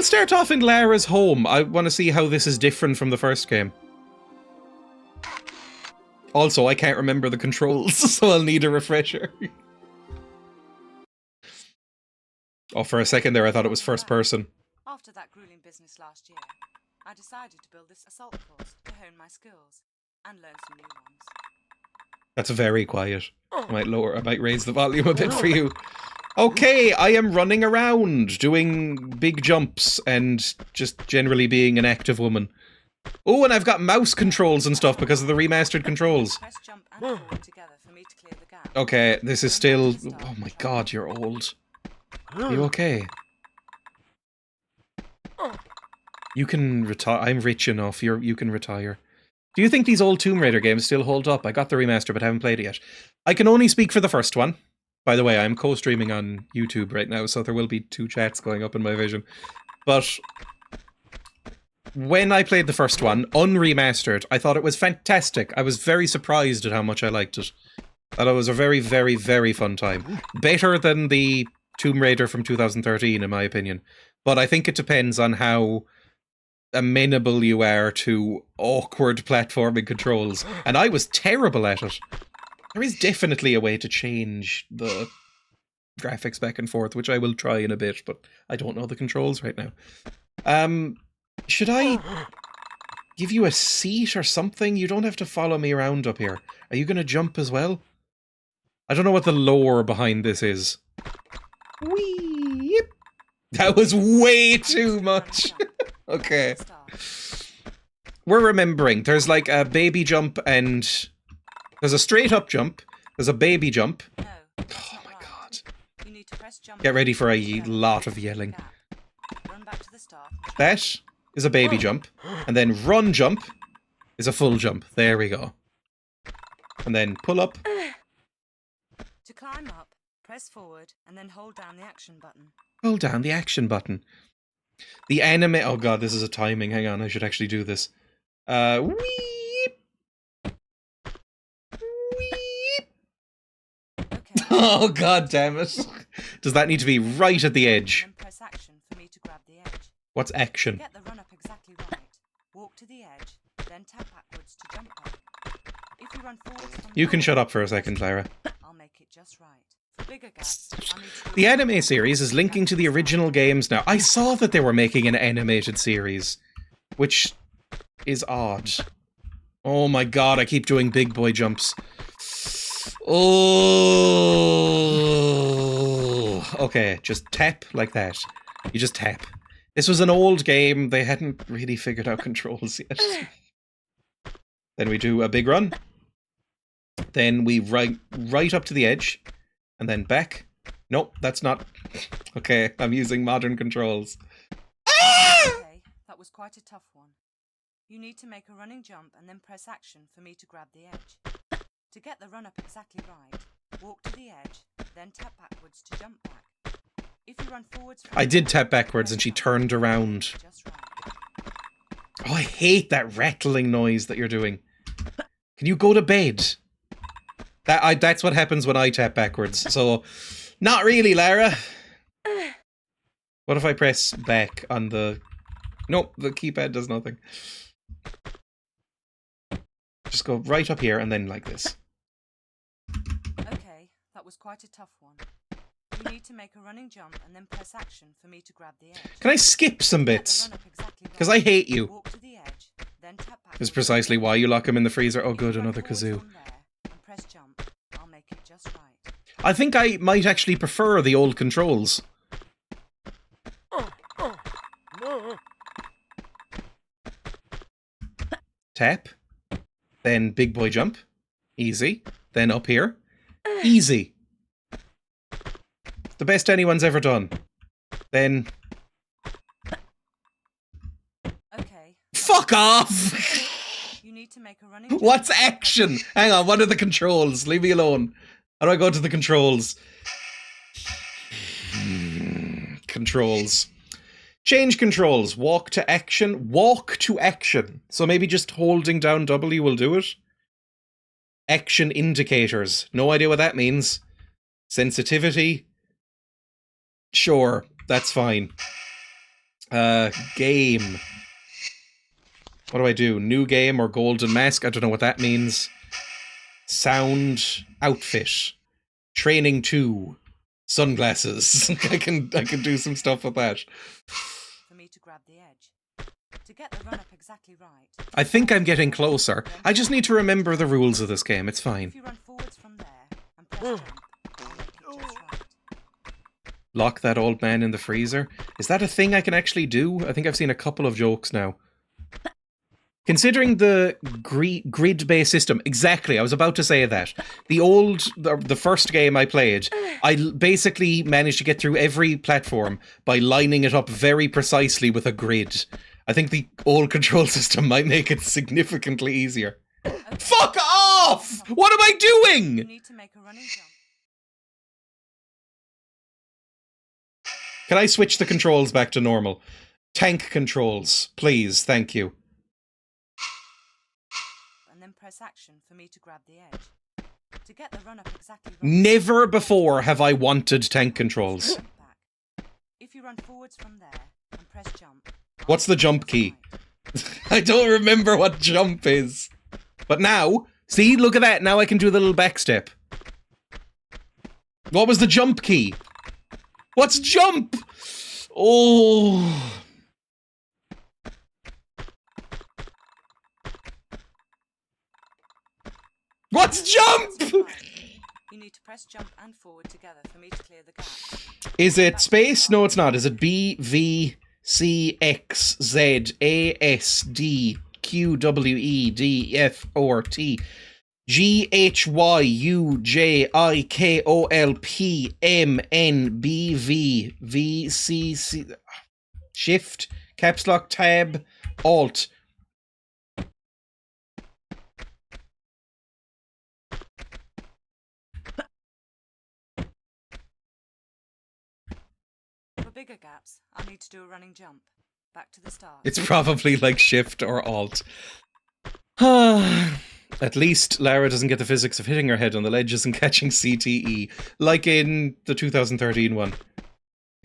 will start off in Lara's home. I want to see how this is different from the first game. Also, I can't remember the controls, so I'll need a refresher. Oh, for a second there, I thought it was first person. After that grueling business last year, I decided to build this assault course to hone my skills and learn some new ones. That's very quiet. I might raise the volume a bit for you. Okay, I am running around, doing big jumps, and just generally being an active woman. Oh, and I've got mouse controls and stuff because of the remastered controls. Press jump and forward together for me to clear the gap. Okay, this is still... Oh my god, you're old. Are you okay? You can retire. I'm rich enough. You can retire. Do you think these old Tomb Raider games still hold up? I got the remaster, but haven't played it yet. I can only speak for the first one. By the way, I'm co-streaming on YouTube right now, so there will be 2 chats going up in my vision. But when I played the first one, unremastered, I thought it was fantastic. I was very surprised at how much I liked it. I thought it was a very, very, very fun time. Better than the Tomb Raider from 2013, in my opinion. But I think it depends on how amenable you are to awkward platforming controls. And I was terrible at it. There is definitely a way to change the graphics back and forth, which I will try in a bit, but I don't know the controls right now. Should I give you a seat or something? You don't have to follow me around up here. Are you going to jump as well? I don't know what the lore behind this is. Whee! That was way too much. Okay. We're remembering. There's like a baby jump and... There's a straight up jump. There's a baby jump. Oh my god. Get ready for a lot of yelling. That is a baby jump. And then run jump is a full jump. There we go. And then pull up. To climb up, press forward and then hold down the action button. Hold down the action button. The anime... Oh god, this is a timing. Hang on, I should actually do this. Weep. Weep. Okay. Oh god damn it. Does that need to be right at the edge? Then press action for me to grab the edge. What's action? Get the run up exactly right. Walk to the edge, then tap backwards to jump back. If you run forwards from You can shut up for a second, Clara. I'll make it just right. For bigger gaps, I'll need to The anime series is linking to the original games now. I saw that they were making an animated series, which is odd. Oh my god, I keep doing big boy jumps. Oh. Okay, just tap like that. You just tap. This was an old game. They hadn't really figured out controls yet. Then we do a big run. Then we right up to the edge. And then back. Nope, that's not... Okay, I'm using modern controls. Okay, that was quite a tough one. You need to make a running jump and then press action for me to grab the edge. To get the run up exactly right, walk to the edge, then tap backwards to jump back. If you run forwards... I did tap backwards and she turned around. Just right. Oh, I hate that rattling noise that you're doing. Can you go to bed? That's what happens when I tap backwards. So, not really, Lara. What if I press back on the... Nope, the keypad does nothing. Just go right up here and then like this. Okay, that was quite a tough one. You need to make a running jump and then press action for me to grab the edge. Can I skip some bits? Because I hate you. Walk to the edge, then tap back. That's precisely why you lock him in the freezer. Oh good, another kazoo. Press jump. I'll make it just right. I think I might actually prefer the old controls. Tap. Then big boy jump. Easy. Then up here. Easy. The best anyone's ever done. Then... Okay. Fuck off! You need to make a running jump. What's action? Hang on, what are the controls? Leave me alone. How do I go to the controls? Controls. Change controls. Walk to action. Walk to action. So maybe just holding down W will do it. Action indicators. No idea what that means. Sensitivity. Sure, that's fine. Game. What do I do? New game or golden mask? I don't know what that means. Sound. Outfit. Training 2. Sunglasses. I can do some stuff with that. For me to grab the edge. To get the run up exactly right. I think I'm getting closer. I just need to remember the rules of this game. It's fine. If you run forwards from there and press jump, you'll make it just right. Lock that old man in the freezer. Is that a thing I can actually do? I think I've seen a couple of jokes now. Considering the grid-based system, exactly, I was about to say that. The first game I played, I basically managed to get through every platform by lining it up very precisely with a grid. I think the old control system might make it significantly easier. Okay. Fuck off! What am I You doing? need to make a running jump. Can I switch the controls back to normal? Tank controls, please, thank you. And then press action for me to grab the edge. To get the run up exactly right. Never before have I wanted tank controls. Jump back. If you run forwards from there and press jump. What's the jump key? I don't remember what jump is. But now, see, look at that. Now I can do the little back step. What was the jump key? What's jump? Oh. What's jump? You need to press jump and forward together for me to clear the gap. Is it space? No, it's not. Is it B, V, C, X, Z, A, S, D, Q, W, E, D, F, or T, G, H, Y, U, J, I, K, O, L, P, M, N, B, V, V, C, C, Shift, Caps Lock, Tab, Alt. For bigger gaps, I'll need to do a running jump. Back to the start. It's probably like Shift or Alt. At least Lara doesn't get the physics of hitting her head on the ledges and catching CTE, like in the 2013 one.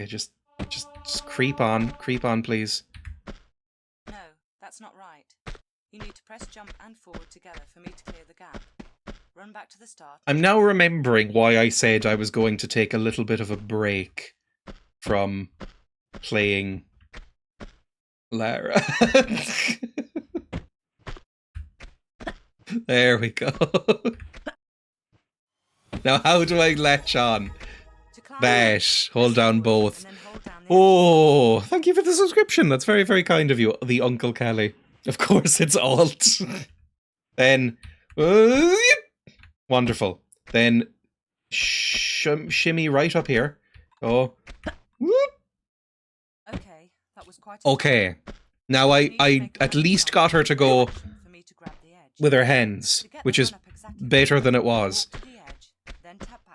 Okay, just creep on, please. No, that's not right. You need to press jump and forward together for me to clear the gap. Run back to the start. I'm now remembering why I said I was going to take a little bit of a break from playing Lara. There we go. Now how do I latch on? That. Hold down both. Oh, thank you for the subscription. That's very, very kind of you, the Uncle Callie. Of course it's Alt. Then, wonderful. Then, shimmy right up here. Oh. Okay, that was quite Okay. Now I at least got her to go with her hands, which is better than it was.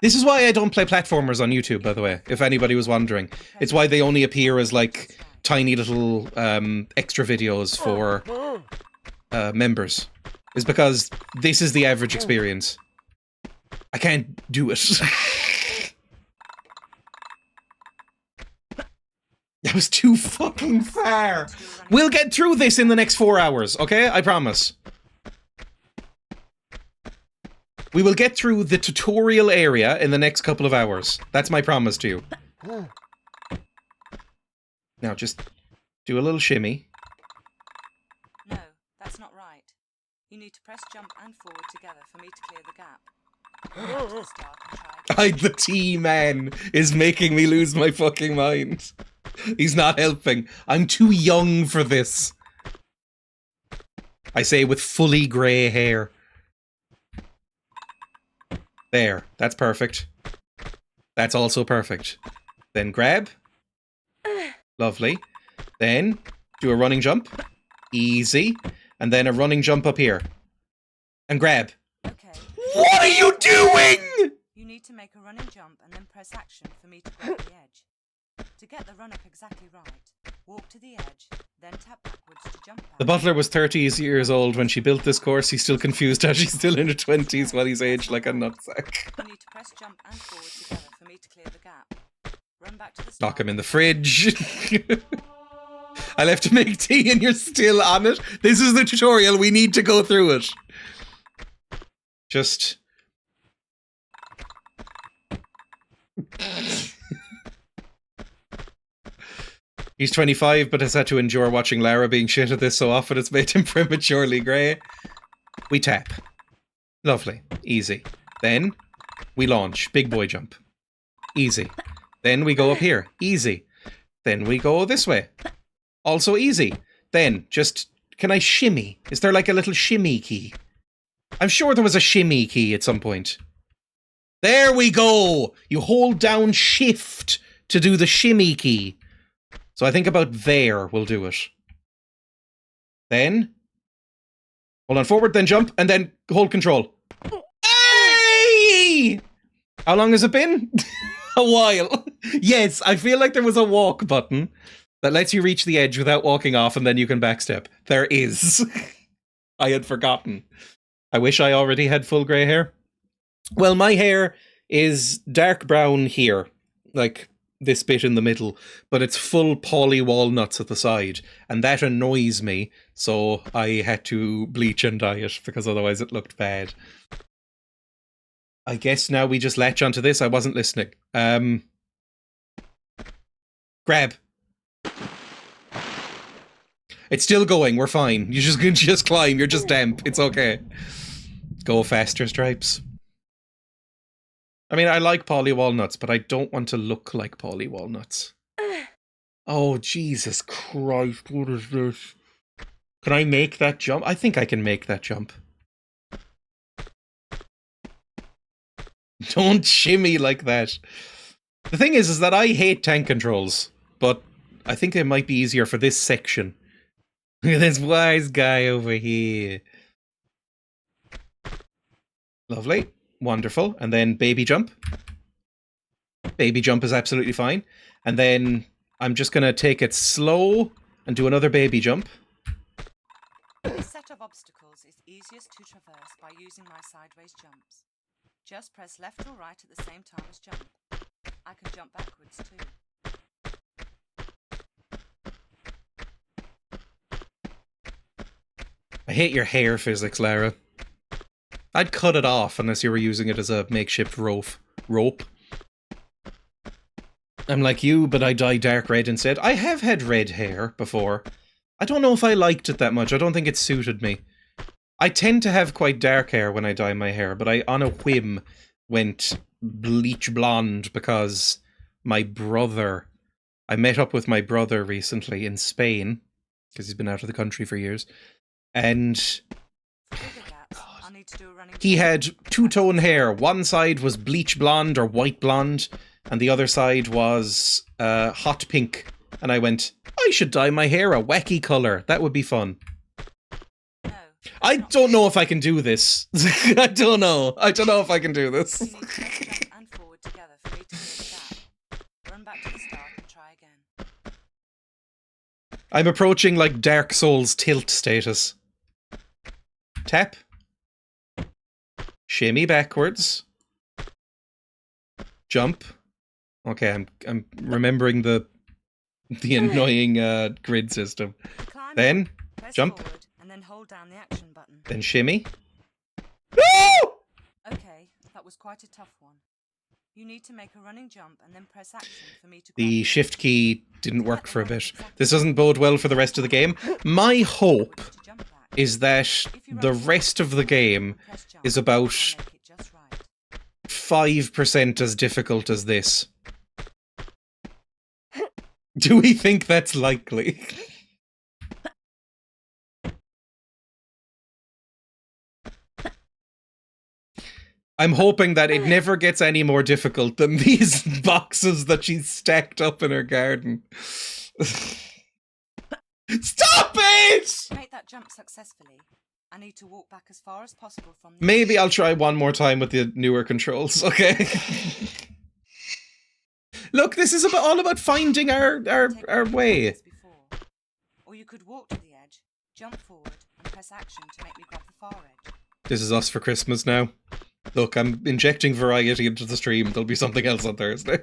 This is why I don't play platformers on YouTube, by the way, if anybody was wondering. It's why they only appear as, like, tiny little extra videos for members. Is because this is the average experience. I can't do it. That was too fucking far. We'll get through this in the next 4 hours, okay? I promise. We will get through the tutorial area in the next couple of hours. That's my promise to you. Now, just do a little shimmy. No, that's not right. You need to press jump and forward together for me to clear the gap. Run to the start and try again. The T-Man is making me lose my fucking mind. He's not helping. I'm too young for this. I say with fully grey hair. There, that's perfect. That's also perfect. Then grab. Lovely. Then do a running jump. Easy. And then a running jump up here. And grab. Okay. What are you doing? You need to make a running jump and then press action for me to grab the edge. To get the run up exactly right, walk to the edge, then tap backwards to jump back. The butler was 30 years old when she built this course. He's still confused how she's still in her 20s while he's aged like a nutsack. You need to press jump and forward together for me to clear the gap. Run back to the start. Lock him in the fridge. I'll have to make tea and you're still on it. This is the tutorial. We need to go through it. Just... He's 25, but has had to endure watching Lara being shit at this so often it's made him prematurely grey. We tap. Lovely. Easy. Then, we launch. Big boy jump. Easy. Then we go up here. Easy. Then we go this way. Also easy. Then, just... Can I shimmy? Is there like a little shimmy key? I'm sure there was a shimmy key at some point. There we go! You hold down shift to do the shimmy key. So I think about there will do it. Then... Hold on forward, then jump, and then hold control. Hey! How long has it been? A while. Yes, I feel like there was a walk button that lets you reach the edge without walking off and then you can backstep. There is. I had forgotten. I wish I already had full grey hair. Well, my hair is dark brown here, like this bit in the middle, but it's full poly walnuts at the side, and that annoys me, so I had to bleach and dye it, because otherwise it looked bad. I guess now we just latch onto this. I wasn't listening. Grab. It's still going. We're fine. You just climb. You're just damp. It's okay. Go faster, Stripes. I mean, I like poly walnuts, but I don't want to look like poly walnuts. Oh, Jesus Christ. What is this? Can I make that jump? I think I can make that jump. Don't shimmy like that. The thing is that I hate tank controls, but I think it might be easier for this section. Look at this wise guy over here. Lovely. Wonderful. And then baby jump. Baby jump is absolutely fine. And then I'm just going to take it slow and do another baby jump. This set of obstacles is easiest to traverse by using my sideways jumps. Just press left or right at the same time as jump. I can jump backwards too. I hate your hair physics, Lara. I'd cut it off unless you were using it as a makeshift rope. I'm like you, but I dye dark red instead. I have had red hair before. I don't know if I liked it that much. I don't think it suited me. I tend to have quite dark hair when I dye my hair, but I, on a whim, went bleach blonde because my brother... I met up with my brother recently in Spain, because he's been out of the country for years, and... He had two-tone hair. One side was bleach blonde or white blonde, and the other side was hot pink. And I went, I should dye my hair a wacky colour. That would be fun. No, I don't know if I can do this. I don't know. I don't know if I can do this. You need to jump and forward together for me to clear the gap. Run back to the start and try again. I'm approaching like Dark Souls tilt status. Tap. Shimmy backwards. Jump. Okay, I'm remembering the annoying grid system. Climb Then up, press jump. forward, and then hold down the action button. Then shimmy. Okay, that was quite a tough one. You need to make a running jump and then press action for me to grab The it. shift key didn't work for a bit. This doesn't bode well for the rest of the game. My hope To jump back. is that the rest of the game Press jump is about and make it just right. 5% as difficult as this. Do we think that's likely? I'm hoping that it never gets any more difficult than these boxes that she's stacked up in her garden. Stop it! To make that jump successfully, I need to walk back as far as possible from the Maybe I'll try one more time with the newer controls, okay? Look, this is all about finding our way. as before. Or you could walk to the edge, jump forward, and press action to make me grab the far edge. This is us for Christmas now. Look, I'm injecting variety into the stream. There'll be something else on Thursday.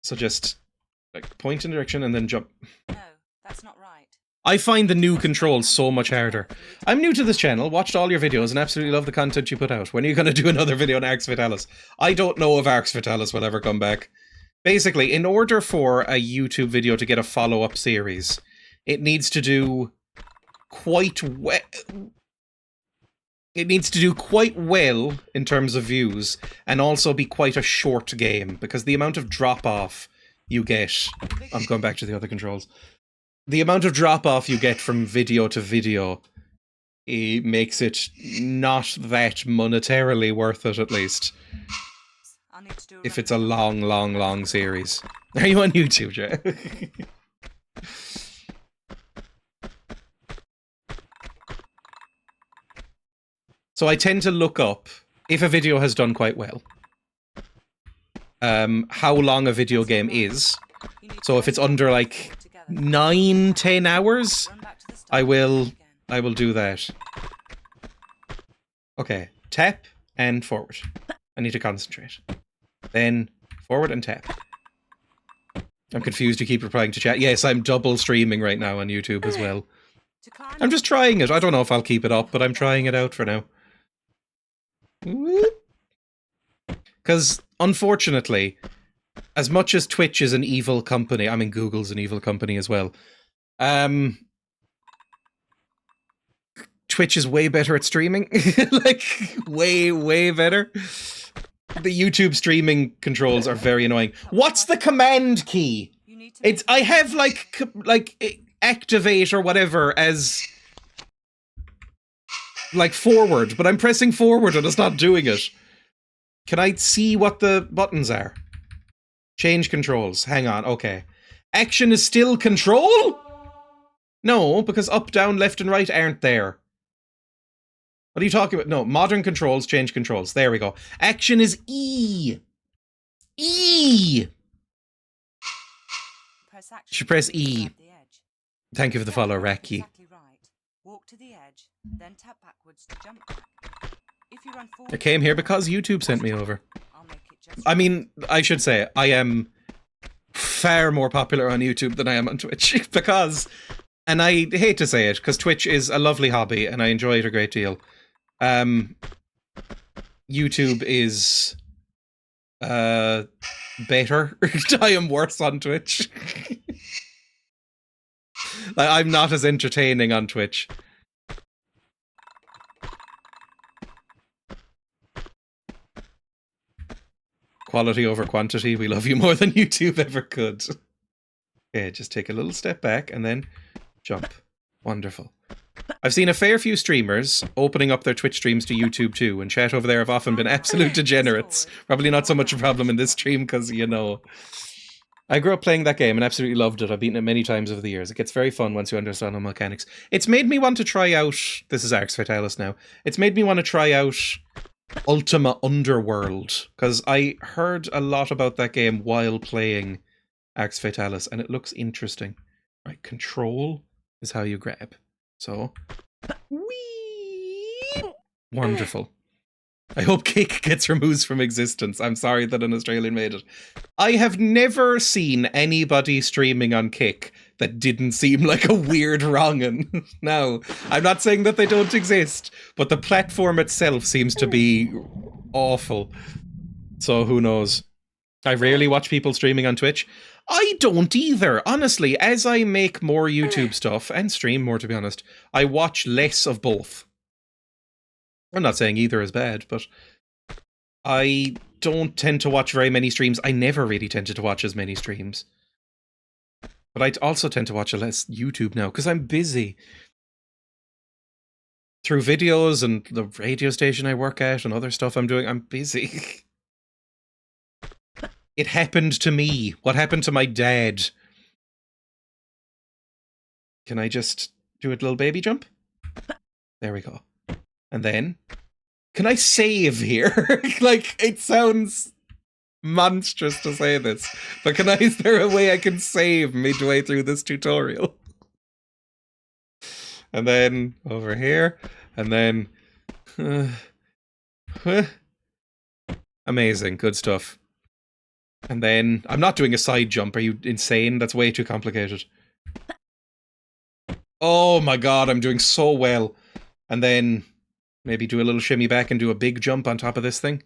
So just Like, point in direction and then jump. No, that's not right. I find the new controls so much harder. I'm new to this channel, watched all your videos, and absolutely love the content you put out. When are you going to do another video on Arx Fatalis? I don't know if Arx Fatalis will ever come back. Basically, in order for a YouTube video to get a follow-up series, it needs to do quite well. It needs to do quite well in terms of views, and also be quite a short game, because the amount of drop-off you get... I'm going back to the other controls. The amount of drop-off you get from video to video, it makes it not that monetarily worth it, at least. If it's a long, long, long series. Are you on YouTube, Jay? So I tend to look up, if a video has done quite well, how long a video game is. So if it's under, like, 9-10 hours, I will do that. Okay, tap and forward. I need to concentrate. Then forward and tap. I'm confused, you keep replying to chat. Yes, I'm double streaming right now on YouTube as well. I'm just trying it. I don't know if I'll keep it up, but I'm trying it out for now. Because, unfortunately, as much as Twitch is an evil company, I mean, Google's an evil company as well, Twitch is way better at streaming. Like, way, way better. The YouTube streaming controls are very annoying. What's the command key? It's, I have, like, activate or whatever as... like, forward, but I'm pressing forward and it's not doing it. Can I see what the buttons are? Change controls. Hang on, okay. Action is still control? No, because up, down, left, and right aren't there. What are you talking about? No, modern controls, change controls. There we go. Action is E. E! Should press E. Thank you for the follow, Raki. Walk to the edge, then tap backwards to jump back. If you run forward, I came here because YouTube sent me over. I mean, I should say, I am far more popular on YouTube than I am on Twitch, because, and I hate to say it, because Twitch is a lovely hobby, and I enjoy it a great deal. YouTube is, better. I am worse on Twitch. Like, I'm not as entertaining on Twitch. Quality over quantity, we love you more than YouTube ever could. Okay, just take a little step back and then jump. Wonderful. I've seen a fair few streamers opening up their Twitch streams to YouTube too, and chat over there have often been absolute degenerates. Probably not so much a problem in this stream because, you know... I grew up playing that game and absolutely loved it. I've beaten it many times over the years. It gets very fun once you understand the mechanics. It's made me want to try out... This is Arx Fatalis now. It's made me want to try out Ultima Underworld, because I heard a lot about that game while playing Arx Fatalis, and it looks interesting. Right, control is how you grab. So... Whee! Wonderful. I hope Kick gets removed from existence. I'm sorry that an Australian made it. I have never seen anybody streaming on Kick that didn't seem like a weird wrong'un. No, I'm not saying that they don't exist, but the platform itself seems to be awful. So who knows? I rarely watch people streaming on Twitch. I don't either. Honestly, as I make more YouTube stuff, and stream more to be honest, I watch less of both. I'm not saying either is bad, but I don't tend to watch very many streams. I never really tended to watch as many streams. But I also tend to watch a less YouTube now, because I'm busy. Through videos and the radio station I work at and other stuff I'm doing, I'm busy. It happened to me. What happened to my dad? Can I just do a little baby jump? There we go. And then, can I save here? Like, it sounds monstrous to say this, but is there a way I can save midway through this tutorial? And then, over here, and then... amazing, good stuff. And then, I'm not doing a side jump. Are you insane? That's way too complicated. Oh my god, I'm doing so well. And then, maybe do a little shimmy back and do a big jump on top of this thing.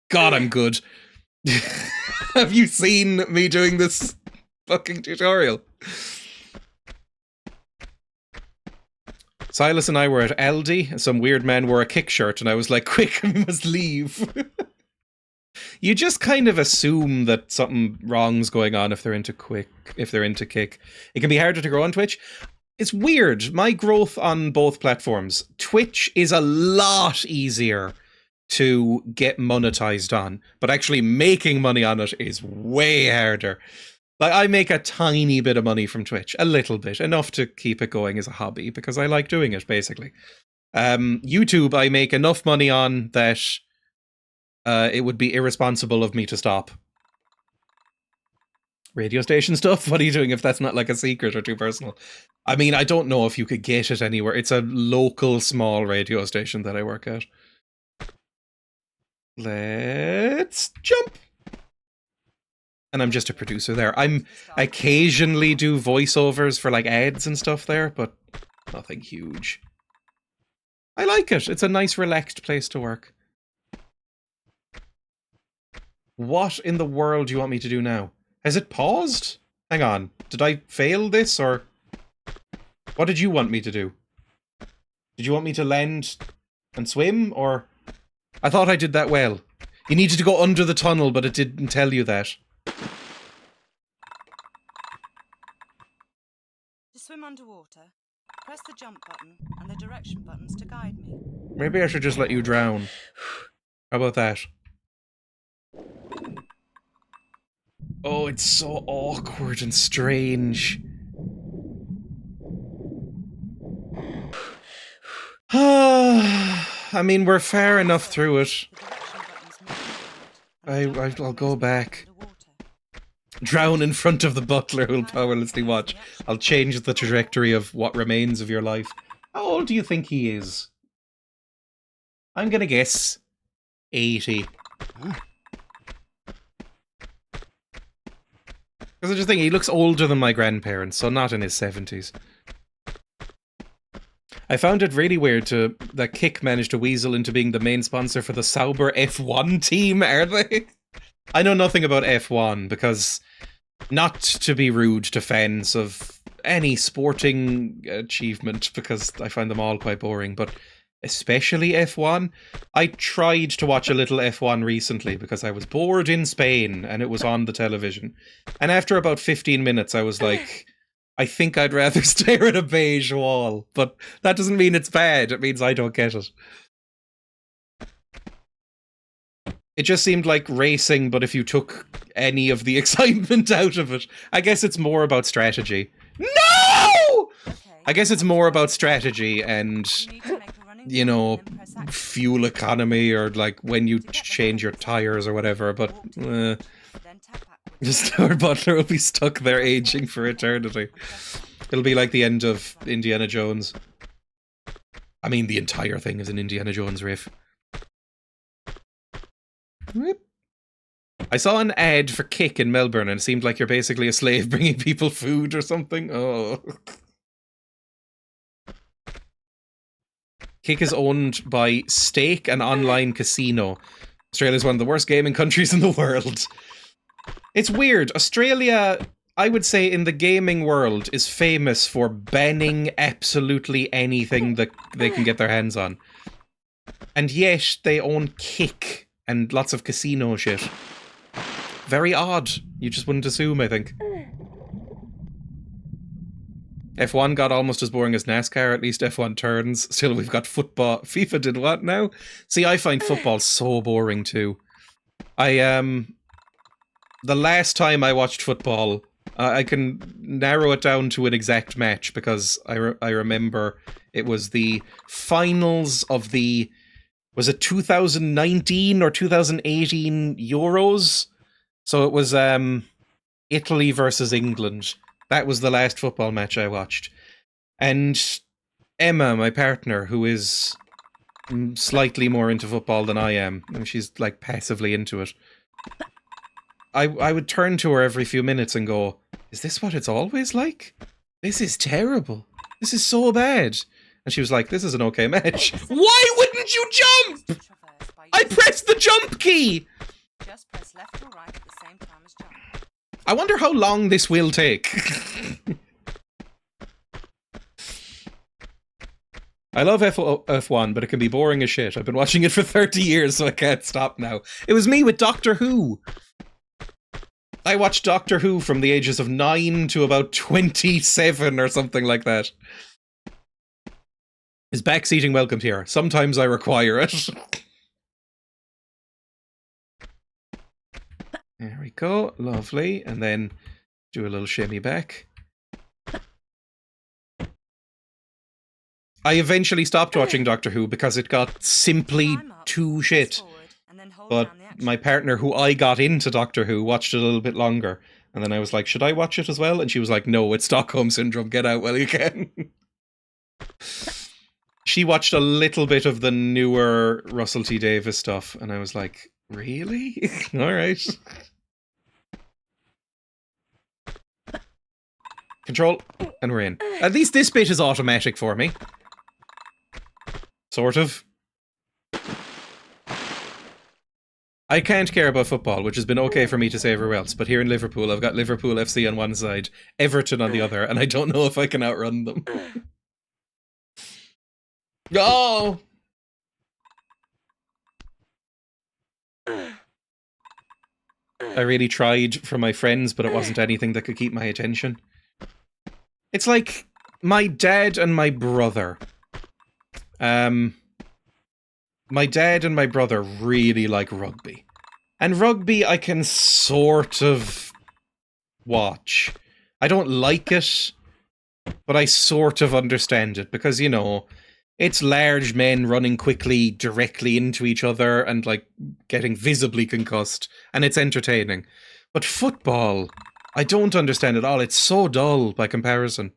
God, I'm good. Have you seen me doing this fucking tutorial? Silas and I were at Aldi. Some weird man wore a kick shirt, and I was like, quick, we must leave. You just kind of assume that something wrong's going on if they're into kick. It can be harder to grow on Twitch. It's weird. My growth on both platforms. Twitch is a lot easier to get monetized on, but actually making money on it is way harder. Like, I make a tiny bit of money from Twitch, a little bit, enough to keep it going as a hobby, because I like doing it, basically. YouTube, I make enough money on that it would be irresponsible of me to stop. Radio station stuff? What are you doing if that's not like a secret or too personal? I mean, I don't know if you could get it anywhere. It's a local small radio station that I work at. Let's jump. And I'm just a producer there. I occasionally do voiceovers for like ads and stuff there, but nothing huge. I like it. It's a nice relaxed place to work. What in the world do you want me to do now? Has it paused? Hang on. Did I fail this, or what did you want me to do? Did you want me to land and swim, or... I thought I did that well. You needed to go under the tunnel, but it didn't tell you that. To swim underwater, press the jump button and the direction buttons to guide me. Maybe I should just let you drown. How about that? Oh, it's so awkward and strange. I mean, we're far enough through it. I'll go back. Drown in front of the butler who'll powerlessly watch. I'll change the trajectory of what remains of your life. How old do you think he is? I'm gonna guess 80. Because I just think he looks older than my grandparents, so not in his 70s. I found it really weird that Kick managed to weasel into being the main sponsor for the Sauber F1 team, are they? I know nothing about F1 because, not to be rude to fans of any sporting achievement, because I find them all quite boring, but especially F1. I tried to watch a little F1 recently because I was bored in Spain and it was on the television. And after about 15 minutes, I was like, I think I'd rather stare at a beige wall. But that doesn't mean it's bad. It means I don't get it. It just seemed like racing, but if you took any of the excitement out of it. I guess it's more about strategy. No! I guess it's more about strategy and, you know, fuel economy, or like when you change your tires or whatever, but just our butler will be stuck there aging for eternity. It'll be like the end of Indiana Jones. I mean, the entire thing is an Indiana Jones riff. I saw an ad for Kick in Melbourne and it seemed like you're basically a slave bringing people food or something. Oh. Kick is owned by Stake, an online casino. Australia is one of the worst gaming countries in the world. It's weird. Australia, I would say, in the gaming world, is famous for banning absolutely anything that they can get their hands on. And yet, they own Kick and lots of casino shit. Very odd. You just wouldn't assume, I think. F1 got almost as boring as NASCAR, at least F1 turns. Still, we've got football. FIFA did what now? See, I find football so boring too. The last time I watched football, I can narrow it down to an exact match because I remember it was the finals of the, was it 2019 or 2018 Euros? So it was Italy versus England. That was the last football match I watched. And Emma, my partner, who is slightly more into football than I am, and she's like passively into it. I would turn to her every few minutes and go, "Is this what it's always like? This is terrible. This is so bad." And she was like, "This is an okay match." Why wouldn't you jump? I pressed the jump key! Just press left or right at the same time as jump. I wonder how long this will take. I love F1, but it can be boring as shit. I've been watching it for 30 years, so I can't stop now. It was me with Doctor Who. I watched Doctor Who from the ages of 9 to about 27 or something like that. Is backseating welcomed here? Sometimes I require it. There we go. Lovely. And then do a little shimmy back. I eventually stopped watching Doctor Who because it got simply too shit. But my partner, who I got into Doctor Who, watched it a little bit longer. And then I was like, should I watch it as well? And she was like, no, it's Stockholm Syndrome. Get out while you can. She watched a little bit of the newer Russell T Davies stuff. And I was like, really? Alright. Control. And we're in. At least this bit is automatic for me. Sort of. I can't care about football, which has been okay for me to say everywhere else, but here in Liverpool, I've got Liverpool FC on one side, Everton on the other, and I don't know if I can outrun them. Oh! I really tried for my friends, but it wasn't anything that could keep my attention. It's like my dad and my brother. My dad and my brother really like rugby. And rugby I can sort of watch. I don't like it, but I sort of understand it because, you know, it's large men running quickly directly into each other and, like, getting visibly concussed, and it's entertaining. But football, I don't understand at all. It's so dull by comparison.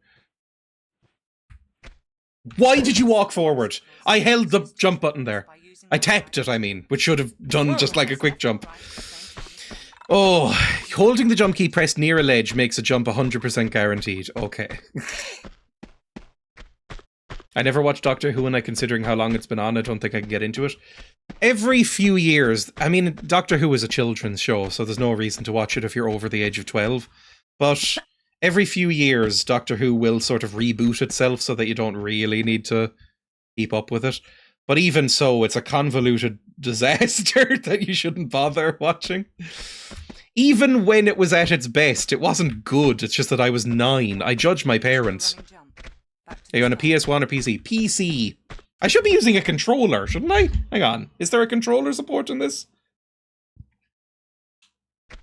Why did you walk forward? I held the jump button there. I tapped it, I mean, which should have done just like a quick jump. Oh, holding the jump key pressed near a ledge makes a jump 100% guaranteed. Okay. I never watched Doctor Who, and considering how long it's been on, I don't think I can get into it. Every few years, I mean, Doctor Who is a children's show, so there's no reason to watch it if you're over the age of 12. But every few years, Doctor Who will sort of reboot itself so that you don't really need to keep up with it. But even so, it's a convoluted disaster that you shouldn't bother watching. Even when it was at its best, it wasn't good. It's just that I was 9. I judge my parents. Are you on a PS1 or PC? PC! I should be using a controller, shouldn't I? Hang on. Is there a controller support in this?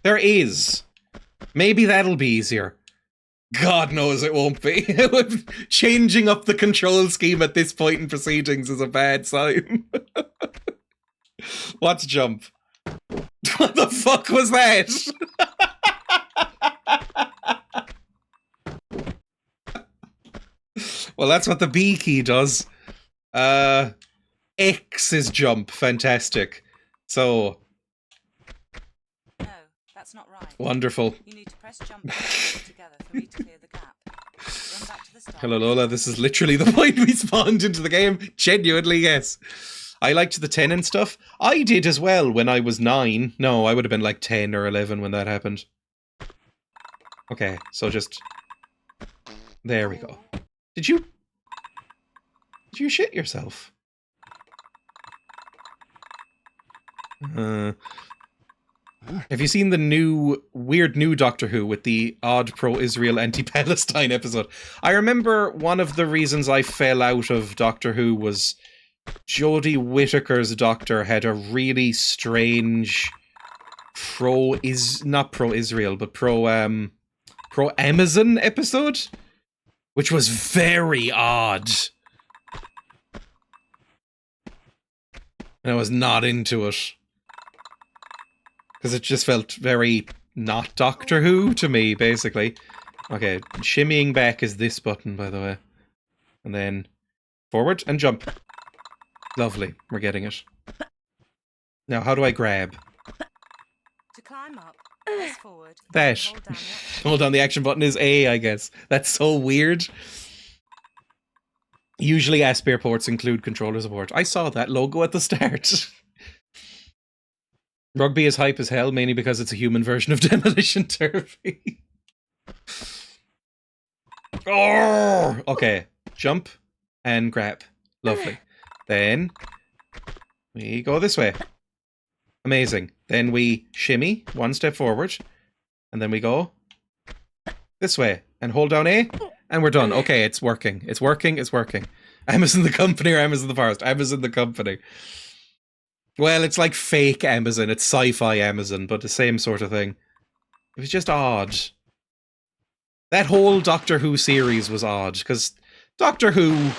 There is. Maybe that'll be easier. God knows it won't be. Changing up the control scheme at this point in proceedings is a bad sign. What's jump? What the fuck was that? Well, that's what the B key does. X is jump. Fantastic. So... No, that's not right. Wonderful. You need to press jump together for me to clear the gap. Run back to the start. Hello, Lola. This is literally the point we spawned into the game. Genuinely, yes. I liked the Tenant stuff. I did as well when I was 9. No, I would have been like 10 or 11 when that happened. Okay, so just... There we go. Did you shit yourself? Have you seen the weird new Doctor Who with the odd pro-Israel, anti-Palestine episode? I remember one of the reasons I fell out of Doctor Who was Jodie Whittaker's Doctor had a really strange not pro-Israel, but pro-Amazon episode, which was very odd. And I was not into it. Because it just felt very not Doctor Who to me, basically. Okay, shimmying back is this button, by the way. And then forward and jump. Lovely. We're getting it. Now, how do I grab? To climb up, press forward. That. Hold down the action. Hold on, the action button is A, I guess. That's so weird. Usually Aspire ports include controller support. I saw that logo at the start. Rugby is hype as hell, mainly because it's a human version of Demolition Derby. Oh! Okay. Jump and grab. Lovely. Then we go this way. Amazing. Then we shimmy one step forward. And then we go this way. And hold down A. And we're done. Okay, it's working. It's working. It's working. Amazon the company or Amazon the forest? Amazon the company. Well, it's like fake Amazon. It's sci-fi Amazon, but the same sort of thing. It was just odd. That whole Doctor Who series was odd, because Doctor Who,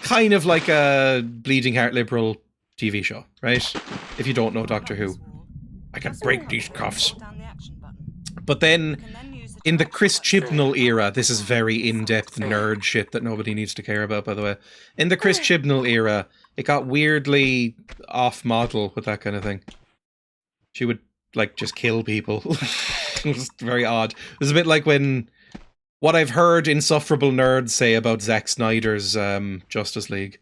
kind of like a bleeding heart liberal TV show, right? If you don't know Doctor Who. I can break these cuffs. But then, in the Chris Chibnall era, this is very in-depth nerd shit that nobody needs to care about, by the way. In the Chris Chibnall era, it got weirdly off-model with that kind of thing. She would, like, just kill people. It was very odd. It was a bit like when... What I've heard insufferable nerds say about Zack Snyder's Justice League.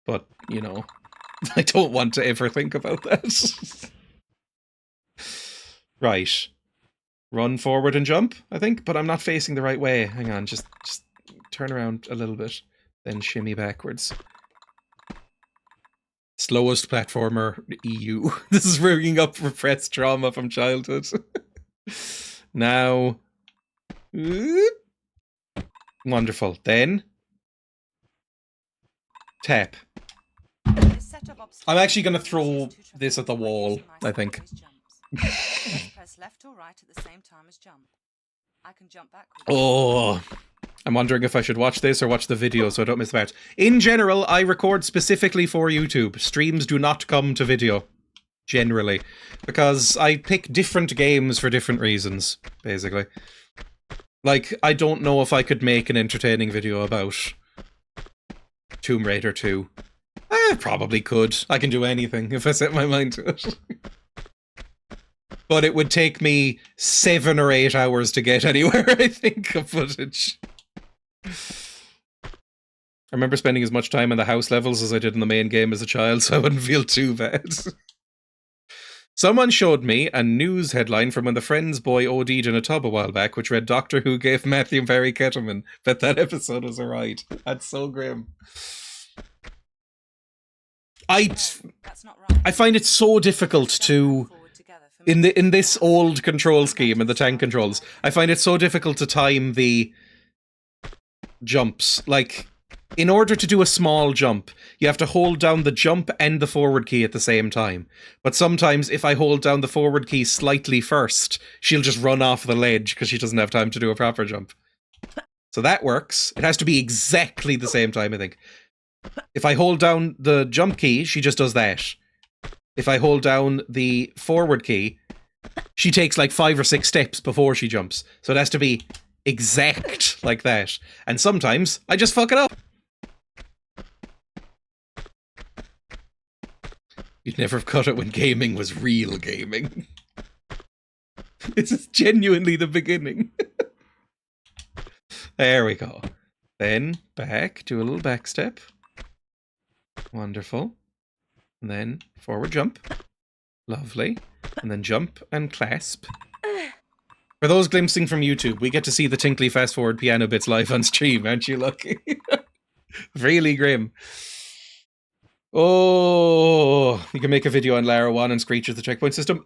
But, you know, I don't want to ever think about that. Right. Run forward and jump, I think, but I'm not facing the right way. Hang on, just turn around a little bit, then shimmy backwards. Slowest platformer EU. This is bringing up repressed trauma from childhood. Now. Wonderful. Then. Tap. I'm actually going to throw this at the wall, I think. Press left or right at the same time as jump. I can jump backwards. Oh. I'm wondering if I should watch this or watch the video so I don't miss the part. In general, I record specifically for YouTube. Streams do not come to video. Generally. Because I pick different games for different reasons, basically. Like, I don't know if I could make an entertaining video about Tomb Raider 2. I probably could. I can do anything if I set my mind to it. But it would take me 7 or 8 hours to get anywhere, I think, of footage. I remember spending as much time in the house levels as I did in the main game as a child, so I wouldn't feel too bad. Someone showed me a news headline from when the Friends boy OD'd in a tub a while back, which read, Doctor Who gave Matthew Perry ketamine. Bet that episode was alright. That's so grim. That's not right. I find it so difficult to... In this old control scheme, in the tank controls, I find it so difficult to time the jumps. Like, in order to do a small jump, you have to hold down the jump and the forward key at the same time. But sometimes, if I hold down the forward key slightly first, she'll just run off the ledge because she doesn't have time to do a proper jump. So that works. It has to be exactly the same time, I think. If I hold down the jump key, she just does that. If I hold down the forward key, she takes like 5 or 6 steps before she jumps. So it has to be exact like that. And sometimes I just fuck it up. You'd never have cut it when gaming was real gaming. This is genuinely the beginning. There we go. Then back, do a little back step. Wonderful. And then forward jump. Lovely. And then jump and clasp. For those glimpsing from YouTube, we get to see the tinkly fast forward piano bits live on stream, aren't you lucky? Really grim. Oh, you can make a video on Lara 1 and Screech as the checkpoint system.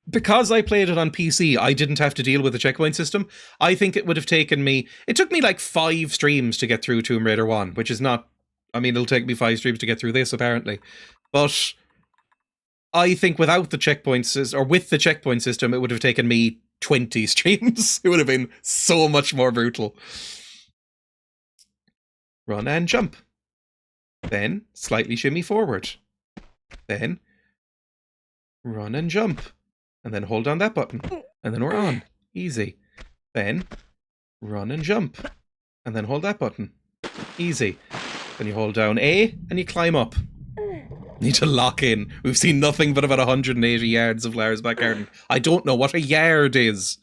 Because I played it on PC, I didn't have to deal with the checkpoint system. I think it would have taken me... It took me like 5 streams to get through Tomb Raider 1, which is not... I mean, it'll take me 5 streams to get through this, apparently. But I think without the checkpoints, or with the checkpoint system, it would have taken me 20 streams. It would have been so much more brutal. Run and jump. Then slightly shimmy forward. Then run and jump. And then hold down that button. And then we're on. Easy. Then run and jump. And then hold that button. Easy. Then you hold down A, and you climb up. Need to lock in. We've seen nothing but about 180 yards of Lara's back garden. I don't know what a yard is.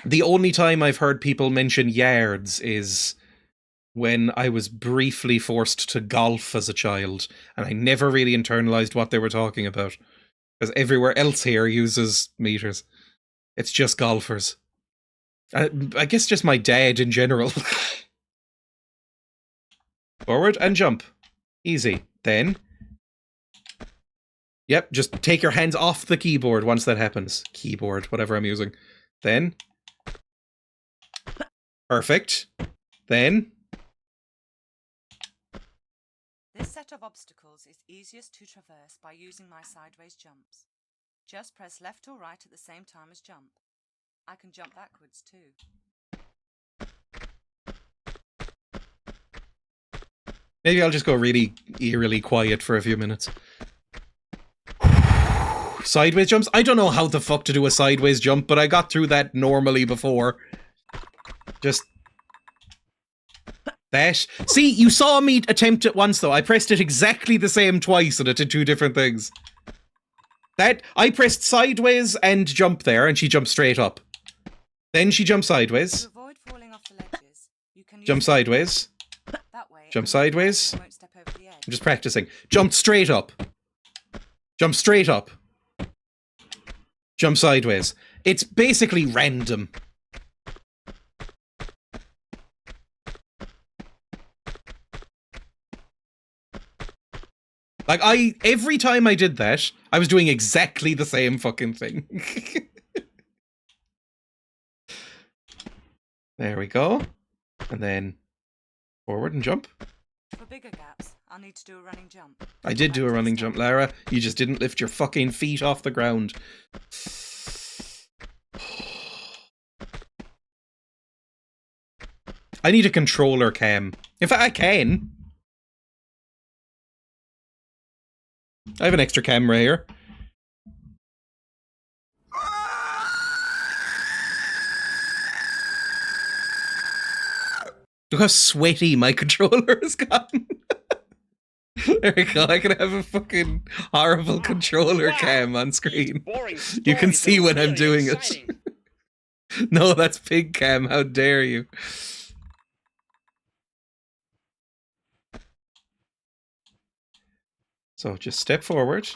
The only time I've heard people mention yards is when I was briefly forced to golf as a child, and I never really internalized what they were talking about. Because everywhere else here uses meters. It's just golfers. I guess just my dad in general. Forward and jump. Easy. Then... Yep, just take your hands off the keyboard once that happens. Keyboard, whatever I'm using. Then... Perfect. Then... This set of obstacles is easiest to traverse by using my sideways jumps. Just press left or right at the same time as jump. I can jump backwards too. Maybe I'll just go really eerily quiet for a few minutes. Sideways jumps? I don't know how the fuck to do a sideways jump, but I got through that normally before. Just... that. See, you saw me attempt it once though. I pressed it exactly the same twice and it did two different things. That, I pressed sideways and jump there and she jumped straight up. Then she jumped sideways. To avoid falling off the ledges, you can Jump sideways. That way, Jump sideways. you won't step over the edge. I'm just practicing. Jump straight up. Jump straight up. Jump sideways. It's basically random. Like, every time I did that, I was doing exactly the same fucking thing. There we go. And then forward and jump. For bigger gaps, I'll need to do a running jump. I did do a running jump, Lara. You just didn't lift your fucking feet off the ground. I need a controller cam. In fact, I can. I have an extra camera here. Look how sweaty my controller has gotten. There we go, I can have a fucking horrible controller cam on screen. You can see when I'm doing it. No, that's pig cam, how dare you. So just step forward,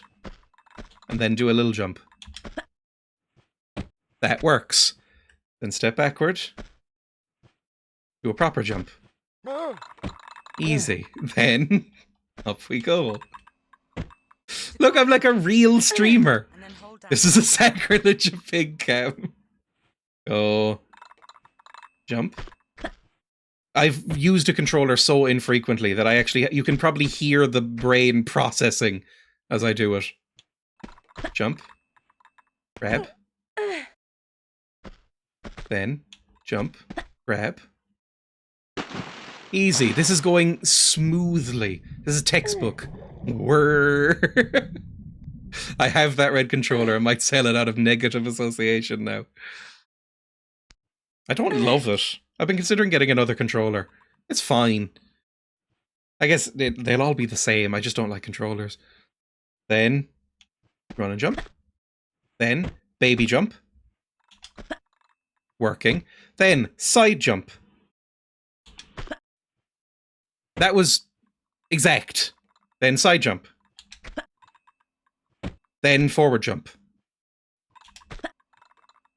and then do a little jump. That works. Then step backward. Do a proper jump. Easy. Then, up we go. Look, I'm like a real streamer. This is a sacrilege of pig cam. Go. Jump. I've used a controller so infrequently that I actually... You can probably hear the brain processing as I do it. Jump. Grab. Then, jump. Grab. Easy. This is going smoothly. This is textbook. Whirr. I have that red controller. I might sell it out of negative association now. I don't love it. I've been considering getting another controller. It's fine. I guess they'll all be the same. I just don't like controllers. Then, run and jump. Then, baby jump. Working. Then, side jump. That was exact. Then side jump. Then forward jump.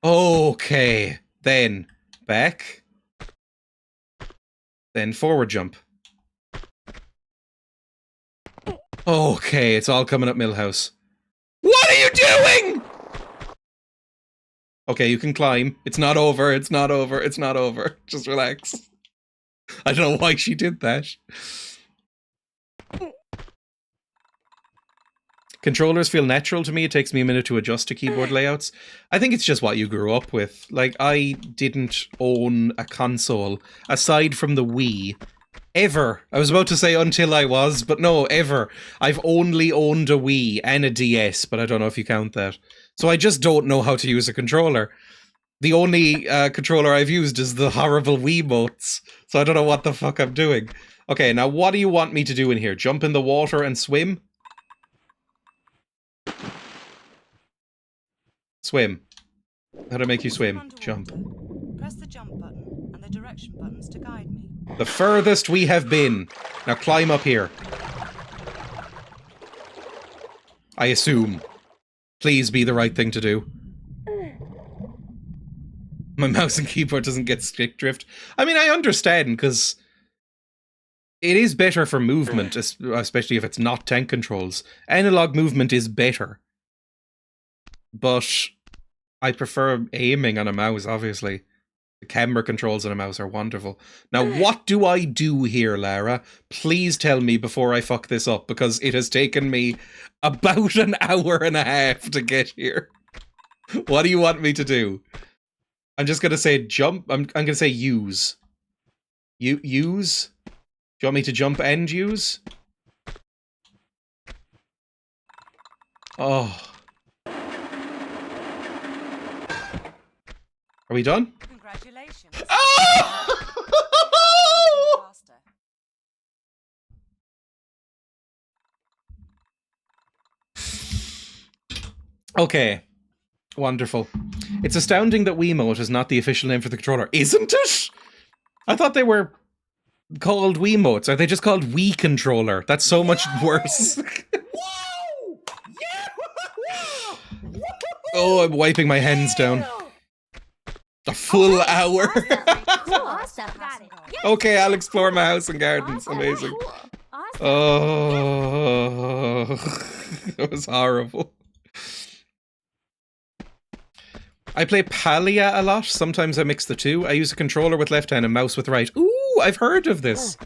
Okay. Then back. Then forward jump. Okay, it's all coming up Millhouse. What are you doing? Okay, you can climb. It's not over, it's not over, it's not over. Just relax. I don't know why she did that. Controllers feel natural to me. It takes me a minute to adjust to keyboard layouts. I think it's just what you grew up with. Like, I didn't own a console, aside from the Wii, ever. I was about to say until I was, but no, ever. I've only owned a Wii and a DS, but I don't know if you count that. So I just don't know how to use a controller. The only controller I've used is the horrible Wiimotes, so I don't know what the fuck I'm doing. Okay, now what do you want me to do in here? Jump in the water and swim? Swim. How to make you swim? Jump. Press the jump button and the direction buttons to guide me. The furthest we have been. Now climb up here. I assume. Please be the right thing to do. My mouse and keyboard doesn't get stick drift. I mean, I understand, because it is better for movement, especially if it's not tank controls. Analog movement is better. But I prefer aiming on a mouse, obviously. The camera controls on a mouse are wonderful. Now, what do I do here, Lara? Please tell me before I fuck this up, because it has taken me about an hour and a half to get here. What do you want me to do? I'm just going to say jump. I'm going to say use. Use? Do you want me to jump and use? Oh. Are we done? Congratulations. Oh! Okay. Wonderful. It's astounding that Wiimote is not the official name for the controller. Isn't it? I thought they were called Wiimotes. Are they just called Wii Controller? That's so much worse. Whoa! Yeah! Oh, I'm wiping my hands down. A full hour. Awesome. Got it. Okay, I'll explore my house and gardens. Amazing. Awesome. Oh, it was horrible. I play Palia a lot. Sometimes I mix the two. I use a controller with left hand and mouse with right. Ooh, I've heard of this.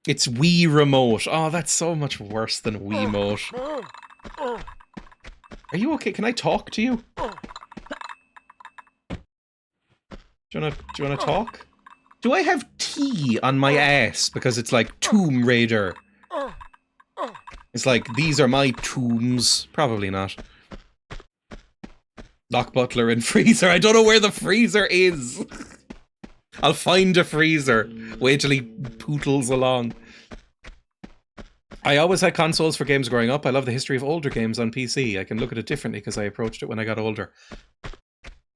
It's Wii Remote. Oh, that's so much worse than Wiimote. Are you okay? Can I talk to you? Do you wanna talk? Do I have tea on my ass because it's like Tomb Raider? It's like, these are my tombs. Probably not. Lock butler and freezer. I don't know where the freezer is. I'll find a freezer. Wait till he pootles along. I always had consoles for games growing up. I love the history of older games on PC. I can look at it differently because I approached it when I got older.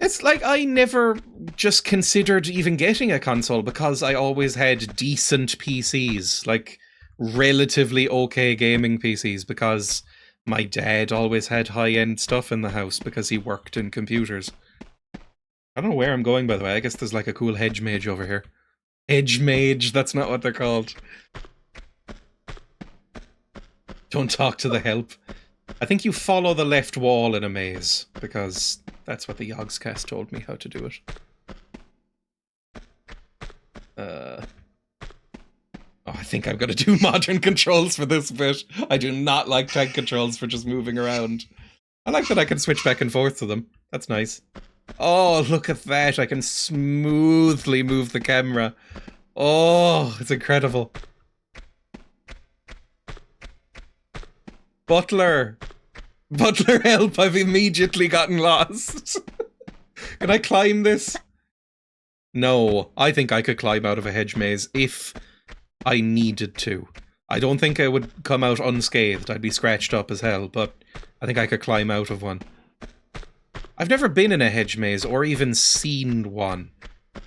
It's like I never just considered even getting a console because I always had decent PCs. Like, relatively okay gaming PCs because my dad always had high-end stuff in the house because he worked in computers. I don't know where I'm going, by the way. I guess there's like a cool hedge mage over here. Hedge mage, that's not what they're called. Don't talk to the help. I think you follow the left wall in a maze, because that's what the Yogscast told me how to do it. Oh, I think I'm gonna do modern controls for this bit. I do not like tank controls for just moving around. I like that I can switch back and forth to them. That's nice. Oh, look at that. I can smoothly move the camera. Oh, it's incredible. Butler! Butler, help! I've immediately gotten lost. Can I climb this? No, I think I could climb out of a hedge maze if I needed to. I don't think I would come out unscathed. I'd be scratched up as hell, but I think I could climb out of one. I've never been in a hedge maze or even seen one.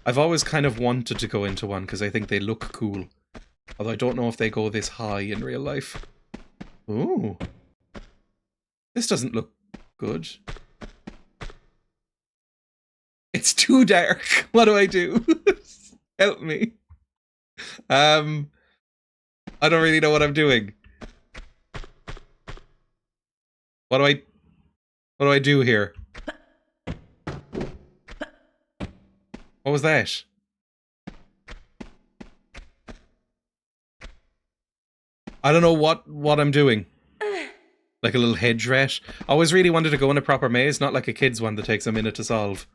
I've always kind of wanted to go into one because I think they look cool. Although I don't know if they go this high in real life. Ooh. This doesn't look good. It's too dark. What do I do? Help me. I don't really know what I'm doing. What do I do here? What was that? I don't know what I'm doing. Like a little hedge rat. I always really wanted to go in a proper maze, not like a kid's one that takes a minute to solve.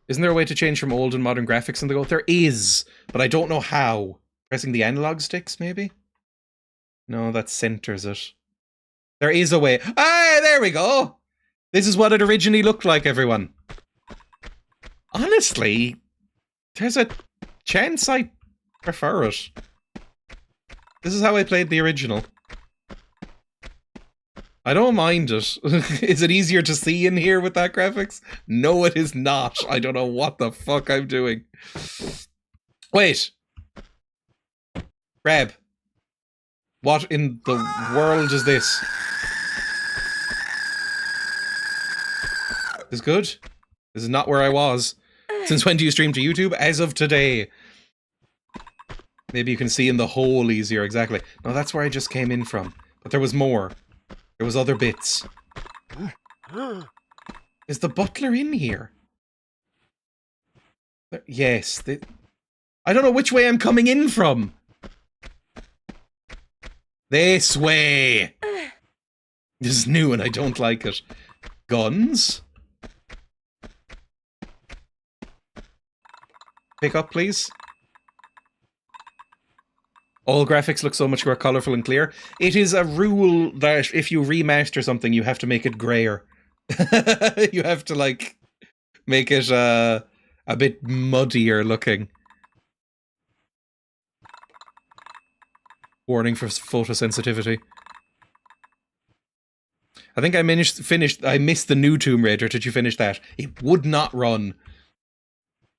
Isn't there a way to change from old and modern graphics in the Go? There is, but I don't know how. Pressing the analog sticks, maybe? No, that centers it. There is a way. Ah, there we go! This is what it originally looked like, everyone. Honestly, there's a chance I prefer it. This is how I played the original. I don't mind it. Is it easier to see in here with that graphics? No, it is not. I don't know what the fuck I'm doing. Wait. Reb. What in the world is this? This is good? This is not where I was. Since when do you stream to YouTube? As of today. Maybe you can see in the hole easier, exactly. No, that's where I just came in from. But there was more. There was other bits. Is the butler in here? Yes. I don't know which way I'm coming in from. This way. This is new and I don't like it. Guns? Pick up, please. All graphics look so much more colourful and clear. It is a rule that if you remaster something, you have to make it grayer. You have to, like, make it a bit muddier looking. Warning for photosensitivity. I think I missed the new Tomb Raider. Did you finish that? It would not run.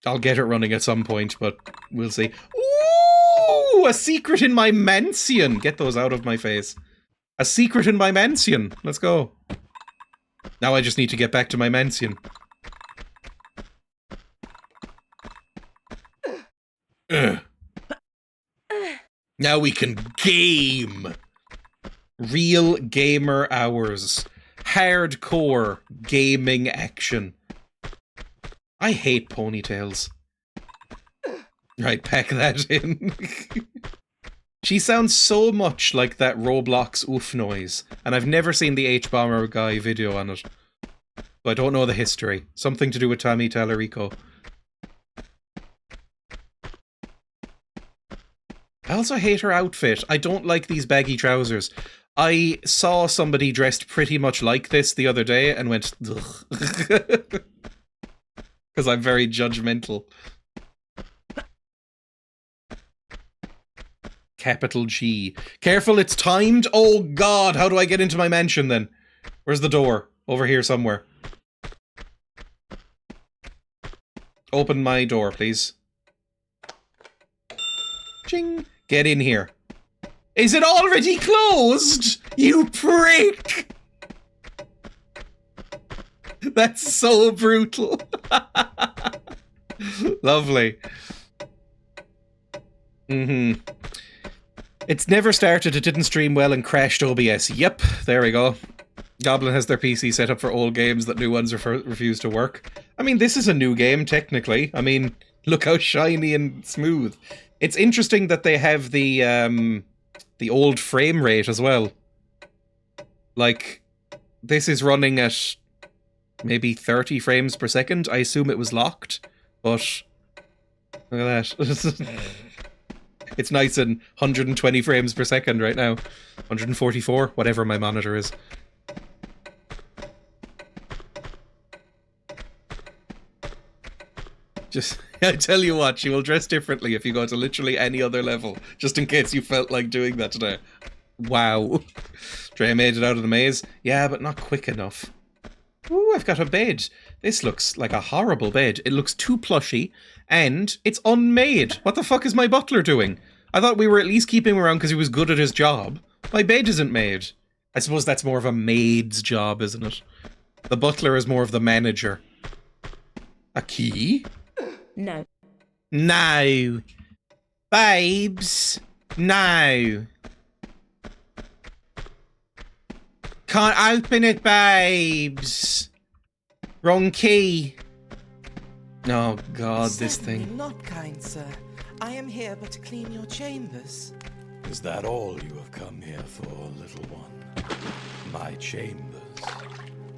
I'll get it running at some point, but we'll see. Ooh, a secret in my mansion. Get those out of my face. A secret in my mansion. Let's go. Now I just need to get back to my mansion. Ugh. Now we can game. Real gamer hours. Hardcore gaming action. I hate ponytails. Right, pack that in. She sounds so much like that Roblox oof noise, and I've never seen the H-Bomber guy video on it. So I don't know the history. Something to do with Tommy Tallarico. I also hate her outfit. I don't like these baggy trousers. I saw somebody dressed pretty much like this the other day and went, ugh. Because I'm very judgmental. Capital G. Careful, it's timed. Oh god, how do I get into my mansion then? Where's the door? Over here somewhere. Open my door, please. Ching. Get in here. Is it already closed? You prick! That's so brutal. Lovely. It's never started, it didn't stream well and crashed OBS. Yep, there we go. Goblin has their PC set up for old games that new ones refuse to work. I mean, this is a new game, technically. I mean, look how shiny and smooth. It's interesting that they have the old frame rate as well. Like, this is running at maybe 30 frames per second. I assume it was locked, but look at that. It's nice and 120 frames per second right now. 144, whatever my monitor is. Just, I tell you what, you will dress differently if you go to literally any other level, just in case you felt like doing that today. Wow. Dreya made it out of the maze. Yeah, but not quick enough. Ooh, I've got a bed. This looks like a horrible bed. It looks too plushy, and it's unmade. What the fuck is my butler doing? I thought we were at least keeping him around because he was good at his job. My bed isn't made. I suppose that's more of a maid's job, isn't it? The butler is more of the manager. A key? No. No. Babes. No. Can't open it, babes. Wrong key. Oh god, this Certainly thing. not, kind sir. I am here but to clean your chambers. Is that all you have come here for, little one? My chambers.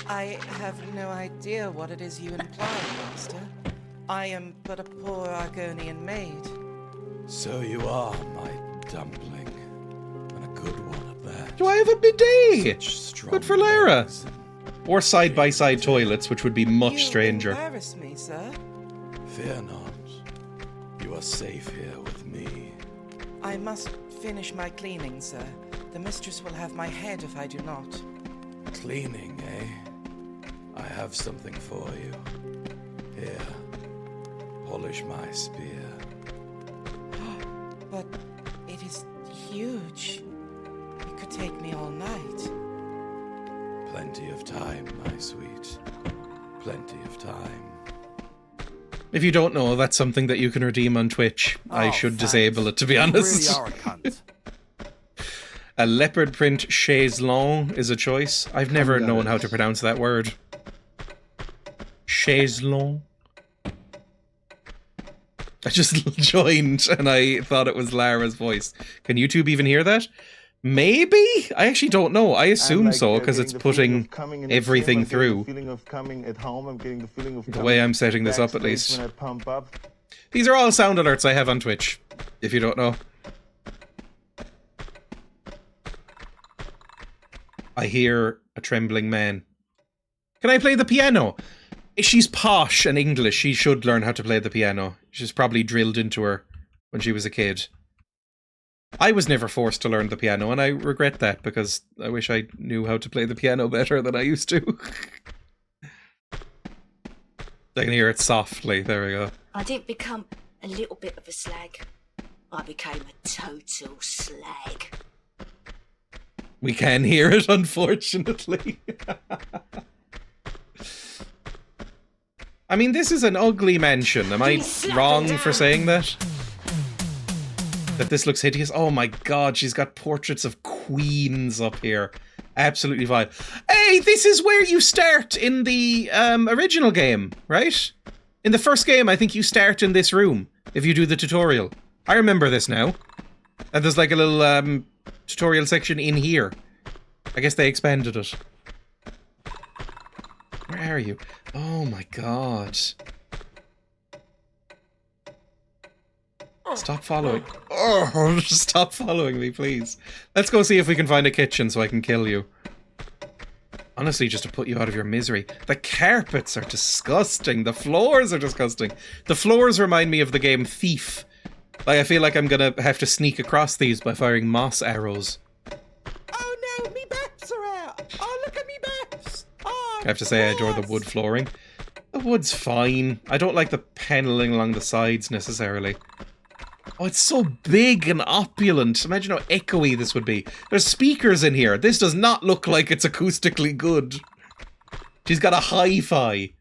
I have no idea what it is you imply, master. I am but a poor Argonian maid. So you are, my dumpling. And a good one at that. Do I have a bidet? Such strong Good for Lara. legs Or side-by-side toilets, which would be much You stranger. embarrass me, sir. Fear not. You are safe here with me. I must finish my cleaning, sir. The mistress will have my head if I do not. Cleaning, eh? I have something for you. Here. Polish my spear. But it is huge. It could take me all night. Plenty of time, my sweet. Plenty of time. If you don't know, that's something that you can redeem on Twitch. I should disable it, to be honest. You really are a cunt. A leopard print chaise longue is a choice. I've never known how to pronounce that word. Chaise longue. I just joined and I thought it was Lara's voice. Can YouTube even hear that? Maybe? I actually don't know. I assume so, because it's putting everything through. The way I'm setting this up, at least. These are all sound alerts I have on Twitch, if you don't know. I hear a trembling man. Can I play the piano? She's posh and English. She should learn how to play the piano. She's probably drilled into her when she was a kid. I was never forced to learn the piano, and I regret that, because I wish I knew how to play the piano better than I used to. I can hear it softly. There we go. I didn't become a little bit of a slag. I became a total slag. We can hear it, unfortunately. I mean, this is an ugly mansion. Am I wrong for saying that? That this looks hideous? Oh my god, she's got portraits of queens up here. Absolutely vile. Hey, this is where you start in the original game, right? In the first game, I think you start in this room if you do the tutorial. I remember this now. And there's like a little tutorial section in here. I guess they expanded it. Where are you? Oh my god. Stop following. Oh, stop following me, please. Let's go see if we can find a kitchen so I can kill you. Honestly, just to put you out of your misery. The carpets are disgusting. The floors are disgusting. The floors remind me of the game Thief. Like, I feel like I'm gonna have to sneak across these by firing moss arrows. Oh no, me baps are out. Oh, look at me baps. Oh, I have to say I adore the wood flooring. The wood's fine. I don't like the paneling along the sides necessarily. Oh, it's so big and opulent. Imagine how echoey this would be. There's speakers in here. This does not look like it's acoustically good. She's got a hi-fi.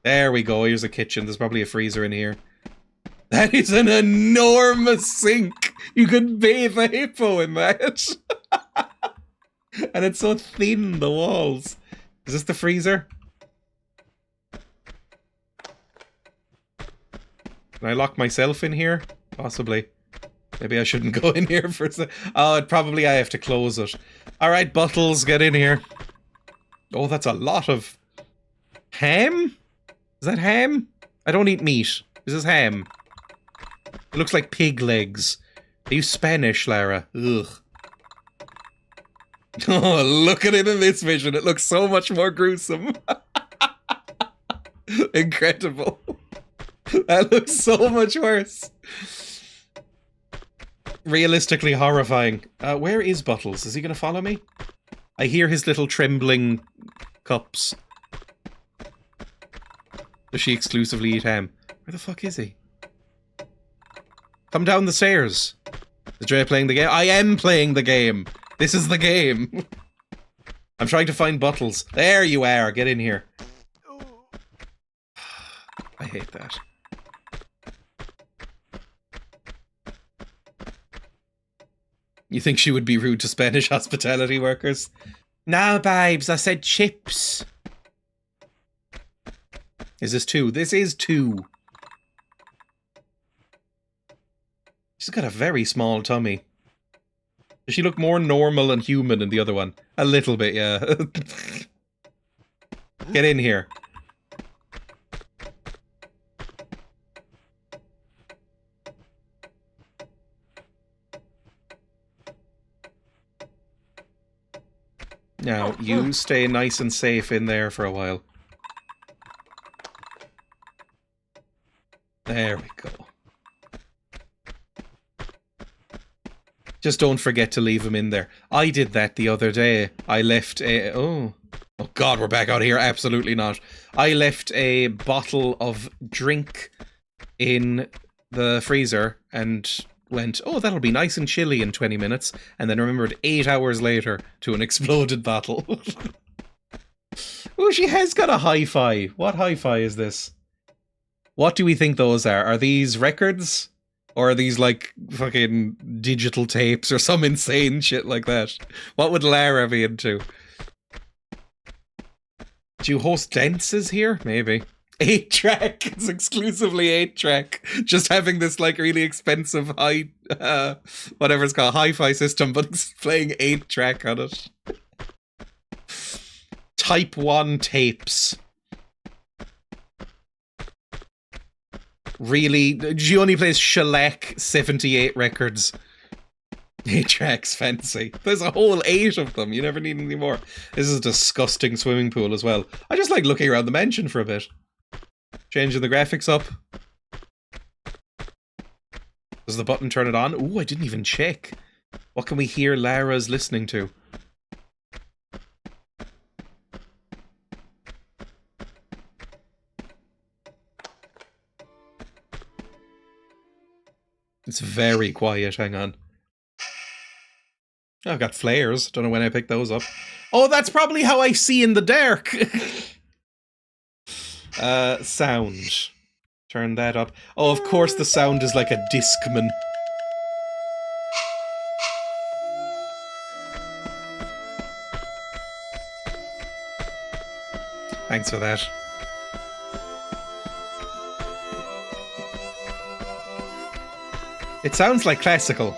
There we go. Here's a kitchen. There's probably a freezer in here. That is an enormous sink. You could bathe a hippo in that. And it's so thin, the walls. Is this the freezer? Can I lock myself in here? Possibly. Maybe I shouldn't go in here for a oh, probably I have to close it. Alright, Buttles, get in here. Oh, that's a lot of... ham? Is that ham? I don't eat meat. Is this ham? It looks like pig legs. Are you Spanish, Lara? Ugh. Oh, look at it in this vision. It looks so much more gruesome. Incredible. That looks so much worse. Realistically horrifying. Where is Buttles? Is he going to follow me? I hear his little trembling cups. Does she exclusively eat ham? Where the fuck is he? Come down the stairs. Is Dreya playing the game? I am playing the game. This is the game. I'm trying to find Buttles. There you are. Get in here. I hate that. You think she would be rude to Spanish hospitality workers? No, babes, I said chips. Is this 2? This is 2. She's got a very small tummy. Does she look more normal and human than the other one? A little bit, yeah. Get in here. Now, you stay nice and safe in there for a while. There we go. Just don't forget to leave him in there. I did that the other day. I left a... Oh God, we're back out here. Absolutely not. I left a bottle of drink in the freezer and went, oh, that'll be nice and chilly in 20 minutes. And then remembered 8 hours later to an exploded bottle. Oh, she has got a hi-fi. What hi-fi is this? What do we think those are? Are these records? Or are these like fucking digital tapes or some insane shit like that? What would Lara be into? Do you host dances here? Maybe. 8-track. It's exclusively 8-track. Just having this like really expensive whatever it's called, hi-fi system, but it's playing 8-track on it. Type 1 tapes. Really? She only plays shellac 78 records. 8 tracks, fancy. There's a whole 8 of them. You never need any more. This is a disgusting swimming pool as well. I just like looking around the mansion for a bit. Changing the graphics up. Does the button turn it on? Ooh, I didn't even check. What can we hear Lara's listening to? It's very quiet, hang on. Oh, I've got flares. Don't know when I picked those up. Oh, that's probably how I see in the dark! Sound. Turn that up. Oh, of course the sound is like a Discman. Thanks for that. It sounds like classical.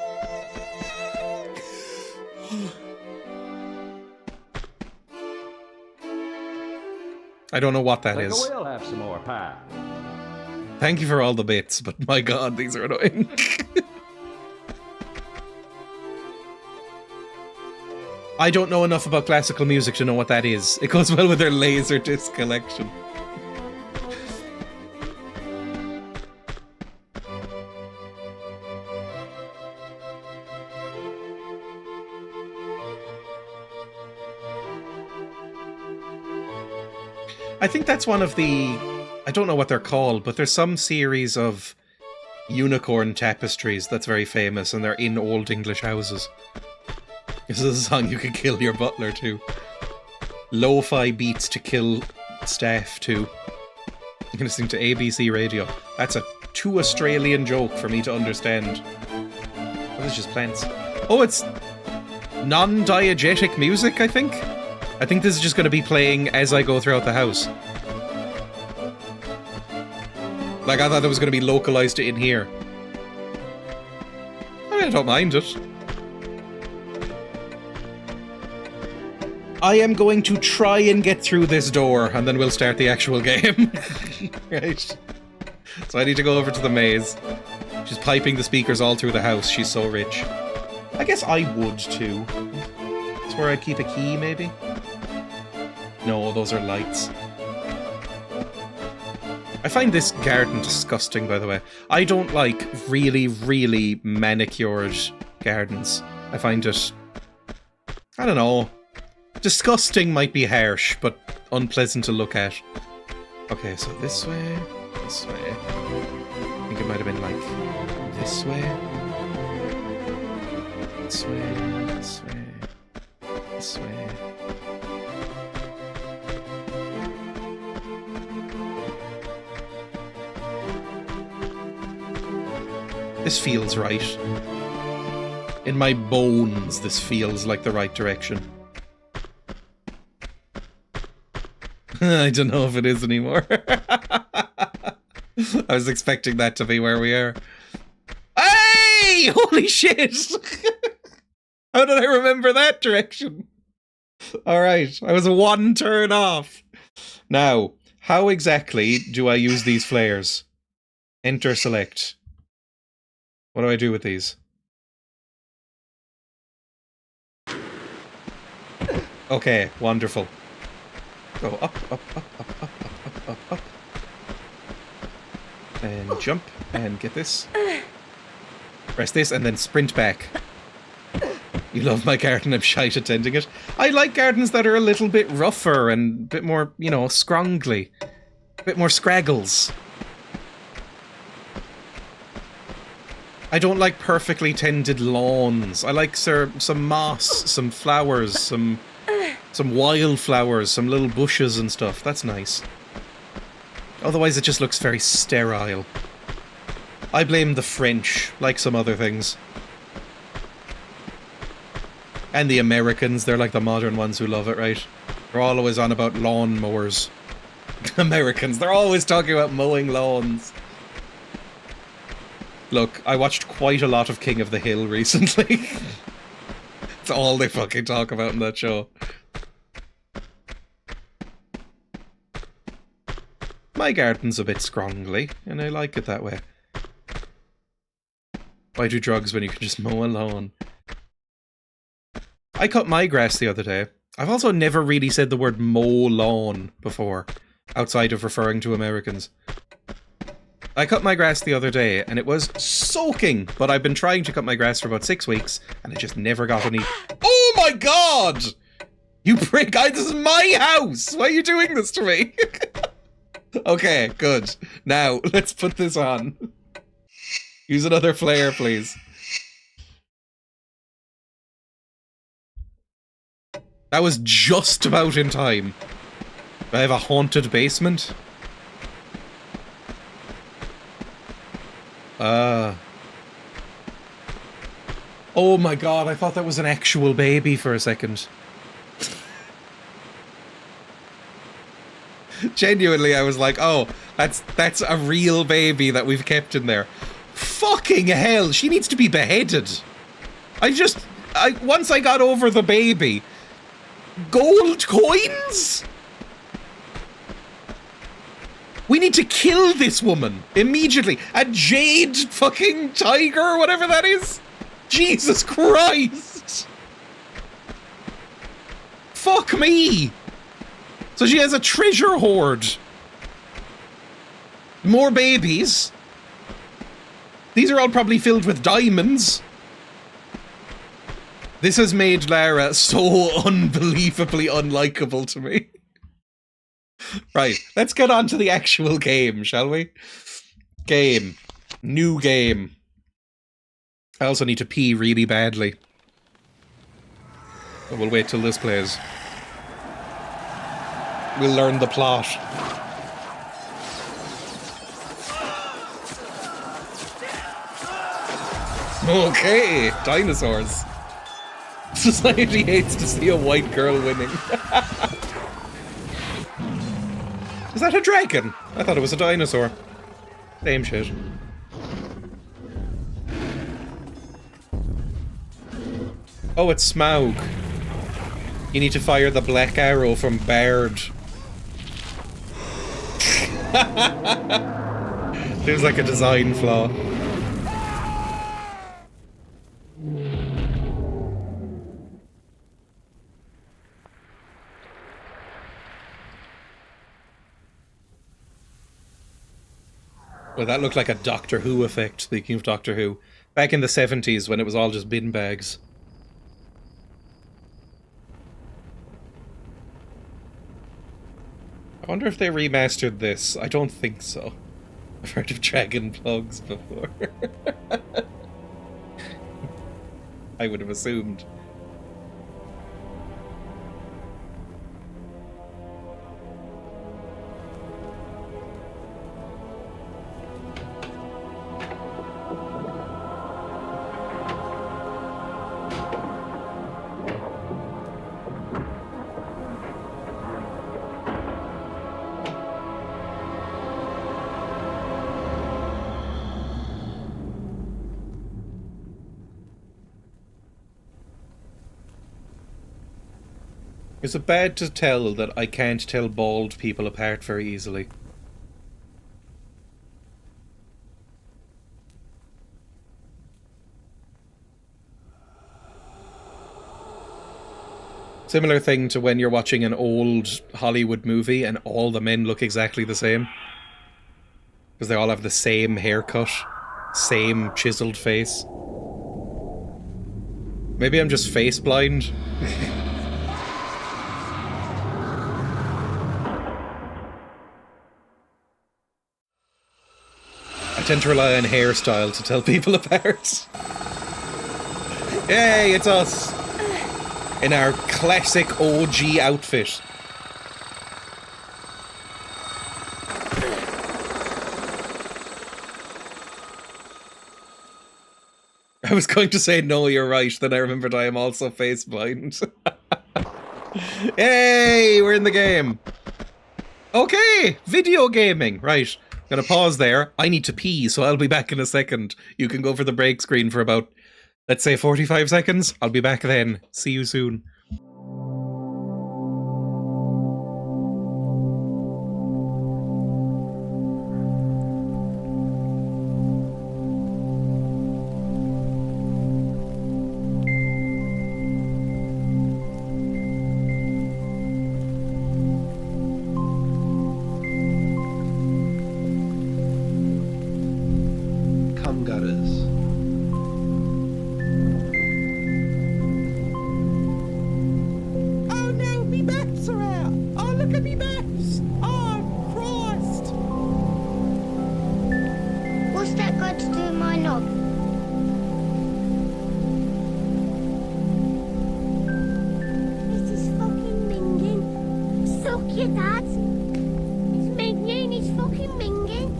I don't know what that is. We'll have some more pie. Thank you for all the bits, but my god, these are annoying. I don't know enough about classical music to know what that is. It goes well with their Laserdisc collection. I think that's one of the... I don't know what they're called, but there's some series of unicorn tapestries that's very famous, and they're in old English houses. This is a song you could kill your butler to. Lo-fi beats to kill staff to. You're listening to ABC Radio. That's a too Australian joke for me to understand. What is just plants? Oh, it's non-diegetic music, I think? I think this is just going to be playing as I go throughout the house. Like, I thought that was going to be localized to in here. I mean, I don't mind it. I am going to try and get through this door, and then we'll start the actual game. Right. So I need to go over to the maze. She's piping the speakers all through the house. She's so rich. I guess I would, too. That's where I'd keep a key, maybe? No, those are lights. I find this garden disgusting, by the way. I don't like really, really manicured gardens. I find it... I don't know. Disgusting might be harsh, but unpleasant to look at. Okay, so this way, this way. I think it might have been like this way. This way, this way, this way. This feels right. In my bones, this feels like the right direction. I don't know if it is anymore. I was expecting that to be where we are. Hey! Holy shit! How did I remember that direction? Alright, I was one turn off. Now, how exactly do I use these flares? Enter select. What do I do with these? Okay, wonderful. Go up, up, up, up, up, up, up, up. And jump, and get this. Press this, and then sprint back. You love my garden, I'm shite at tending it. I like gardens that are a little bit rougher and a bit more, you know, scrongly. A bit more scraggles. I don't like perfectly tended lawns. I like some moss, some flowers, some wildflowers, some little bushes and stuff. That's nice. Otherwise it just looks very sterile. I blame the French, like some other things. And the Americans, they're like the modern ones who love it, right? They're always on about lawn mowers. Americans, they're always talking about mowing lawns. Look, I watched quite a lot of King of the Hill recently. It's all they fucking talk about in that show. My garden's a bit scrongly, and I like it that way. Why do drugs when you can just mow a lawn? I cut my grass the other day. I've also never really said the word mow lawn before, outside of referring to Americans. I cut my grass the other day, and it was soaking, but I've been trying to cut my grass for about 6 weeks, and I just never got any... Oh my god! You prick! This is my house! Why are you doing this to me? Okay, good. Now, let's put this on. Use another flare, please. That was just about in time. Do I have a haunted basement? Oh my god, I thought that was an actual baby for a second. Genuinely, I was like, oh, that's a real baby that we've kept in there. Fucking hell, she needs to be beheaded. Once I got over the baby... Gold coins? We need to kill this woman immediately. A jade fucking tiger or whatever that is. Jesus Christ. Fuck me. So she has a treasure hoard. More babies. These are all probably filled with diamonds. This has made Lara so unbelievably unlikable to me. Right, let's get on to the actual game, shall we? Game. New game. I also need to pee really badly. But we'll wait till this plays. We'll learn the plot. Okay, dinosaurs. Society hates to see a white girl winning. Is that a dragon? I thought it was a dinosaur. Same shit. Oh, it's Smaug. You need to fire the black arrow from Bard. Seems like a design flaw. Well, that looked like a Doctor Who effect, speaking of Doctor Who. Back in the 70s when it was all just bin bags. I wonder if they remastered this. I don't think so. I've heard of dragon plugs before. I would have assumed. Is it bad to tell that I can't tell bald people apart very easily? Similar thing to when you're watching an old Hollywood movie and all the men look exactly the same. Because they all have the same haircut, same chiseled face. Maybe I'm just face blind. I tend to rely on hairstyle to tell people apart. Yay, it's us! In our classic OG outfit. I was going to say, no, you're right, then I remembered I am also face blind. Yay, we're in the game. Okay, video gaming. Right, I'm gonna pause there. I need to pee, so I'll be back in a second. You can go for the break screen for about, let's say, 45 seconds. I'll be back then. See you soon. Cum gutters. Oh no, me maps are out. Oh, look at me maps. Oh, Christ. What's that got to do with my knob? This is fucking minging. Suck your dad. It's minging, it's fucking minging.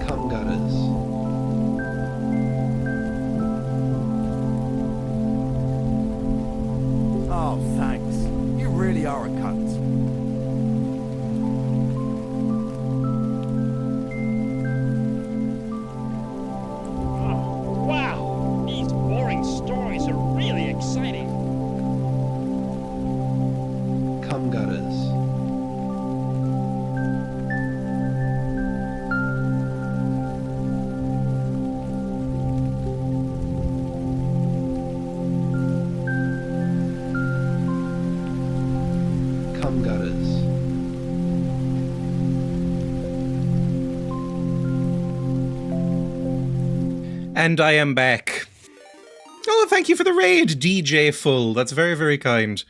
Cum gutters. Oh, thanks. You really are a cunt. Oh, wow, these boring stories are really exciting. Cum gutters. Cum gutters. And I am back. Oh, thank you for the raid, DJ Full. That's very, very kind.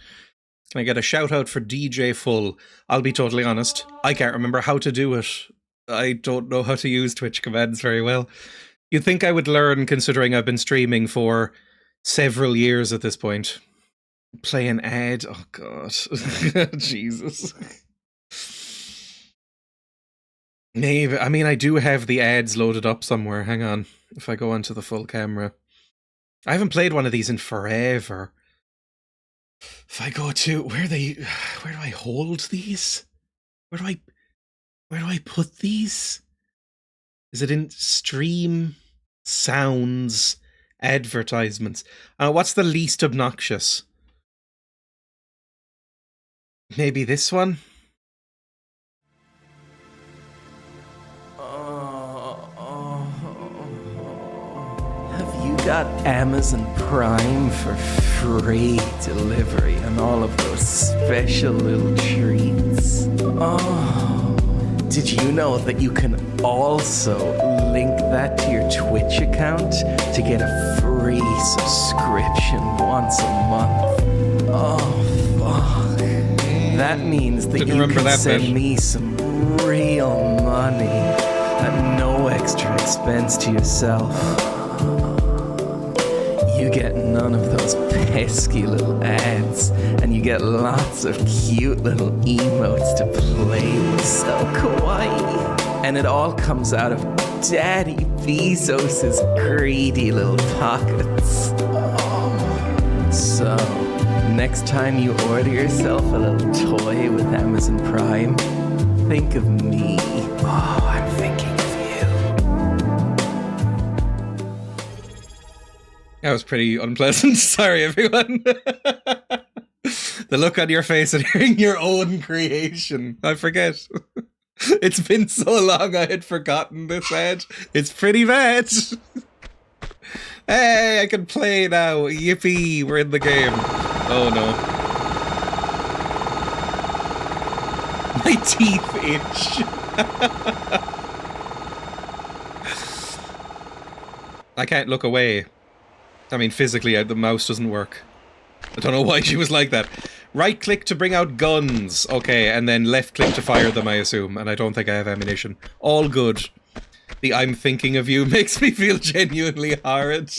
Can I get a shout out for DJ Full? I'll be totally honest, I can't remember how to do it. I don't know how to use Twitch commands very well. You'd think I would learn, considering I've been streaming for several years at this point. Play an ad? Oh, God. Jesus. Maybe. I mean, I do have the ads loaded up somewhere. Hang on. If I go onto the full camera. I haven't played one of these in forever. If I go to... Where do I hold these? Where do I put these? Is it in stream, sounds, advertisements? What's the least obnoxious? Maybe this one? Have you got Amazon Prime for free delivery and all of those special little treats? Oh, did you know that you can also link that to your Twitch account to get a free subscription once a month? Oh, fuck. That means that Didn't you remember can that send bit. me some real money at no extra expense to yourself. You get none of those pesky little ads, and you get lots of cute little emotes to play with, so kawaii. And it all comes out of Daddy Bezos's greedy little pockets. So, next time you order yourself a little toy with Amazon Prime, think of me. Oh, I'm thinking of you. That was pretty unpleasant. Sorry, everyone. The look on your face at hearing your own creation. I forget. It's been so long I had forgotten this ad. It's pretty bad. Hey, I can play now. Yippee, we're in the game. Oh no. My teeth itch. I can't look away. I mean, physically, the mouse doesn't work. I don't know why she was like that. Right click to bring out guns. Okay, and then left click to fire them, I assume. And I don't think I have ammunition. All good. The I'm thinking of you makes me feel genuinely horrid.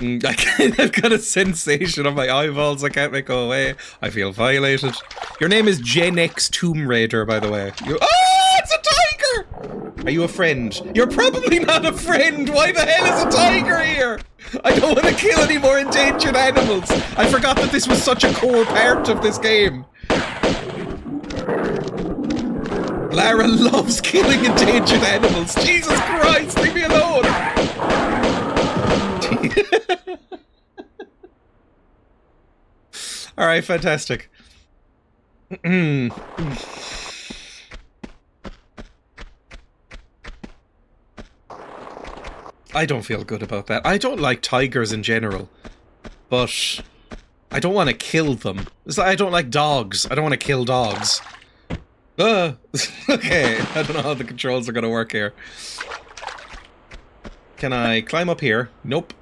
I've got a sensation on my eyeballs I can't make go away. I feel violated. Your name is Gen X Tomb Raider, by the way. Oh, it's a tiger! Are you a friend? You're probably not a friend! Why the hell is a tiger here? I don't want to kill any more endangered animals. I forgot that this was such a core part of this game. Lara loves killing endangered animals. Jesus Christ, leave me alone! Alright, fantastic. I don't feel good about that. I don't like tigers in general, but I don't want to kill them. It's like I don't like dogs. I don't want to kill dogs. Okay, I don't know how the controls are going to work here. Can I climb up here? Nope.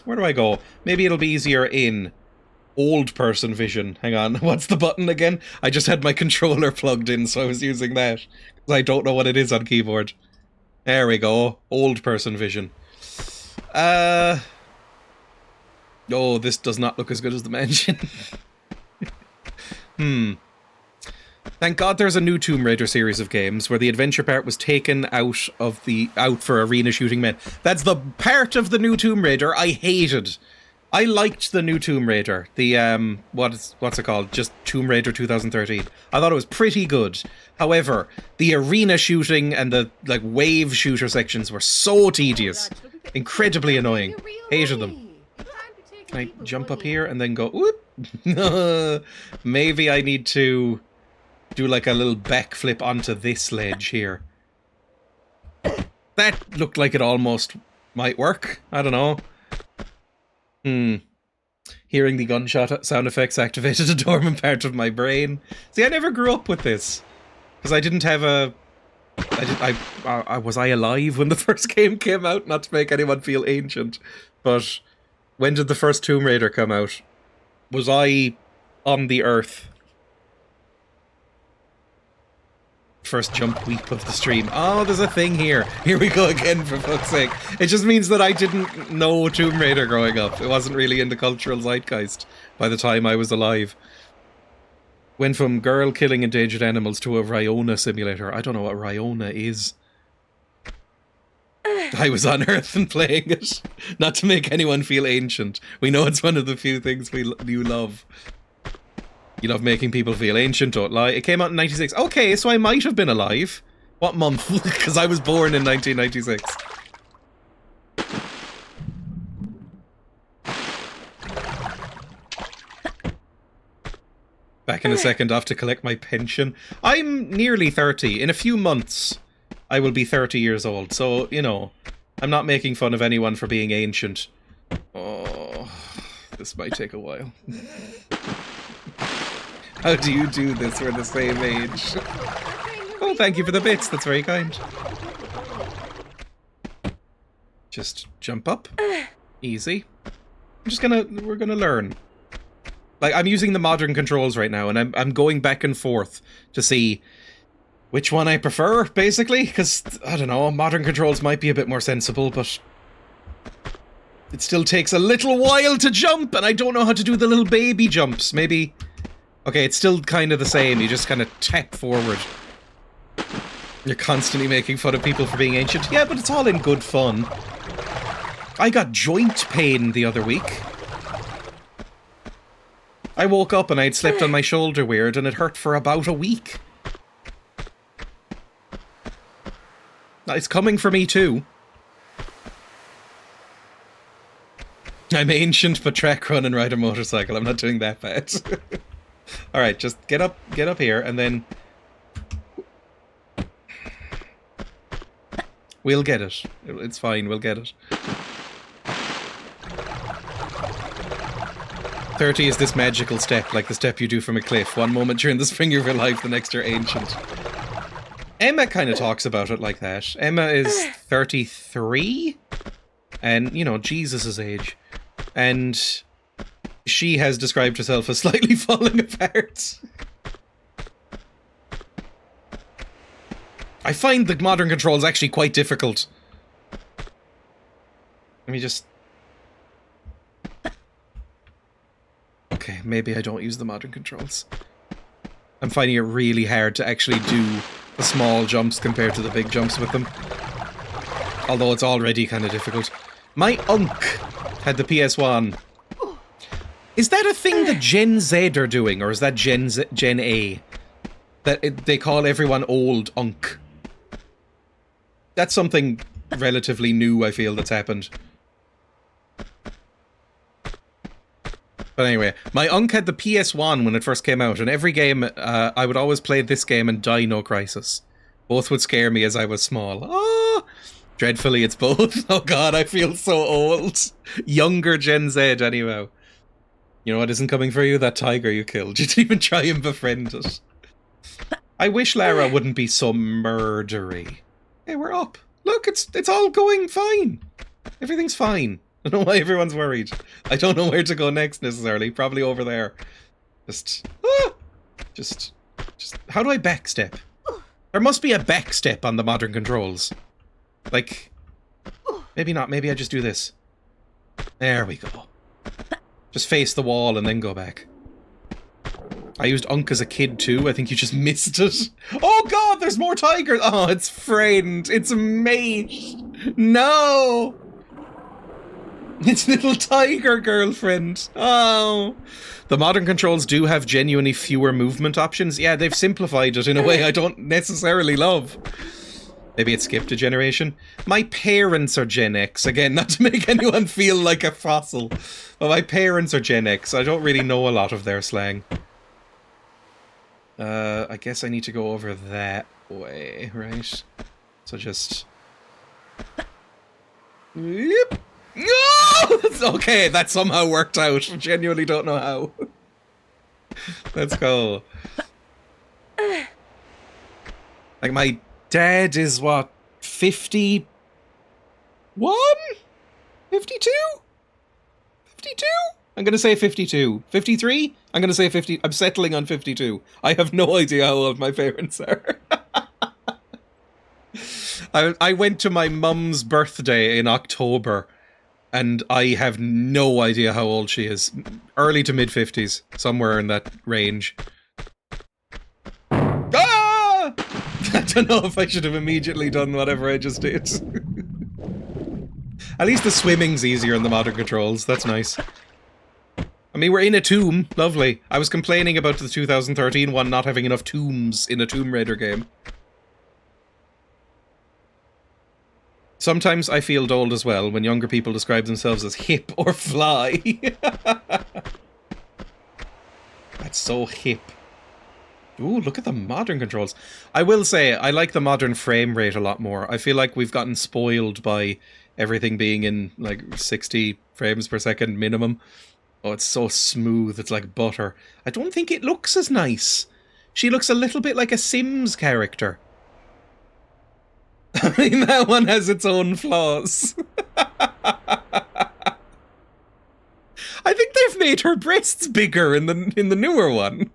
Where do I go? Maybe it'll be easier in old person vision. Hang on, what's the button again? I just had my controller plugged in, so I was using that. Because I don't know what it is on keyboard. There we go. Old person vision. Oh, this does not look as good as the mansion. Thank God there's a new Tomb Raider series of games where the adventure part was taken out for arena shooting men. That's the part of the new Tomb Raider I hated. I liked the new Tomb Raider. The what's it called? Just Tomb Raider 2013. I thought it was pretty good. However, the arena shooting and the wave shooter sections were so tedious. Incredibly annoying. Hated them. Can I jump up here and then go whoop? Maybe I need to do like a little backflip onto this ledge here. That looked like it almost might work. I don't know. Hearing the gunshot sound effects activated a dormant part of my brain. See, I never grew up with this. Because I didn't have a... was I alive when the first game came out? Not to make anyone feel ancient. But when did the first Tomb Raider come out? Was I on the Earth? First jump weep of the stream. Oh, there's a thing here. Here we go again, for fuck's sake. It just means that I didn't know Tomb Raider growing up. It wasn't really in the cultural zeitgeist by the time I was alive. Went from girl killing endangered animals to a Riona simulator. I don't know what Riona is. I was on Earth and playing it. Not to make anyone feel ancient. We know it's one of the few things you love. You love making people feel ancient, don't lie. It came out in 96. Okay, so I might have been alive. What month? Because I was born in 1996. Back in a second off to collect my pension. I'm nearly 30. In a few months, I will be 30 years old. So, you know, I'm not making fun of anyone for being ancient. Oh, this might take a while. How do you do this? We're the same age. Oh, thank you for the bits. That's very kind. Just jump up. Easy. We're gonna learn. Like, I'm using the modern controls right now, and I'm going back and forth to see which one I prefer, basically, because, I don't know, modern controls might be a bit more sensible, but it still takes a little while to jump, and I don't know how to do the little baby jumps. Maybe... Okay, it's still kind of the same. You just kind of tap forward. You're constantly making fun of people for being ancient. Yeah, but it's all in good fun. I got joint pain the other week. I woke up and I'd slept on my shoulder weird and it hurt for about a week. It's coming for me too. I'm ancient but track run and ride a motorcycle. I'm not doing that bad. Alright, just get up here, and then... We'll get it. It's fine, we'll get it. 30 is this magical step, like the step you do from a cliff. One moment you're in the spring of your life, the next you're ancient. Emma kind of talks about it like that. Emma is 33, and, you know, Jesus' age. And she has described herself as slightly falling apart. I find the modern controls actually quite difficult. Let me just... Okay, maybe I don't use the modern controls. I'm finding it really hard to actually do the small jumps compared to the big jumps with them. Although it's already kind of difficult. My Unk had the PS1. Is that a thing that Gen Z are doing, or is that Gen A? That they call everyone old Unk. That's something relatively new, I feel, that's happened. But anyway, my Unk had the PS1 when it first came out, and every game, I would always play this game and Dino Crisis. Both would scare me as I was small. Oh, dreadfully, it's both. Oh god, I feel so old. Younger Gen Z, anyhow. You know what isn't coming for you? That tiger you killed. You didn't even try and befriend it. I wish Lara wouldn't be so murdery. Hey, we're up. Look, it's all going fine. Everything's fine. I don't know why everyone's worried. I don't know where to go next necessarily. Probably over there. Just, how do I backstep? There must be a backstep on the modern controls. Like, maybe not. Maybe I just do this. There we go. Just face the wall and then go back. I used Unk as a kid too. I think you just missed it. Oh god, there's more tigers. Oh, it's friend. It's mate. No. It's little tiger girlfriend. Oh. The modern controls do have genuinely fewer movement options. Yeah, they've simplified it in a way I don't necessarily love. Maybe it skipped a generation. My parents are Gen X. Again, not to make anyone feel like a fossil. But my parents are Gen X. I don't really know a lot of their slang. I guess I need to go over that way, right? So just... Yep. No! Okay, that somehow worked out. I genuinely don't know how. Let's go. Like, my dad is, what, 51? 52? 52? I'm gonna say 52. 53? I'm gonna say 50. I'm settling on 52. I have no idea how old my parents are. I went to my mum's birthday in October, and I have no idea how old she is. Early to mid-50s, somewhere in that range. Ah! I don't know if I should have immediately done whatever I just did. At least the swimming's easier in the modern controls. That's nice. I mean, we're in a tomb. Lovely. I was complaining about the 2013 one not having enough tombs in a Tomb Raider game. Sometimes I feel old as well when younger people describe themselves as hip or fly. That's so hip. Ooh, look at the modern controls. I will say, I like the modern frame rate a lot more. I feel like we've gotten spoiled by everything being in, like, 60 frames per second minimum. Oh, it's so smooth, it's like butter. I don't think it looks as nice. She looks a little bit like a Sims character. I mean, that one has its own flaws. I think they've made her breasts bigger in the newer one.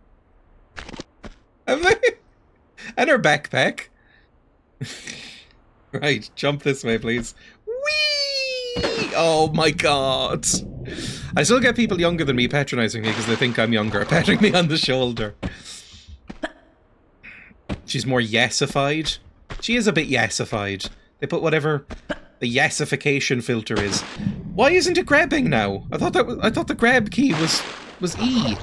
Have they? And her backpack. Right, jump this way, please. Whee! Oh my god. I still get people younger than me patronizing me because they think I'm younger, patting me on the shoulder. She's more yassified. She is a bit yassified. They put whatever the yassification filter is. Why isn't it grabbing now? I thought the grab key was E.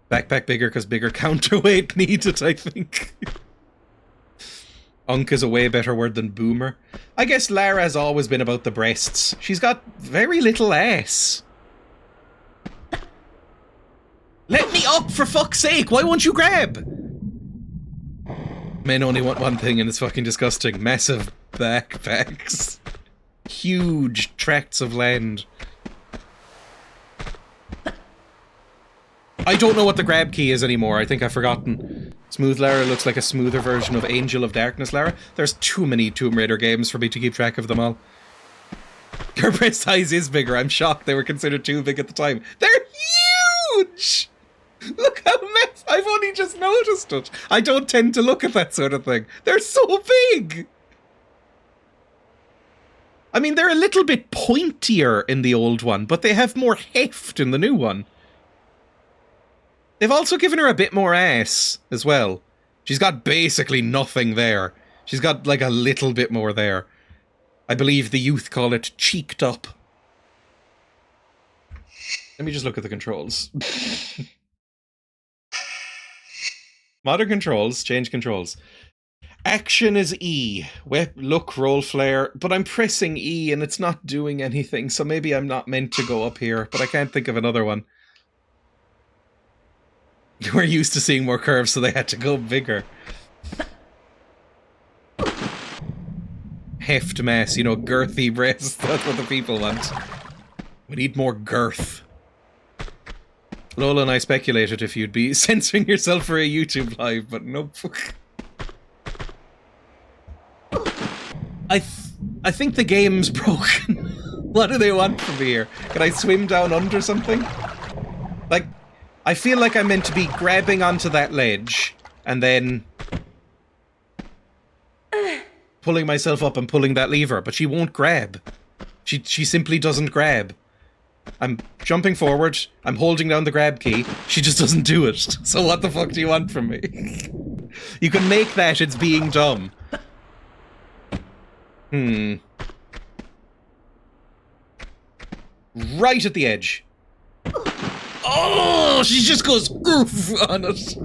Backpack bigger because bigger counterweight needed, I think. Unk is a way better word than boomer. I guess Lara has always been about the breasts. She's got very little ass. Let me up, for fuck's sake! Why won't you grab? Men only want one thing and it's fucking disgusting. Massive backpacks. huge tracts of land. I don't know what the grab key is anymore. I think I've forgotten. Smooth Lara looks like a smoother version of Angel of Darkness Lara. There's too many Tomb Raider games for me to keep track of them all. Your breast size is bigger. I'm shocked they were considered too big at the time. They're huge! Look how mess. I've only just noticed it. I don't tend to look at that sort of thing. They're so big! I mean, they're a little bit pointier in the old one, but they have more heft in the new one. They've also given her a bit more ass as well. She's got basically nothing there. She's got like a little bit more there. I believe the youth call it cheeked up. Let me just look at the controls. Modern controls, change controls. Action is E. Look, roll, flare. But I'm pressing E and it's not doing anything, so maybe I'm not meant to go up here, but I can't think of another one. We're used to seeing more curves, so they had to go bigger. Heft mass, you know, girthy breasts. That's what the people want. We need more girth. Lola and I speculated if you'd be censoring yourself for a YouTube live, but nope. I think the game's broken. What do they want from me here? Can I swim down under something? Like, I feel like I'm meant to be grabbing onto that ledge and then pulling myself up and pulling that lever, but she won't grab. She simply doesn't grab. I'm jumping forward, I'm holding down the grab key, she just doesn't do it. So what the fuck do you want from me? You can make that it's being dumb. Right at the edge. Oh, she just goes oof on it.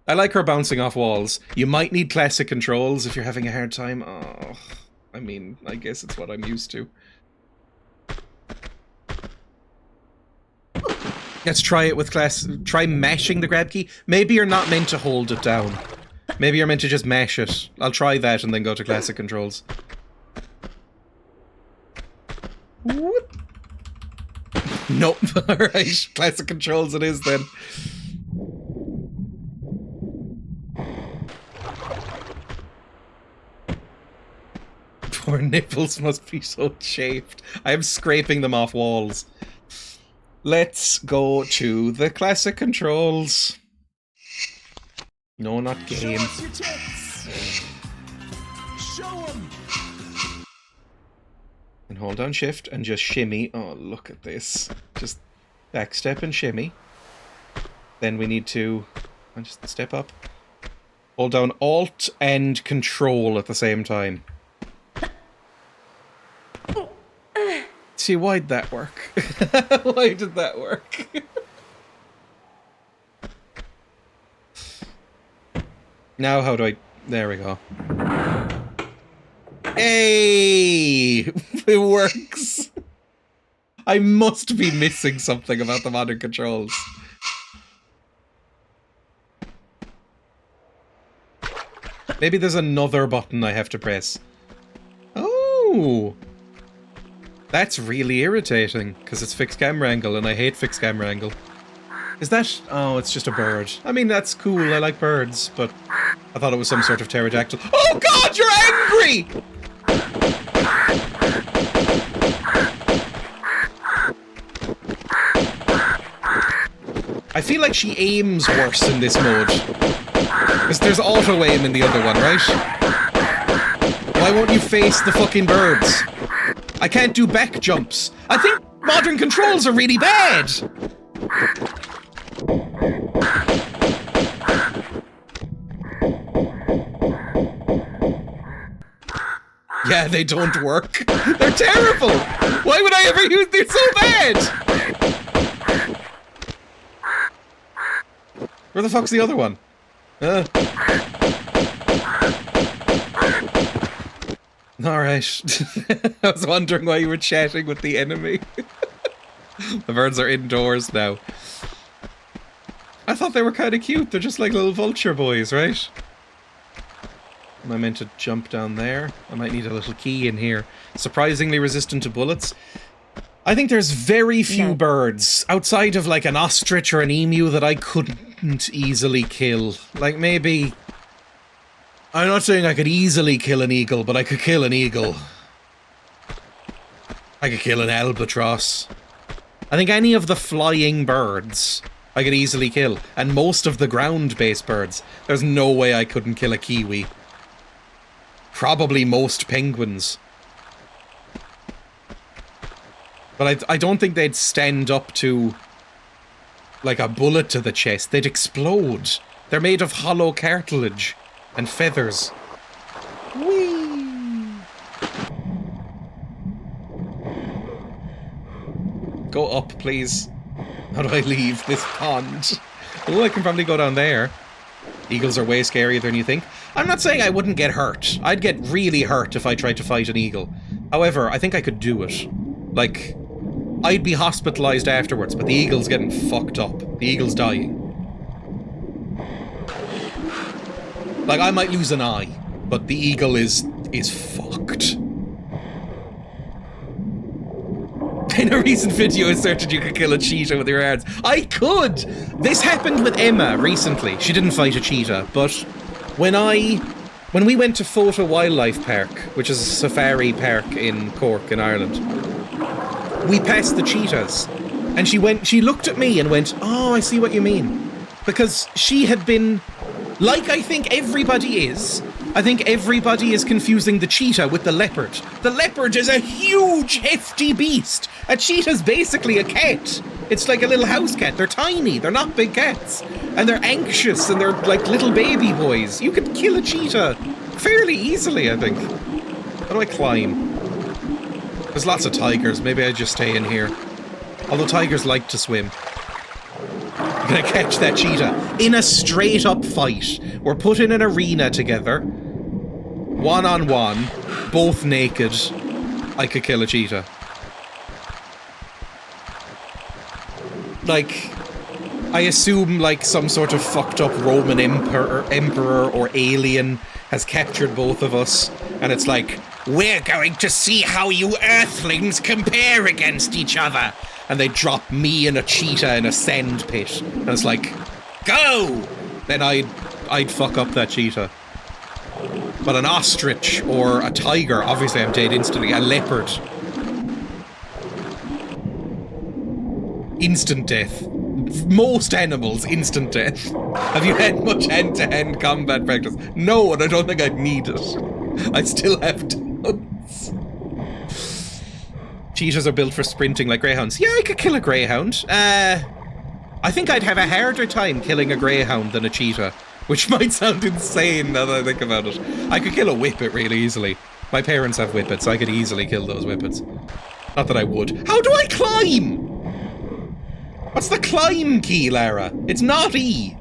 I like her bouncing off walls. You might need classic controls if you're having a hard time. Oh, I mean, I guess it's what I'm used to. Let's try it with try mashing the grab key. Maybe you're not meant to hold it down. Maybe you're meant to just mash it. I'll try that and then go to classic controls. Whoop. Nope. Alright, classic controls it is then. Poor nipples must be so chafed. I am scraping them off walls. Let's go to the classic controls. No, not game. Show us your tits. Show 'em. And hold down shift and just shimmy. Oh, look at this. Just backstep and shimmy. Then we need to just step up. Hold down Alt and Control at the same time. See, why'd that work? Why did that work? Now how do I... There we go. Hey! It works! I must be missing something about the modern controls. Maybe there's another button I have to press. Oh! That's really irritating, because it's fixed camera angle, and I hate fixed camera angle. Is that... Oh, it's just a bird. I mean, that's cool, I like birds, but I thought it was some sort of pterodactyl. Oh god, you're angry! I feel like she aims worse in this mode. Because there's auto-aim in the other one, right? Why won't you face the fucking birds? I can't do back jumps. I think modern controls are really bad. Yeah, they don't work. They're terrible. Why would I ever use these so bad? Where the fuck's the other one? Alright. I was wondering why you were chatting with the enemy. The birds are indoors now. I thought they were kind of cute. They're just like little vulture boys, right? Am I meant to jump down there? I might need a little key in here. Surprisingly resistant to bullets. I think there's very few birds, outside of like an ostrich or an emu, that I couldn't easily kill. Like maybe... I'm not saying I could easily kill an eagle, but I could kill an eagle. I could kill an albatross. I think any of the flying birds I could easily kill. And most of the ground-based birds. There's no way I couldn't kill a kiwi. Probably most penguins. But I don't think they'd stand up to, like, a bullet to the chest. They'd explode. They're made of hollow cartilage and feathers. Whee! Go up, please. How do I leave this pond? Oh, I can probably go down there. Eagles are way scarier than you think. I'm not saying I wouldn't get hurt. I'd get really hurt if I tried to fight an eagle. However, I think I could do it. Like, I'd be hospitalized afterwards, but the eagle's getting fucked up. The eagle's dying. Like, I might lose an eye, but the eagle is fucked. In a recent video, I asserted you could kill a cheetah with your hands. I could! This happened with Emma recently. She didn't fight a cheetah, but when we went to Fota Wildlife Park, which is a safari park in Cork in Ireland, we passed the cheetahs, and she looked at me and went, "Oh, I see what you mean." Because she had been, like I think everybody is, I think everybody is confusing the cheetah with the leopard. The leopard is a huge, hefty beast. A cheetah's basically a cat. It's like a little house cat. They're tiny. They're not big cats. And they're anxious, and they're like little baby boys. You could kill a cheetah fairly easily, I think. How do I climb? There's lots of tigers. Maybe I just stay in here. Although tigers like to swim. I'm gonna catch that cheetah in a straight up fight. We're put in an arena together. One-on-one. Both naked. I could kill a cheetah. Like, I assume like some sort of fucked up Roman emperor or alien has captured both of us, and it's like, we're going to see how you earthlings compare against each other. And they drop me and a cheetah in a sand pit, and it's like, go! Then I'd fuck up that cheetah. But an ostrich or a tiger, obviously I'm dead instantly. A leopard. Instant death. Most animals, instant death. Have you had much hand-to-hand combat practice? No, and I don't think I'd need it. I still have tons. Cheetahs are built for sprinting like greyhounds. Yeah, I could kill a greyhound. I think I'd have a harder time killing a greyhound than a cheetah, which might sound insane now that I think about it. I could kill a whippet really easily. My parents have whippets, so I could easily kill those whippets. Not that I would. How do I climb? What's the climb key, Lara? It's not E.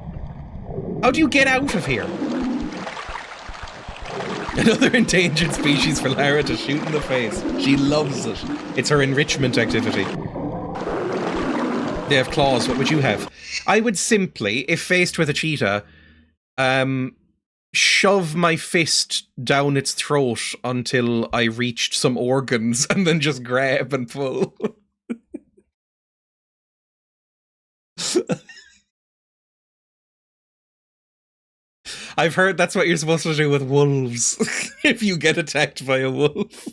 How do you get out of here? Another endangered species for Lara to shoot in the face. She loves it. It's her enrichment activity. They have claws. What would you have? I would simply, if faced with a cheetah, shove my fist down its throat until I reached some organs and then just grab and pull. I've heard that's what you're supposed to do with wolves if you get attacked by a wolf.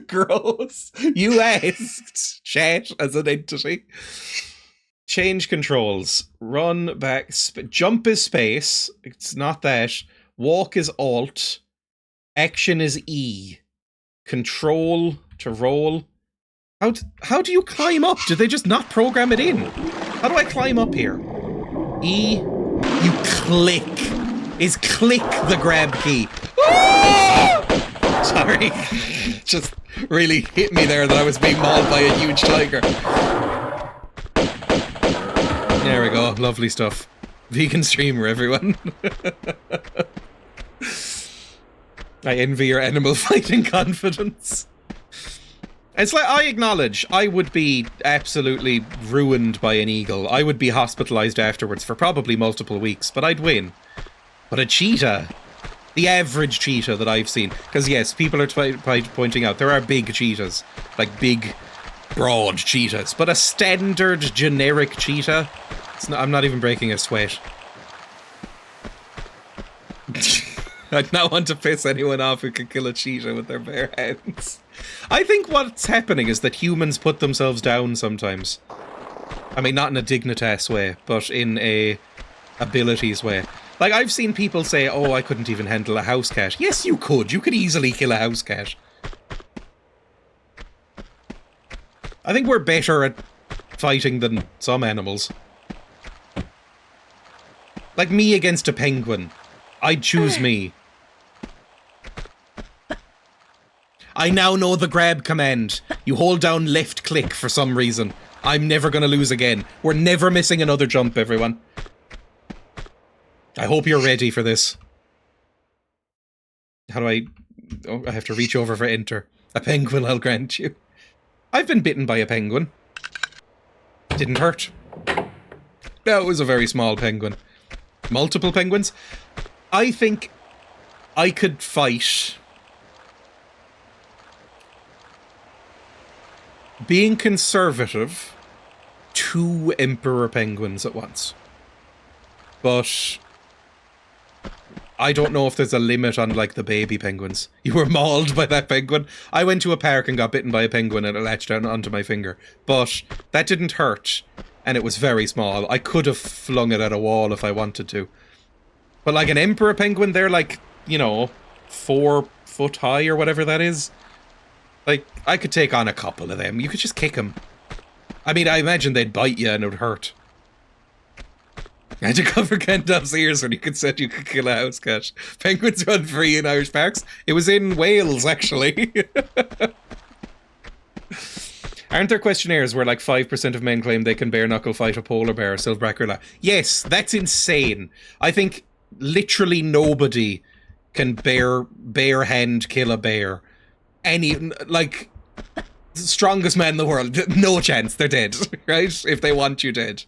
Gross. You asked. Chat as an entity. Change controls. Run, back, jump is space. It's not that. Walk is alt. Action is E. Control to roll. How do you climb up? Did they just not program it in? How do I climb up here? E. You click. Is click the grab key. Ah! Sorry. Just really hit me there that I was being mauled by a huge tiger. There we go. Lovely stuff. Vegan streamer, everyone. I envy your animal fighting confidence. It's like, I acknowledge I would be absolutely ruined by an eagle. I would be hospitalized afterwards for probably multiple weeks, but I'd win. But a cheetah? The average cheetah that I've seen. Because yes, people are pointing out there are big cheetahs. Like big, broad cheetahs. But a standard, generic cheetah, I'm not even breaking a sweat. I don't want to piss anyone off who can kill a cheetah with their bare hands. I think what's happening is that humans put themselves down sometimes. I mean, not in a dignitas way, but in a abilities way. Like, I've seen people say, oh, I couldn't even handle a house cat. Yes, you could. You could easily kill a house cat. I think we're better at fighting than some animals. Like me against a penguin. I'd choose me. I now know the grab command. You hold down left click for some reason. I'm never gonna lose again. We're never missing another jump, everyone. I hope you're ready for this. How do I... Oh, I have to reach over for enter. A penguin, I'll grant you. I've been bitten by a penguin. Didn't hurt. No, it was a very small penguin. Multiple penguins? I think I could fight... being conservative, 2 emperor penguins at once. But I don't know if there's a limit on, like, the baby penguins. You were mauled by that penguin. I went to a park and got bitten by a penguin and it latched down onto my finger. But that didn't hurt, and it was very small. I could have flung it at a wall if I wanted to. But, like, an emperor penguin, they're, like, you know, 4 foot high or whatever that is. Like, I could take on a couple of them. You could just kick them. I mean, I imagine they'd bite you and it would hurt. I had to cover Gandalf's ears when you said you could kill a house cat. Penguins run free in Irish parks. It was in Wales, actually. Aren't there questionnaires where like 5% of men claim they can bare knuckle fight a polar bear or silverback gorilla? Yes, that's insane. I think literally nobody can bare hand kill a bear. Like, strongest man in the world, no chance, they're dead, right? If they want you dead.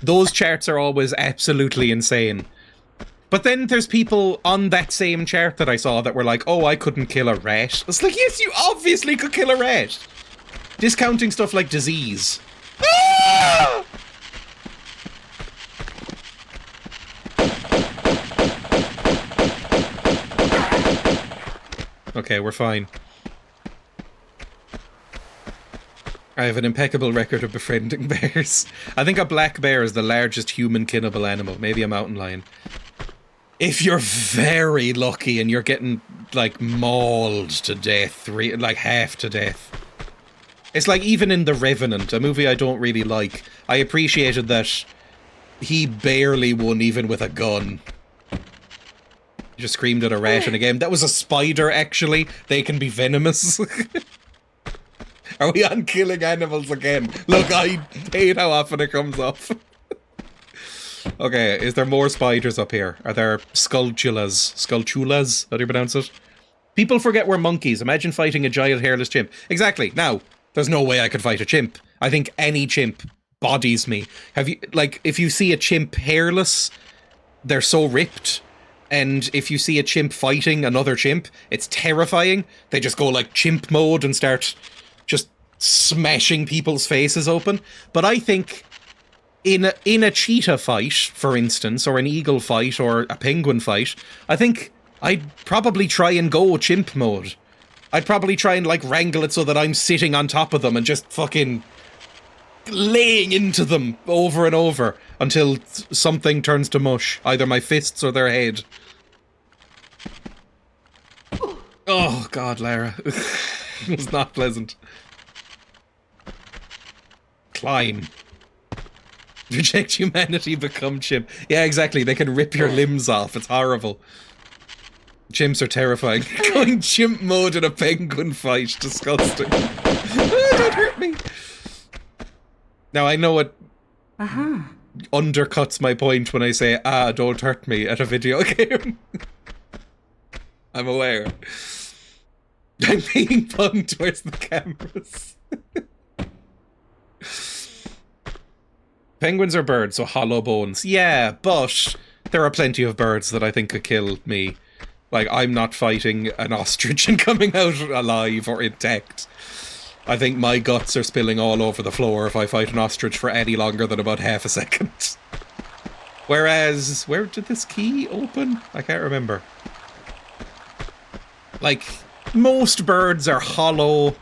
Those charts are always absolutely insane. But then there's people on that same chart that I saw that were like, oh, I couldn't kill a rat. It's like, yes, you obviously could kill a rat. Discounting stuff like disease. Ah! Okay, we're fine. I have an impeccable record of befriending bears. I think a black bear is the largest human killable animal. Maybe a mountain lion. If you're very lucky and you're getting, like, mauled to death, like, half to death. It's like, even in The Revenant, a movie I don't really like, I appreciated that he barely won even with a gun. He just screamed at a rat in a game. That was a spider, actually. They can be venomous. Are we on killing animals again? Look, I hate how often it comes up. Okay, is there more spiders up here? Are there sculptulas? Sculptulas? How do you pronounce it? People forget we're monkeys. Imagine fighting a giant hairless chimp. Exactly. Now, there's no way I could fight a chimp. I think any chimp bodies me. Have you, like, if you see a chimp hairless, they're so ripped. And if you see a chimp fighting another chimp, it's terrifying. They just go like chimp mode and start just smashing people's faces open. But I think in a cheetah fight, for instance, or an eagle fight, or a penguin fight, I think I'd probably try and go chimp mode. I'd probably try and, like, wrangle it so that I'm sitting on top of them and just fucking laying into them over and over until something turns to mush, either my fists or their head. Oh, God, Lara. It was not pleasant. Climb. Reject humanity, become chimp. Yeah, exactly. They can rip your limbs off. It's horrible. Chimps are terrifying. Going chimp mode in a penguin fight. Disgusting. Don't hurt me. Now, I know it undercuts my point when I say, don't hurt me at a video game. I'm aware. I'm being punked. Where's the cameras? Penguins are birds, so hollow bones. Yeah, but there are plenty of birds that I think could kill me. Like, I'm not fighting an ostrich and coming out alive or intact. I think my guts are spilling all over the floor if I fight an ostrich for any longer than about half a second. Whereas, where did this key open? I can't remember. Like, most birds are hollow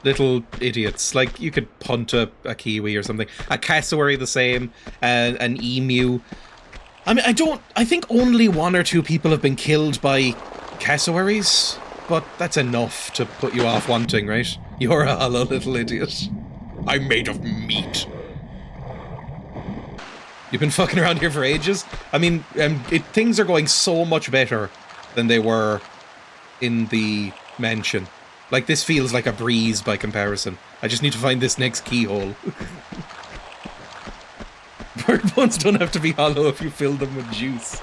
little idiots. Like, you could punt a kiwi or something. A cassowary the same, an emu. I mean, I think only 1 or 2 people have been killed by cassowaries, but that's enough to put you off wanting, right? You're a hollow little idiot. I'm made of meat. You've been fucking around here for ages? I mean, things are going so much better than they were in the mansion. Like, this feels like a breeze by comparison. I just need to find this next keyhole. Bird bones don't have to be hollow if you fill them with juice.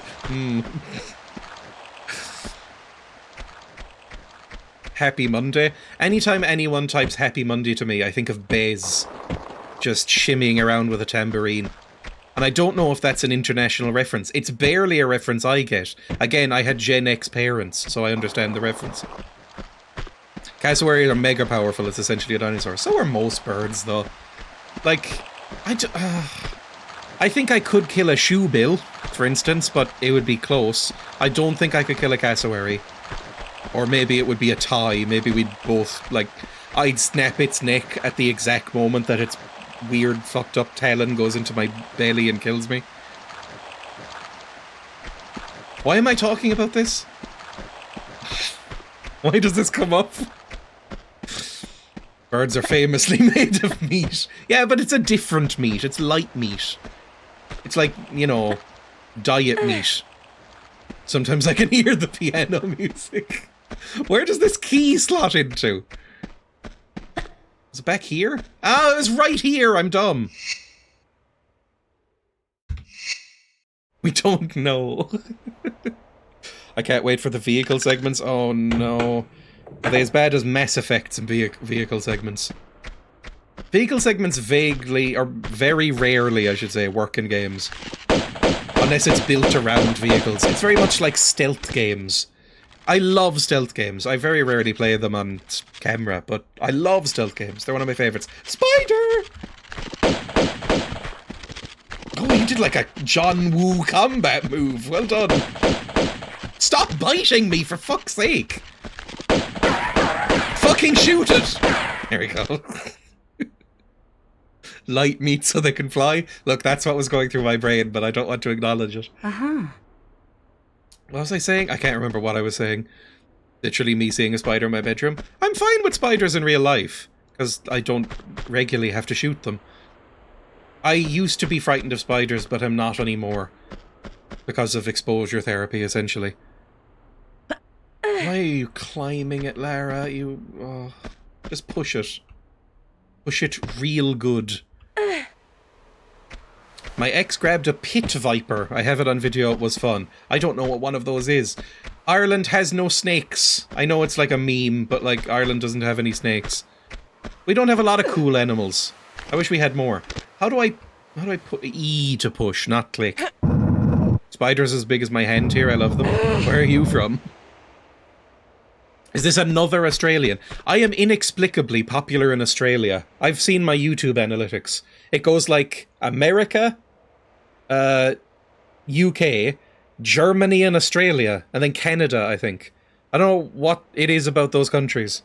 Happy Monday. Anytime anyone types Happy Monday to me, I think of Bez just shimmying around with a tambourine. And I don't know if that's an international reference. It's barely a reference I get. Again, I had Gen X parents, so I understand the reference. Cassowaries are mega powerful. It's essentially a dinosaur. So are most birds, though. Like, I think I could kill a shoebill, for instance, but it would be close. I don't think I could kill a cassowary. Or maybe it would be a tie. Maybe we'd both, like, I'd snap its neck at the exact moment that its weird, fucked up talon goes into my belly and kills me. Why am I talking about this? Why does this come up? Birds are famously made of meat. Yeah, but it's a different meat. It's light meat. It's like, you know, diet meat. Sometimes I can hear the piano music. Where does this key slot into? Is it back here? Ah, it was right here. I'm dumb. We don't know. I can't wait for the vehicle segments. Oh no. Are they as bad as Mass Effects and vehicle segments? Vehicle segments vaguely, or very rarely, I should say, work in games. Unless it's built around vehicles. It's very much like stealth games. I love stealth games. I very rarely play them on camera, but I love stealth games. They're one of my favourites. Spider! Oh, you did like a John Woo combat move. Well done. Stop biting me, for fuck's sake. Fucking shoot it! There we go. Light meat so they can fly. Look, that's what was going through my brain, but I don't want to acknowledge it. What was I saying? I can't remember what I was saying. Literally me seeing a spider in my bedroom. I'm fine with spiders in real life, because I don't regularly have to shoot them. I used to be frightened of spiders, but I'm not anymore. Because of exposure therapy, essentially. Why are you climbing it, Lara? Just push it. Push it real good. My ex grabbed a pit viper. I have it on video, it was fun. I don't know what one of those is. Ireland has no snakes. I know it's like a meme, but like Ireland doesn't have any snakes. We don't have a lot of cool animals. I wish we had more. How do I put E to push, not click? Spiders as big as my hand here, I love them. Where are you from? Is this another Australian? I am inexplicably popular in Australia. I've seen my YouTube analytics. It goes like America, UK, Germany and Australia, and then Canada, I think. I don't know what it is about those countries.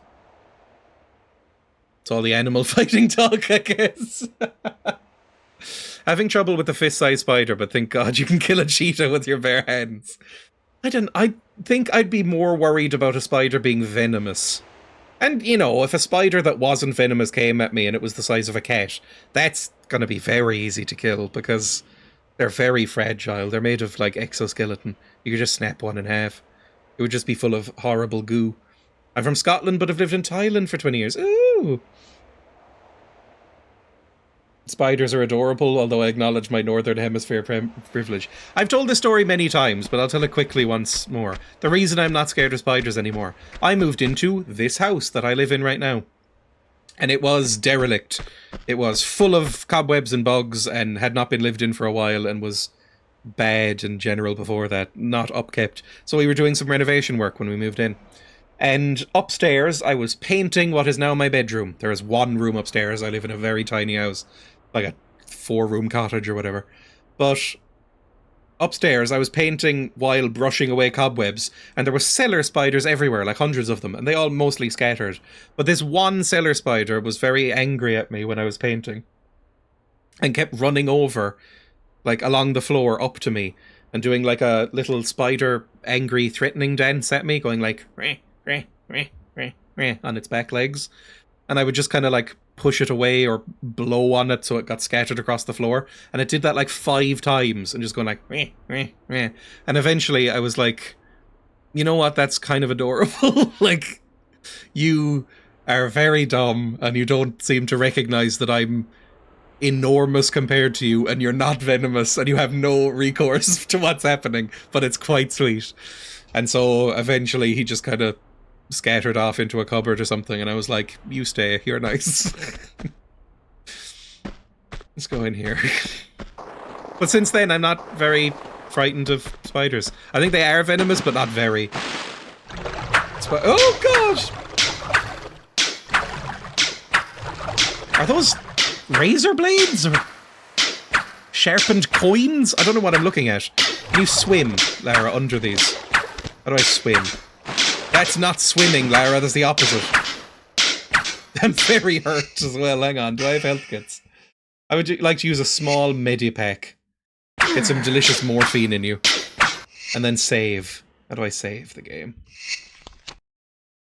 It's all the animal fighting talk, I guess. Having trouble with the fist-sized spider, but thank God you can kill a cheetah with your bare hands. I think I'd be more worried about a spider being venomous. And, you know, if a spider that wasn't venomous came at me and it was the size of a cat, that's gonna be very easy to kill, because they're very fragile. They're made of, like, exoskeleton. You could just snap one in half. It would just be full of horrible goo. I'm from Scotland, but I've lived in Thailand for 20 years. Ooh! Spiders are adorable, although I acknowledge my Northern Hemisphere privilege. I've told this story many times, but I'll tell it quickly once more. The reason I'm not scared of spiders anymore. I moved into this house that I live in right now. And it was derelict. It was full of cobwebs and bugs and had not been lived in for a while and was bad in general before that, not upkept. So we were doing some renovation work when we moved in. And upstairs, I was painting what is now my bedroom. There is one room upstairs. I live in a very tiny house, like a 4-room cottage or whatever. But upstairs, I was painting while brushing away cobwebs, and there were cellar spiders everywhere, like hundreds of them, and they all mostly scattered. But this one cellar spider was very angry at me when I was painting, and kept running over, like, along the floor up to me, and doing, like, a little spider angry threatening dance at me, going like, reh, reh, reh, reh, reh, on its back legs. And I would just kind of, like, push it away or blow on it so it got scattered across the floor. And it did that, like, 5 times, and just going like, reh, reh, reh. And eventually I was like, you know what, that's kind of adorable. Like, you are very dumb, and you don't seem to recognize that I'm enormous compared to you, and you're not venomous, and you have no recourse to what's happening, but it's quite sweet. And so eventually he just kind of scattered off into a cupboard or something, and I was like, you stay, you're nice. Let's go in here. But since then, I'm not very frightened of spiders. I think they are venomous, but not very. Oh god! Are those razor blades or sharpened coins? I don't know what I'm looking at. Can you swim, Lara, under these? How do I swim? That's not swimming, Lara, that's the opposite. I'm very hurt as well. Hang on, do I have health kits? I would like to use a small medipack. Get some delicious morphine in you. And then save. How do I save the game?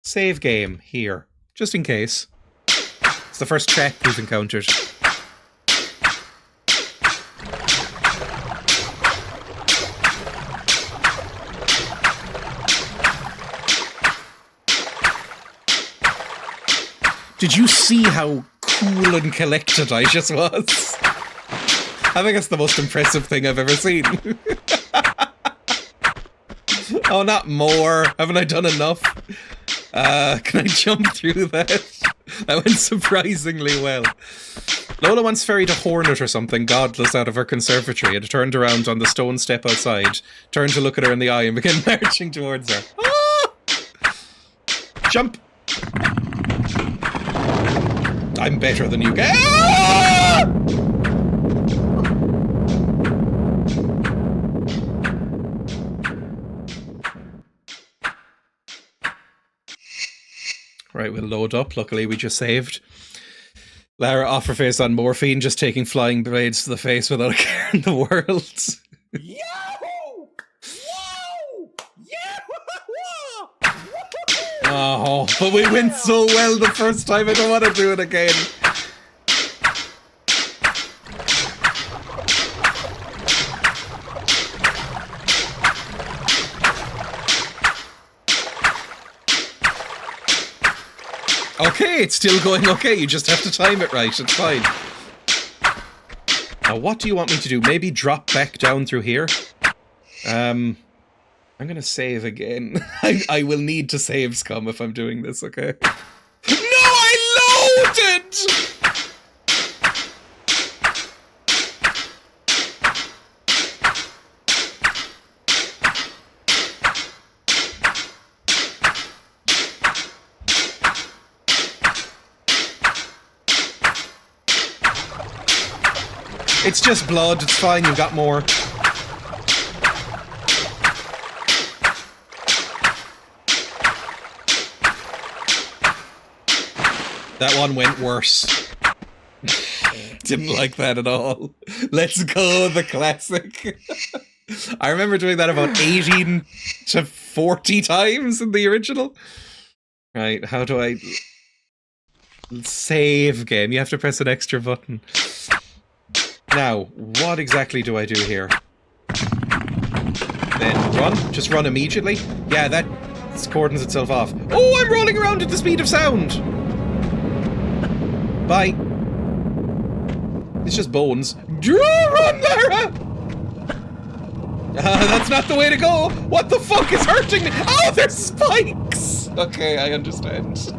Save game, here. Just in case. It's the first trap we've encountered. Did you see how cool and collected I just was? I think it's the most impressive thing I've ever seen. Oh, not more. Haven't I done enough? Can I jump through that? That went surprisingly well. Lola once ferried a hornet or something godless out of her conservatory and turned around on the stone step outside, turned to look at her in the eye and began marching towards her. Ah! Jump! I'm better than you guys. Ah! Right, we'll load up. Luckily, we just saved. Lara off her face on morphine, just taking flying blades to the face without a care in the world. Yahoo! Wow! Yahoo! Oh, but we went so well the first time, I don't want to do it again. Okay, it's still going okay, you just have to time it right, it's fine. Now, what do you want me to do? Maybe drop back down through here? I'm gonna save again. I will need to save scum if I'm doing this, okay? No, I loaded! It's just blood, it's fine, you've got more. That one went worse. Didn't like that at all. Let's go, the classic. I remember doing that about 18 to 40 times in the original. Right, how do I... Save game, you have to press an extra button. Now, what exactly do I do here? Then run? Just run immediately? Yeah, that cordons itself off. Oh, I'm rolling around at the speed of sound! Bye. It's just bones. Run, Lara! That's not the way to go! What the fuck is hurting me? Oh, there's spikes! Okay, I understand.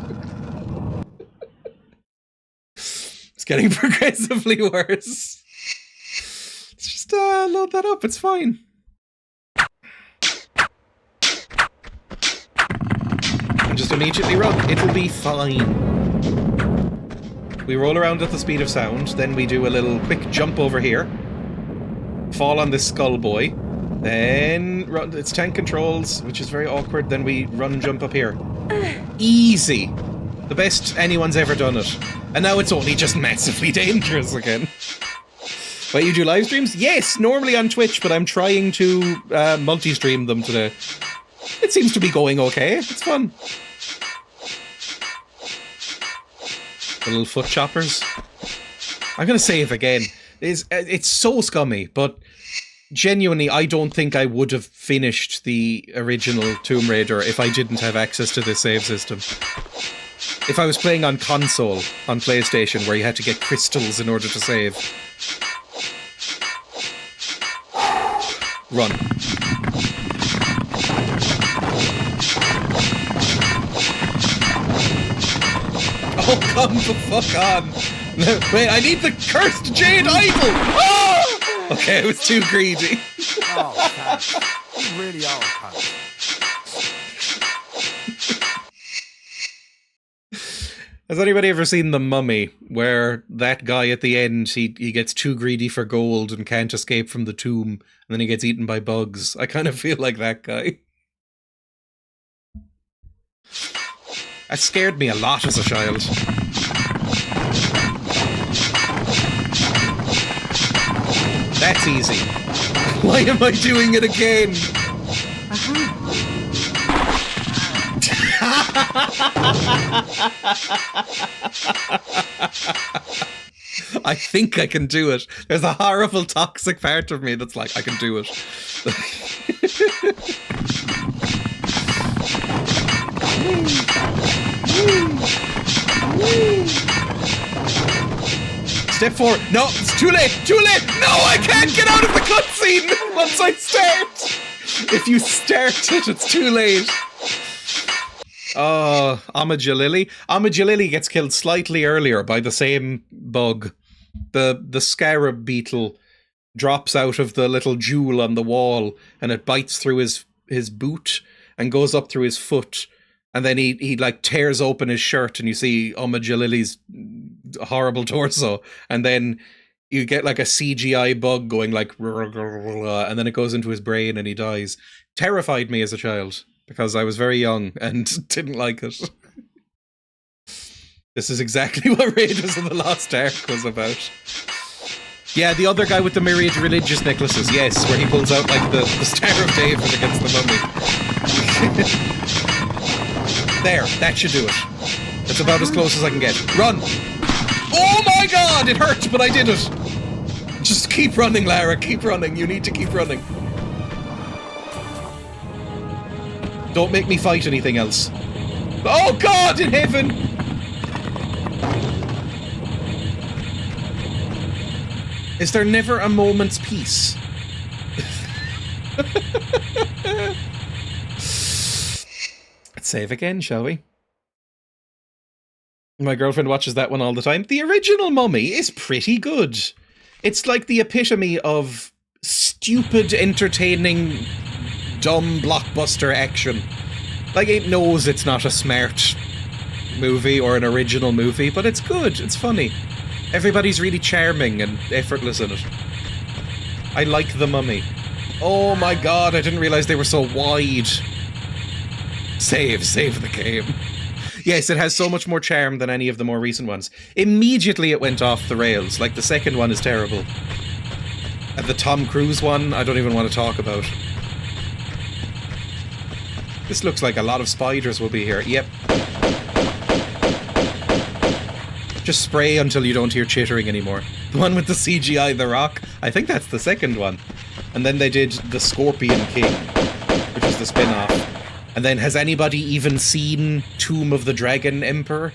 It's getting progressively worse. It's just a load that up, it's fine. And just immediately run. It'll be fine. We roll around at the speed of sound, then we do a little quick jump over here. Fall on this skull boy. Then run, it's tank controls, which is very awkward. Then we run and jump up here. Easy. The best anyone's ever done it. And now it's only just massively dangerous again. Wait, you do live streams? Yes, normally on Twitch, but I'm trying to multi-stream them today. It seems to be going okay. It's fun. The little foot choppers. I'm gonna save again. It's so scummy, but genuinely, I don't think I would have finished the original Tomb Raider if I didn't have access to this save system. If I was playing on console, on PlayStation, where you had to get crystals in order to save. Run. Oh, come the fuck on! No, wait, I need the cursed jade idol! Oh! Okay, I was too greedy. Oh, thanks. You really are a cunt. Has anybody ever seen The Mummy, where that guy at the end, he gets too greedy for gold and can't escape from the tomb, and then he gets eaten by bugs? I kind of feel like that guy. That scared me a lot as a child. That's easy. Why am I doing it again? I think I can do it. There's a horrible toxic part of me that's like, I can do it. Step forward. No, it's too late. Too late. No, I can't get out of the cutscene once I start. If you start it, it's too late. Oh, Jalili. Jalili gets killed slightly earlier by the same bug. The scarab beetle drops out of the little jewel on the wall and it bites through his boot and goes up through his foot. And then he like tears open his shirt and you see Jalili's horrible torso. And then you get like a CGI bug going like, and then it goes into his brain and he dies. Terrified me as a child. Because I was very young and didn't like it. This is exactly what Raiders of the Lost Ark was about. Yeah, the other guy with the myriad religious necklaces, yes, where he pulls out like the Star of David against the mummy. There, that should do it. That's about as close as I can get. Run! Oh my god, it hurt, but I did it. Just keep running, Lara, keep running. You need to keep running. Don't make me fight anything else. Oh God in heaven! Is there never a moment's peace? Let's save again, shall we? My girlfriend watches that one all the time. The original Mummy is pretty good. It's like the epitome of stupid, entertaining, dumb blockbuster action. Like, it knows it's not a smart movie or an original movie, but it's good, it's funny. Everybody's really charming and effortless in it. I like The Mummy. Oh my god, I didn't realize they were so wide. Save the game. Yes, it has so much more charm than any of the more recent ones. Immediately it went off the rails, like the second one is terrible. And the Tom Cruise one, I don't even want to talk about. This looks like a lot of spiders will be here. Yep. Just spray until you don't hear chittering anymore. The one with the CGI The Rock, I think that's the second one. And then they did The Scorpion King, which is the spin-off. And then has anybody even seen Tomb of the Dragon Emperor?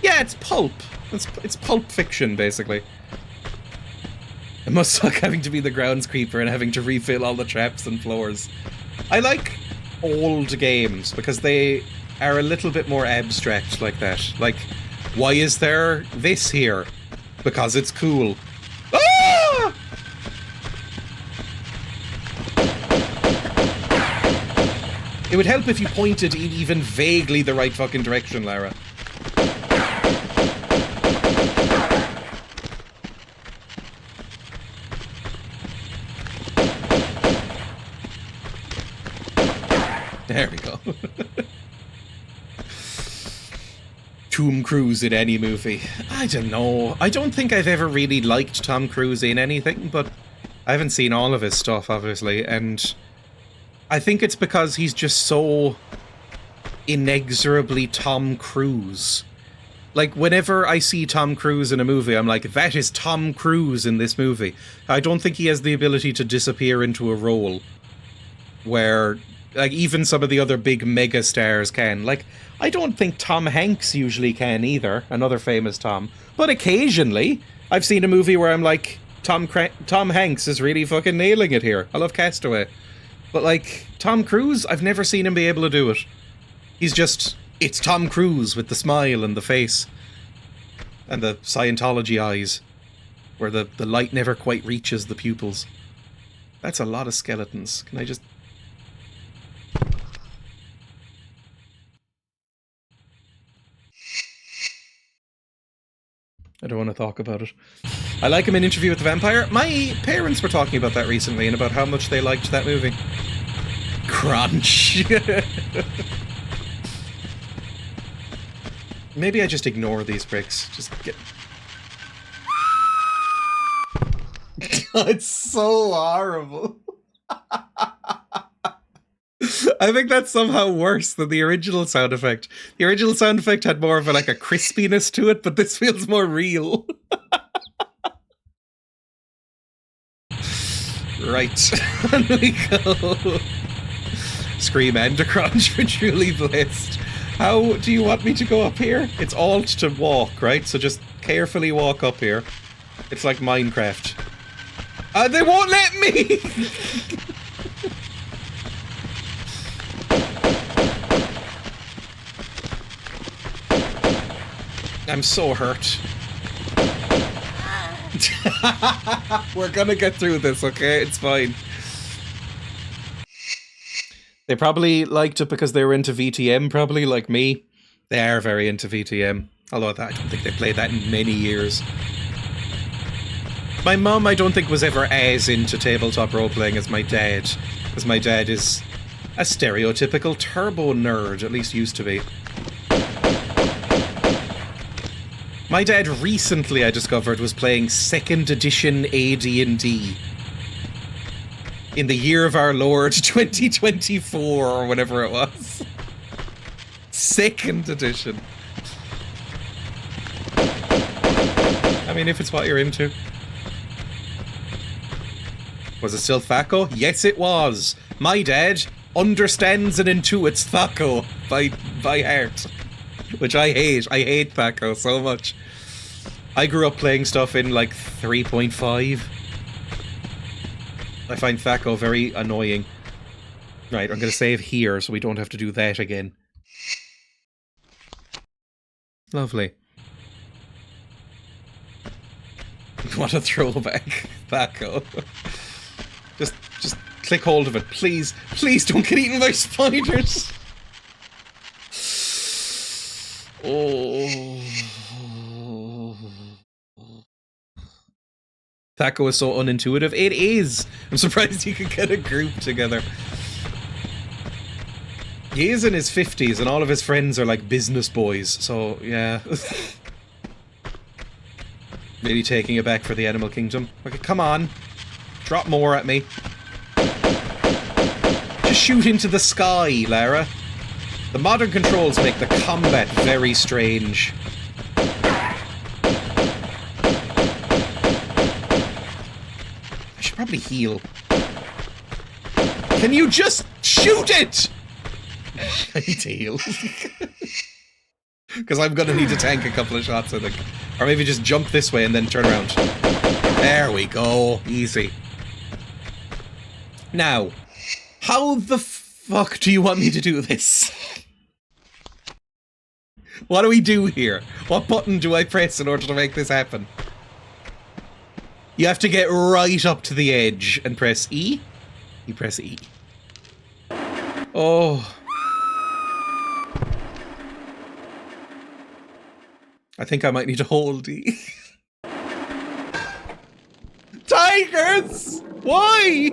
Yeah, it's pulp. It's pulp fiction, basically. It must suck having to be the groundskeeper and having to refill all the traps and floors. I like old games because they are a little bit more abstract like that. Like, why is there this here? Because it's cool. Ah! It would help if you pointed in even vaguely the right fucking direction, Lara. There we go. Tom Cruise in any movie. I don't know. I don't think I've ever really liked Tom Cruise in anything, but I haven't seen all of his stuff, obviously, and I think it's because he's just so inexorably Tom Cruise. Like, whenever I see Tom Cruise in a movie, I'm like, that is Tom Cruise in this movie. I don't think he has the ability to disappear into a role where, like, even some of the other big mega stars can. Like, I don't think Tom Hanks usually can either, another famous Tom. But occasionally, I've seen a movie where I'm like, Tom Hanks is really fucking nailing it here. I love Castaway. But, like, Tom Cruise, I've never seen him be able to do it. He's just, it's Tom Cruise with the smile and the face. And the Scientology eyes. Where the light never quite reaches the pupils. That's a lot of skeletons. Can I just... I don't want to talk about it. I like him in Interview with the Vampire. My parents were talking about that recently and about how much they liked that movie. Crunch. Maybe I just ignore these bricks. Just get... It's so horrible. I think that's somehow worse than the original sound effect. The original sound effect had more of a, like, a crispiness to it, but this feels more real. Right. On we go. Scream and a crunch for truly blessed. How do you want me to go up here? It's alt to walk, right? So just carefully walk up here. It's like Minecraft. They won't let me! I'm so hurt. We're gonna get through this, okay? It's fine. They probably liked it because they were into VTM, probably, like me. They are very into VTM. Although I don't think they played that in many years. My mum, I don't think, was ever as into tabletop role-playing as my dad. Because my dad is a stereotypical turbo nerd, at least used to be. My dad recently, I discovered, was playing 2nd edition AD&D. In the year of our Lord, 2024, or whatever it was. 2nd edition. I mean, if it's what you're into. Was it still Thaco? Yes, it was. My dad understands and intuits Thaco by heart. Which I hate. I hate Thaco so much. I grew up playing stuff in, like, 3.5. I find Thaco very annoying. Right, I'm going to save here so we don't have to do that again. Lovely. What a throwback. Thaco. Just click hold of it, please. Please don't get eaten by spiders. Oh. Thaco is so unintuitive. It is! I'm surprised you could get a group together. He is in his 50s and all of his friends are like business boys, so yeah. Maybe taking it back for the Animal Kingdom. Okay, come on. Drop more at me. Just shoot into the sky, Lara. The modern controls make the combat very strange. I should probably heal. Can you just shoot it? I need to heal. Because I'm going to need to tank a couple of shots, I think. Or maybe just jump this way and then turn around. There we go. Easy. Now, how the fuck do you want me to do this? What do we do here? What button do I press in order to make this happen? You have to get right up to the edge and press E. You press E. Oh. I think I might need to hold E. Tigers! Why?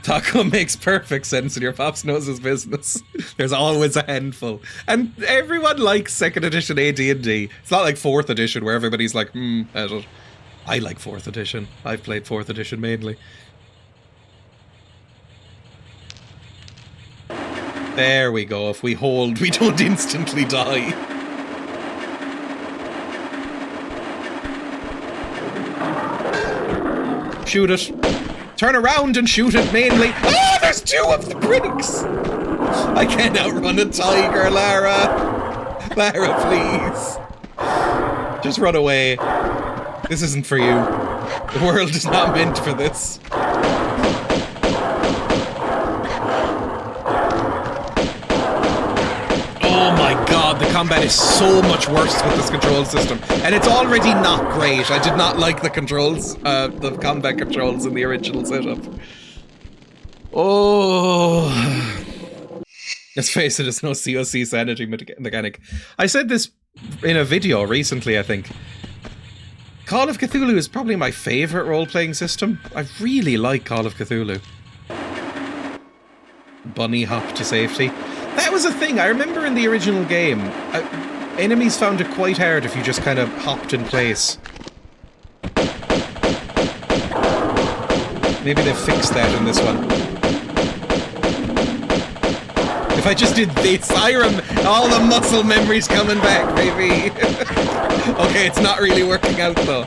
Taco makes perfect sense and your pops knows his business. There's always a handful. And everyone likes 2nd edition AD&D. It's not like 4th edition where everybody's like, at it. I like 4th edition. I've played 4th edition mainly. There we go. If we hold, we don't instantly die. Shoot it. Turn around and shoot it mainly. Ah, there's 2 of the bricks! I can't outrun a tiger, Lara. Lara, please. Just run away. This isn't for you. The world is not meant for this. Oh my god, the combat is so much worse with this control system. And it's already not great. I did not like the controls, the combat controls in the original setup. Oh. Let's face it, it's no COC sanity mechanic. I said this in a video recently, I think. Call of Cthulhu is probably my favourite role-playing system. I really like Call of Cthulhu. Bunny hop to safety. That was a thing. I remember in the original game, enemies found it quite hard if you just kind of hopped in place. Maybe they fixed that in this one. If I just did this, all the muscle memory's coming back, baby. Okay, it's not really working out though.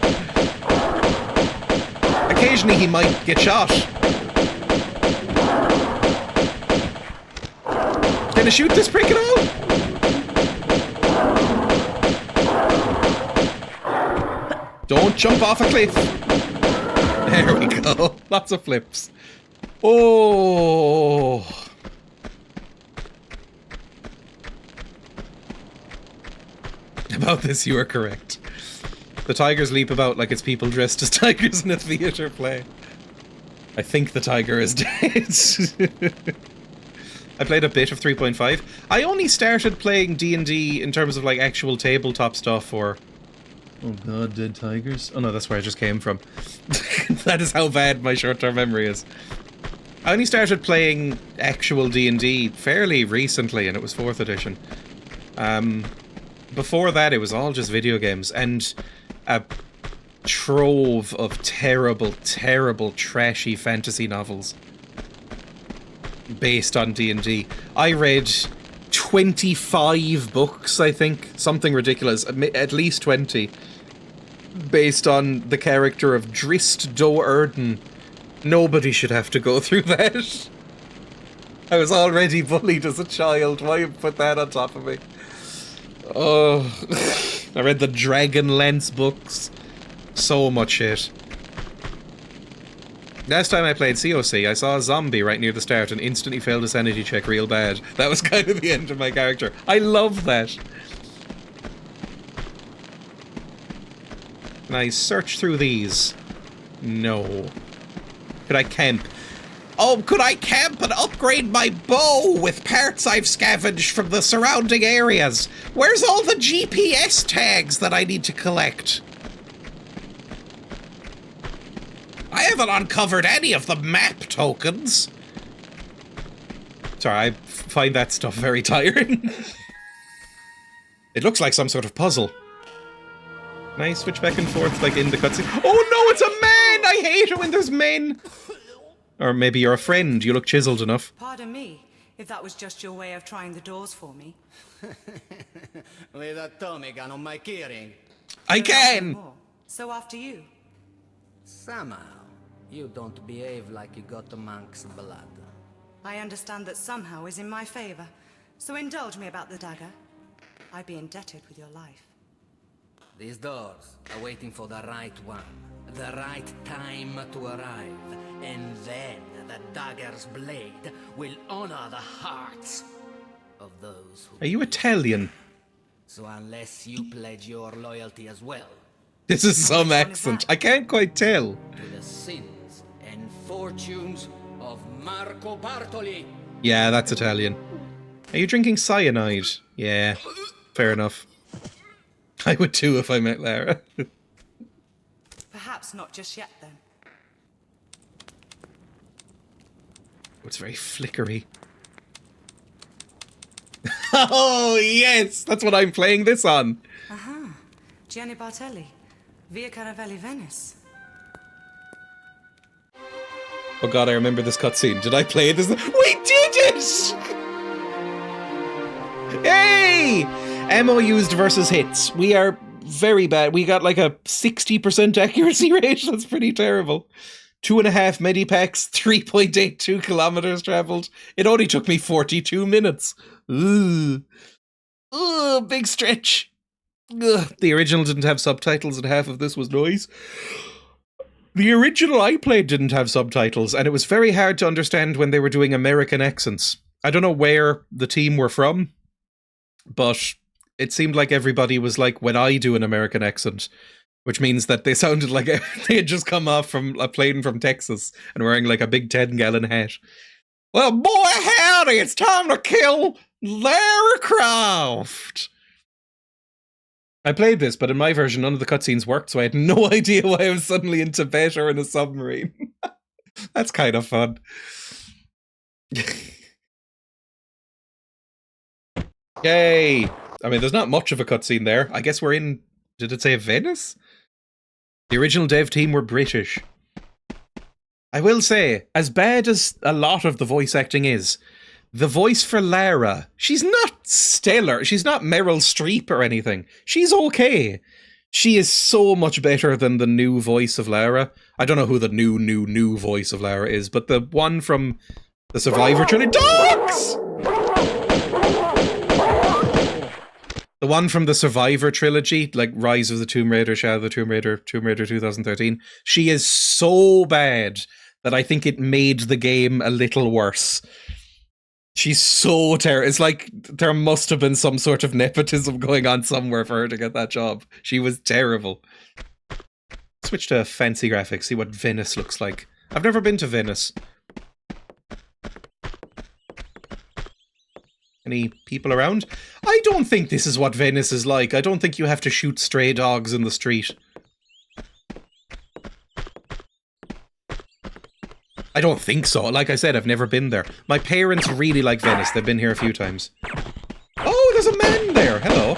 Occasionally he might get shot. Can I shoot this prick at all? Don't jump off a cliff. There we go. Lots of flips. Oh. About this, you are correct. The tigers leap about like it's people dressed as tigers in a theatre play. I think the tiger is dead. I played a bit of 3.5. I only started playing D&D in terms of like actual tabletop stuff or... Oh god, dead tigers? Oh no, that's where I just came from. That is how bad my short-term memory is. I only started playing actual D&D fairly recently, and it was 4th edition. Before that, it was all just video games, and a trove of terrible, terrible, trashy fantasy novels based on D&D. I read 25 books, I think, something ridiculous, at least 20, based on the character of Drist Do Erden. Nobody should have to go through that. I was already bullied as a child. Why put that on top of me? Oh, I read the Dragonlance books. So much shit. Last time I played COC, I saw a zombie right near the start and instantly failed a sanity check real bad. That was kind of the end of my character. I love that. Can I search through these? No. Could I camp? Oh, could I camp and upgrade my bow with parts I've scavenged from the surrounding areas? Where's all the GPS tags that I need to collect? I haven't uncovered any of the map tokens. Sorry, I find that stuff very tiring. It looks like some sort of puzzle. Can I switch back and forth like in the cutscene? Oh no, it's a man! I hate it when there's men! Or maybe you're a friend, you look chiseled enough. Pardon me, if that was just your way of trying the doors for me. With a Tommy gun on my keyring. I You're can! nothing more. So after you. Somehow, you don't behave like you got a monk's blood. I understand that somehow is in my favor. So indulge me about the dagger. I'd be indebted with your life. These doors are waiting for the right one. The right time to arrive. And then the dagger's blade will honor the hearts of those who... Are you Italian? So unless you pledge your loyalty as well... This is some Which one is accent. that? I can't quite tell. to the sins fortunes of Marco Bartoli. Yeah, that's Italian. Are you drinking cyanide? Yeah, fair enough. I would too if I met Lara. Perhaps not just yet, then. It's very flickery. Oh, yes! That's what I'm playing this on. Aha. Gianni Bartelli. Via Caravelli, Venice. Oh god, I remember this cutscene. Did I play this? We did it! Hey! MOUs versus hits. We are very bad. We got like a 60% accuracy rate. That's pretty terrible. 2.5 medipacks, 3.82 kilometers traveled. It only took me 42 minutes. Ooh. Ooh, big stretch. Ugh. The original didn't have subtitles and half of this was noise. The original I played didn't have subtitles, and it was very hard to understand when they were doing American accents. I don't know where the team were from, but it seemed like everybody was like, when I do an American accent, which means that they sounded like they had just come off from a plane from Texas and wearing like a big 10-gallon hat. Well, boy, howdy, it's time to kill Lara Croft. I played this, but in my version, none of the cutscenes worked, so I had no idea why I was suddenly in Tibet or in a submarine. That's kind of fun. Yay! I mean, there's not much of a cutscene there. I guess we're in... Did it say Venice? The original dev team were British. I will say, as bad as a lot of the voice acting is, the voice for Lara, she's not stellar. She's not Meryl Streep or anything. She's okay. She is so much better than the new voice of Lara. I don't know who the new voice of Lara is, but the one from the Survivor trilogy... Dogs! The one from the Survivor trilogy, like Rise of the Tomb Raider, Shadow of the Tomb Raider 2013, she is so bad that I think it made the game a little worse. She's so terrible. It's like there must have been some sort of nepotism going on somewhere for her to get that job. She was terrible. Switch to fancy graphics, see what Venice looks like. I've never been to Venice. Any people around? I don't think this is what Venice is like. I don't think you have to shoot stray dogs in the street. I don't think so. Like I said, I've never been there. My parents really like Venice. They've been here a few times. Oh, there's a man there. Hello.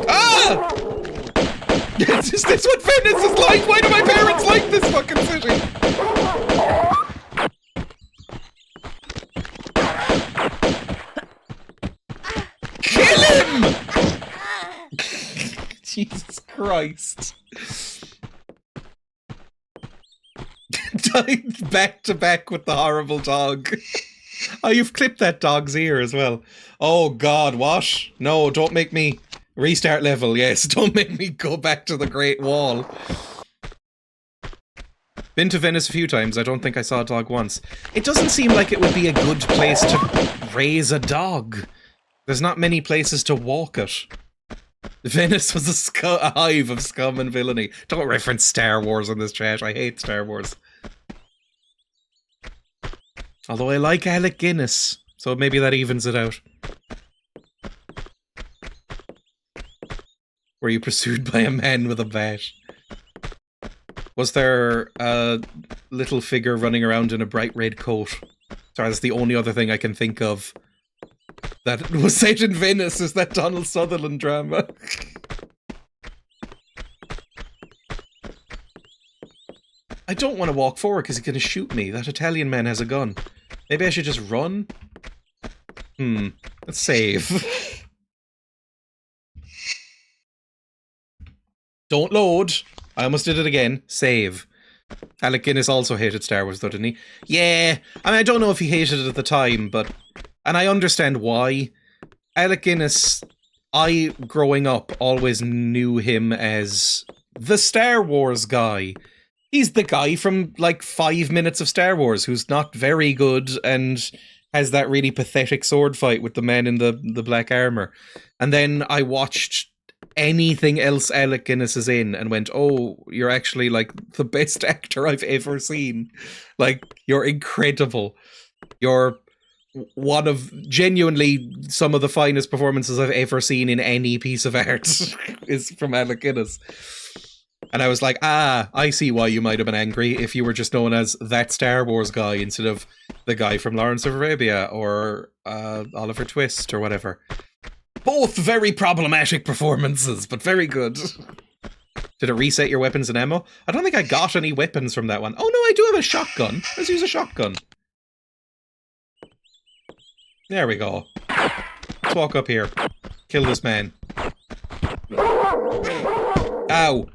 Ah! Is this what Venice is like? Why do my parents like this fucking city? Kill him! Jesus Christ. Died back to back with the horrible dog. Oh, you've clipped that dog's ear as well. Oh God, what? No, don't make me restart level. Yes, don't make me go back to the Great Wall. Been to Venice a few times. I don't think I saw a dog once. It doesn't seem like it would be a good place to raise a dog. There's not many places to walk it. Venice was a hive of scum and villainy. Don't reference Star Wars in this chat. I hate Star Wars. Although I like Alec Guinness, so maybe that evens it out. Were you pursued by a man with a bat? Was there a little figure running around in a bright red coat? Sorry, that's the only other thing I can think of that was set in Venice, is that Donald Sutherland drama. I don't want to walk forward because he's going to shoot me. That Italian man has a gun. Maybe I should just run? Let's save. Don't load. I almost did it again. Save. Alec Guinness also hated Star Wars though, didn't he? Yeah. I mean, I don't know if he hated it at the time, but... And I understand why. Alec Guinness, I, growing up, always knew him as the Star Wars guy. He's the guy from, like, 5 minutes of Star Wars who's not very good and has that really pathetic sword fight with the man in the black armor. And then I watched anything else Alec Guinness is in and went, oh, you're actually like the best actor I've ever seen. Like, you're incredible. You're one of genuinely some of the finest performances I've ever seen in any piece of art is from Alec Guinness. And I was like, I see why you might have been angry if you were just known as that Star Wars guy instead of the guy from Lawrence of Arabia or Oliver Twist or whatever. Both very problematic performances, but very good. Did it reset your weapons and ammo? I don't think I got any weapons from that one. Oh no, I do have a shotgun. Let's use a shotgun. There we go. Let's walk up here. Kill this man. Ow.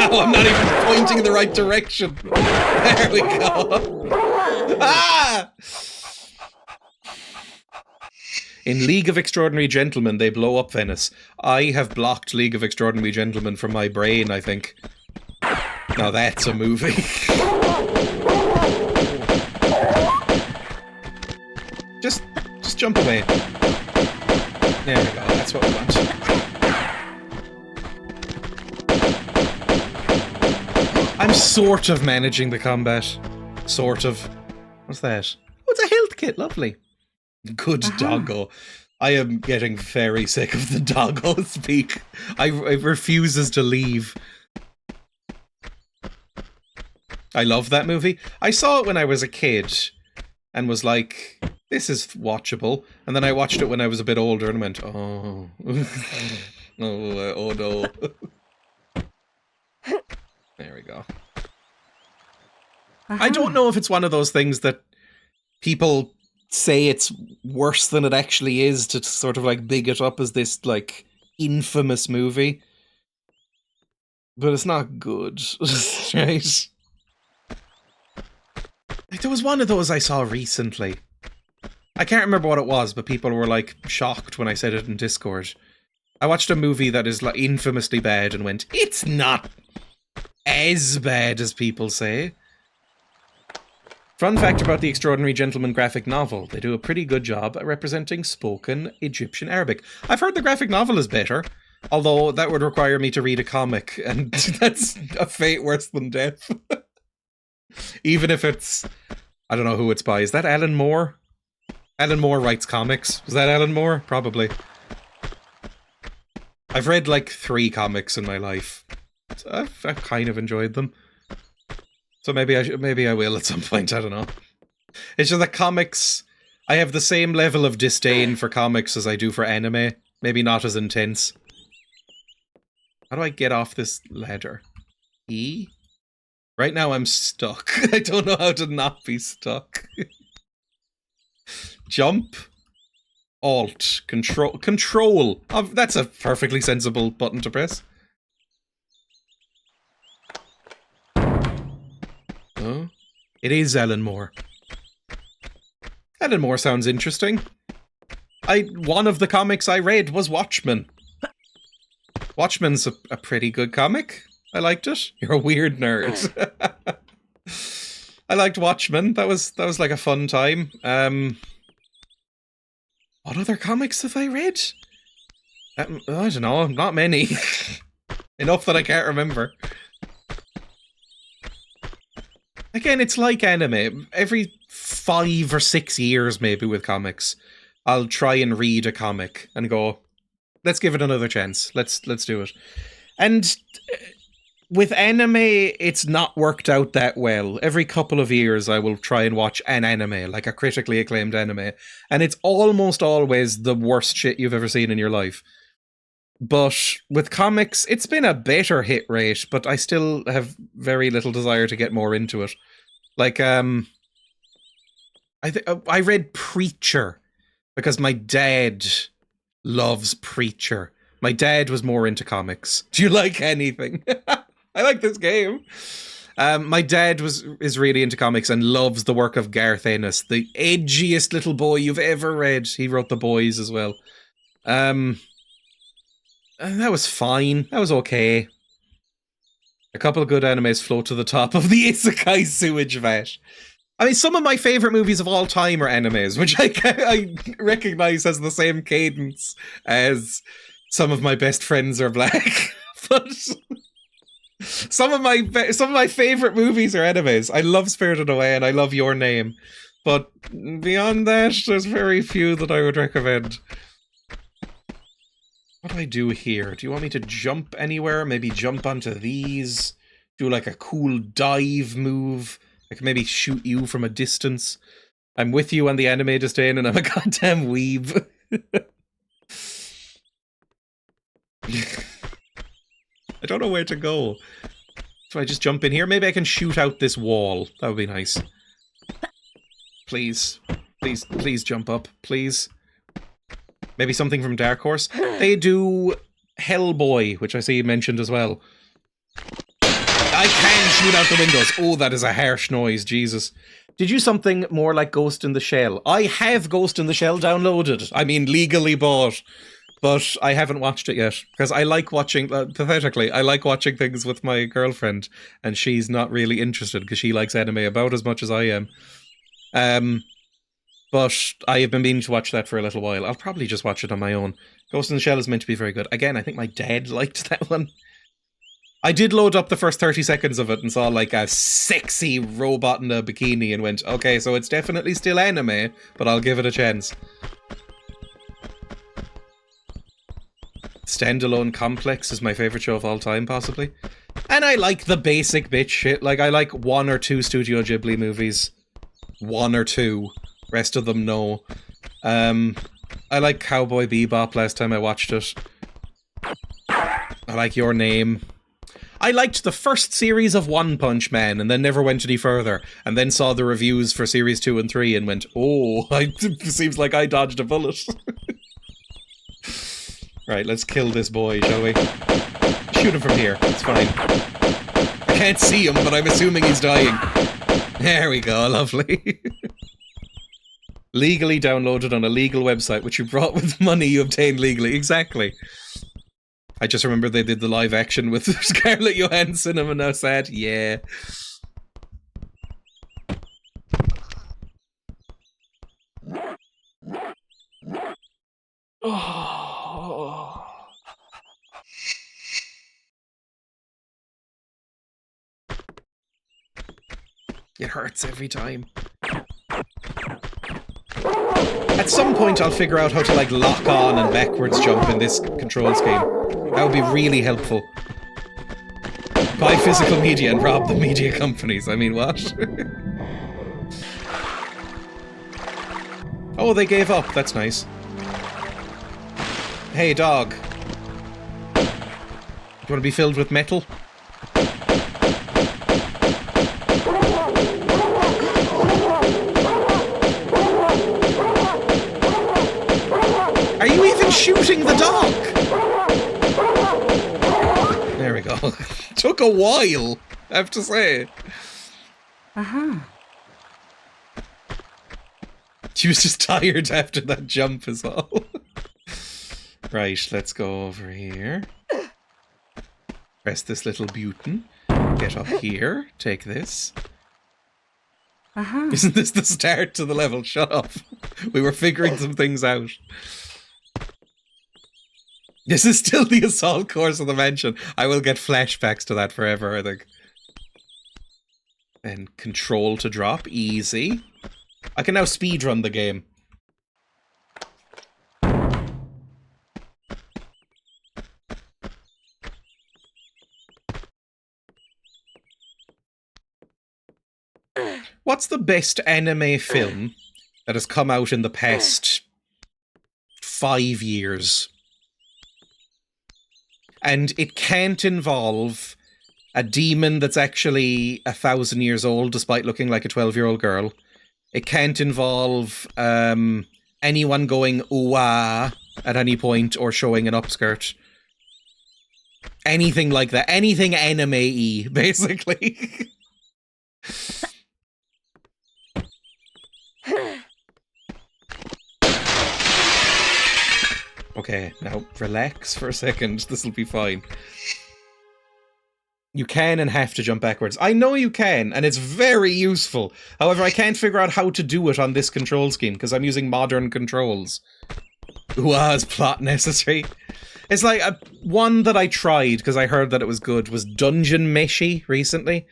Ow, I'm not even pointing in the right direction. There we go. Ah! In League of Extraordinary Gentlemen, they blow up Venice. I have blocked League of Extraordinary Gentlemen from my brain, I think. Now that's a movie. Just jump away. There we go, that's what we want. I'm sort of managing the combat. Sort of. What's that? Oh, it's a health kit, lovely. Good doggo. I am getting very sick of the doggo speak. It refuses to leave. I love that movie. I saw it when I was a kid and was like, this is watchable. And then I watched it when I was a bit older and went, oh. Oh no. There we go. I don't know if it's one of those things that people say it's worse than it actually is to sort of like big it up as this like infamous movie. But it's not good, right? Like, there was one of those I saw recently. I can't remember what it was, but people were like shocked when I said it in Discord. I watched a movie that is like infamously bad and went, it's not as bad as people say. Fun fact about the Extraordinary Gentleman graphic novel. They do a pretty good job at representing spoken Egyptian Arabic. I've heard the graphic novel is better, although that would require me to read a comic, and that's a fate worse than death. Even if it's... I don't know who it's by. Is that Alan Moore? Alan Moore writes comics. Was that Alan Moore? Probably. I've read like 3 comics in my life. So I've kind of enjoyed them. So maybe I will at some point, I don't know. It's just that comics... I have the same level of disdain for comics as I do for anime. Maybe not as intense. How do I get off this ladder? E? Right now I'm stuck. I don't know how to not be stuck. Jump. Alt. Control. Control! Oh, that's a perfectly sensible button to press. Oh, it is Alan Moore. Alan Moore sounds interesting. One of the comics I read was Watchmen. Watchmen's a pretty good comic. I liked it. You're a weird nerd. I liked Watchmen. That was like a fun time. What other comics have I read? I don't know. Not many. Enough that I can't remember. Again, it's like anime. Every 5 or 6 years, maybe, with comics, I'll try and read a comic and go, let's give it another chance. Let's do it. And with anime, it's not worked out that well. Every couple of years, I will try and watch an anime, like a critically acclaimed anime, and it's almost always the worst shit you've ever seen in your life. But with comics, it's been a better hit rate, but I still have very little desire to get more into it. Like, I read Preacher because my dad loves Preacher. My dad was more into comics. Do you like anything? I like this game. My dad is really into comics and loves the work of Garth Ennis, the edgiest little boy you've ever read. He wrote The Boys as well. And that was fine. That was okay. A couple of good animes float to the top of the isekai sewage vat. I mean, some of my favourite movies of all time are animes, which I recognise has the same cadence as some of my best friends are black, but some of my favorite movies are animes. I love Spirited Away and I love Your Name, but beyond that, there's very few that I would recommend. What do I do here? Do you want me to jump anywhere? Maybe jump onto these? Do like a cool dive move? I can maybe shoot you from a distance. I'm with you on the anime disdain and I'm a goddamn weeb. I don't know where to go. Do I just jump in here? Maybe I can shoot out this wall. That would be nice. Please. Please, please jump up. Please. Maybe something from Dark Horse. They do Hellboy, which I see you mentioned as well. I can shoot out the windows. Oh, that is a harsh noise. Jesus. Did you something more like Ghost in the Shell? I have Ghost in the Shell downloaded. I mean, legally bought. But I haven't watched it yet. Because I like watching, pathetically, I like watching things with my girlfriend. And she's not really interested because she likes anime about as much as I am. But I have been meaning to watch that for a little while. I'll probably just watch it on my own. Ghost in the Shell is meant to be very good. Again, I think my dad liked that one. I did load up the first 30 seconds of it and saw like a sexy robot in a bikini and went, okay, so it's definitely still anime, but I'll give it a chance. Standalone Complex is my favourite show of all time, possibly. And I like the basic bitch shit. Like, I like 1 or 2 Studio Ghibli movies. 1 or 2. Rest of them, no. I like Cowboy Bebop last time I watched it. I like Your Name. I liked the first series of One Punch Man and then never went any further. And then saw the reviews for series 2 and 3 and went, oh, seems like I dodged a bullet. Right, let's kill this boy, shall we? Shoot him from here, it's fine. I can't see him, but I'm assuming he's dying. There we go, lovely. Legally downloaded on a legal website, which you brought with money you obtained legally. Exactly. I just remember they did the live action with Scarlett Johansson and I'm now sad. Yeah. Oh. It hurts every time. At some point I'll figure out how to like lock on and backwards jump in this control scheme. That would be really helpful. Buy physical media and rob the media companies. I mean, what? Oh, they gave up. That's nice. Hey, dog. Do you want to be filled with metal? Are you even shooting the dog? There we go. Took a while, I have to say. Uh-huh. She was just tired after that jump as well. Right, let's go over here. Press this little button. Get up here. Take this. Uh-huh. Isn't this the start to the level? Shut up. We were figuring some things out. This is still the assault course of the mansion. I will get flashbacks to that forever, I think. And control to drop. Easy. I can now speedrun the game. What's the best anime film that has come out in the past 5 years? And it can't involve a demon that's actually 1,000 years old despite looking like a 12-year-old girl. It can't involve anyone going ooh-ah at any point or showing an upskirt. Anything like that. Anything anime-y, basically. Okay, now relax for a second. This'll be fine. You can and have to jump backwards. I know you can, and it's very useful. However, I can't figure out how to do it on this control scheme, because I'm using modern controls. Ooh-ah's plot necessary. It's like one that I tried because I heard that it was good was Dungeon Meshi recently.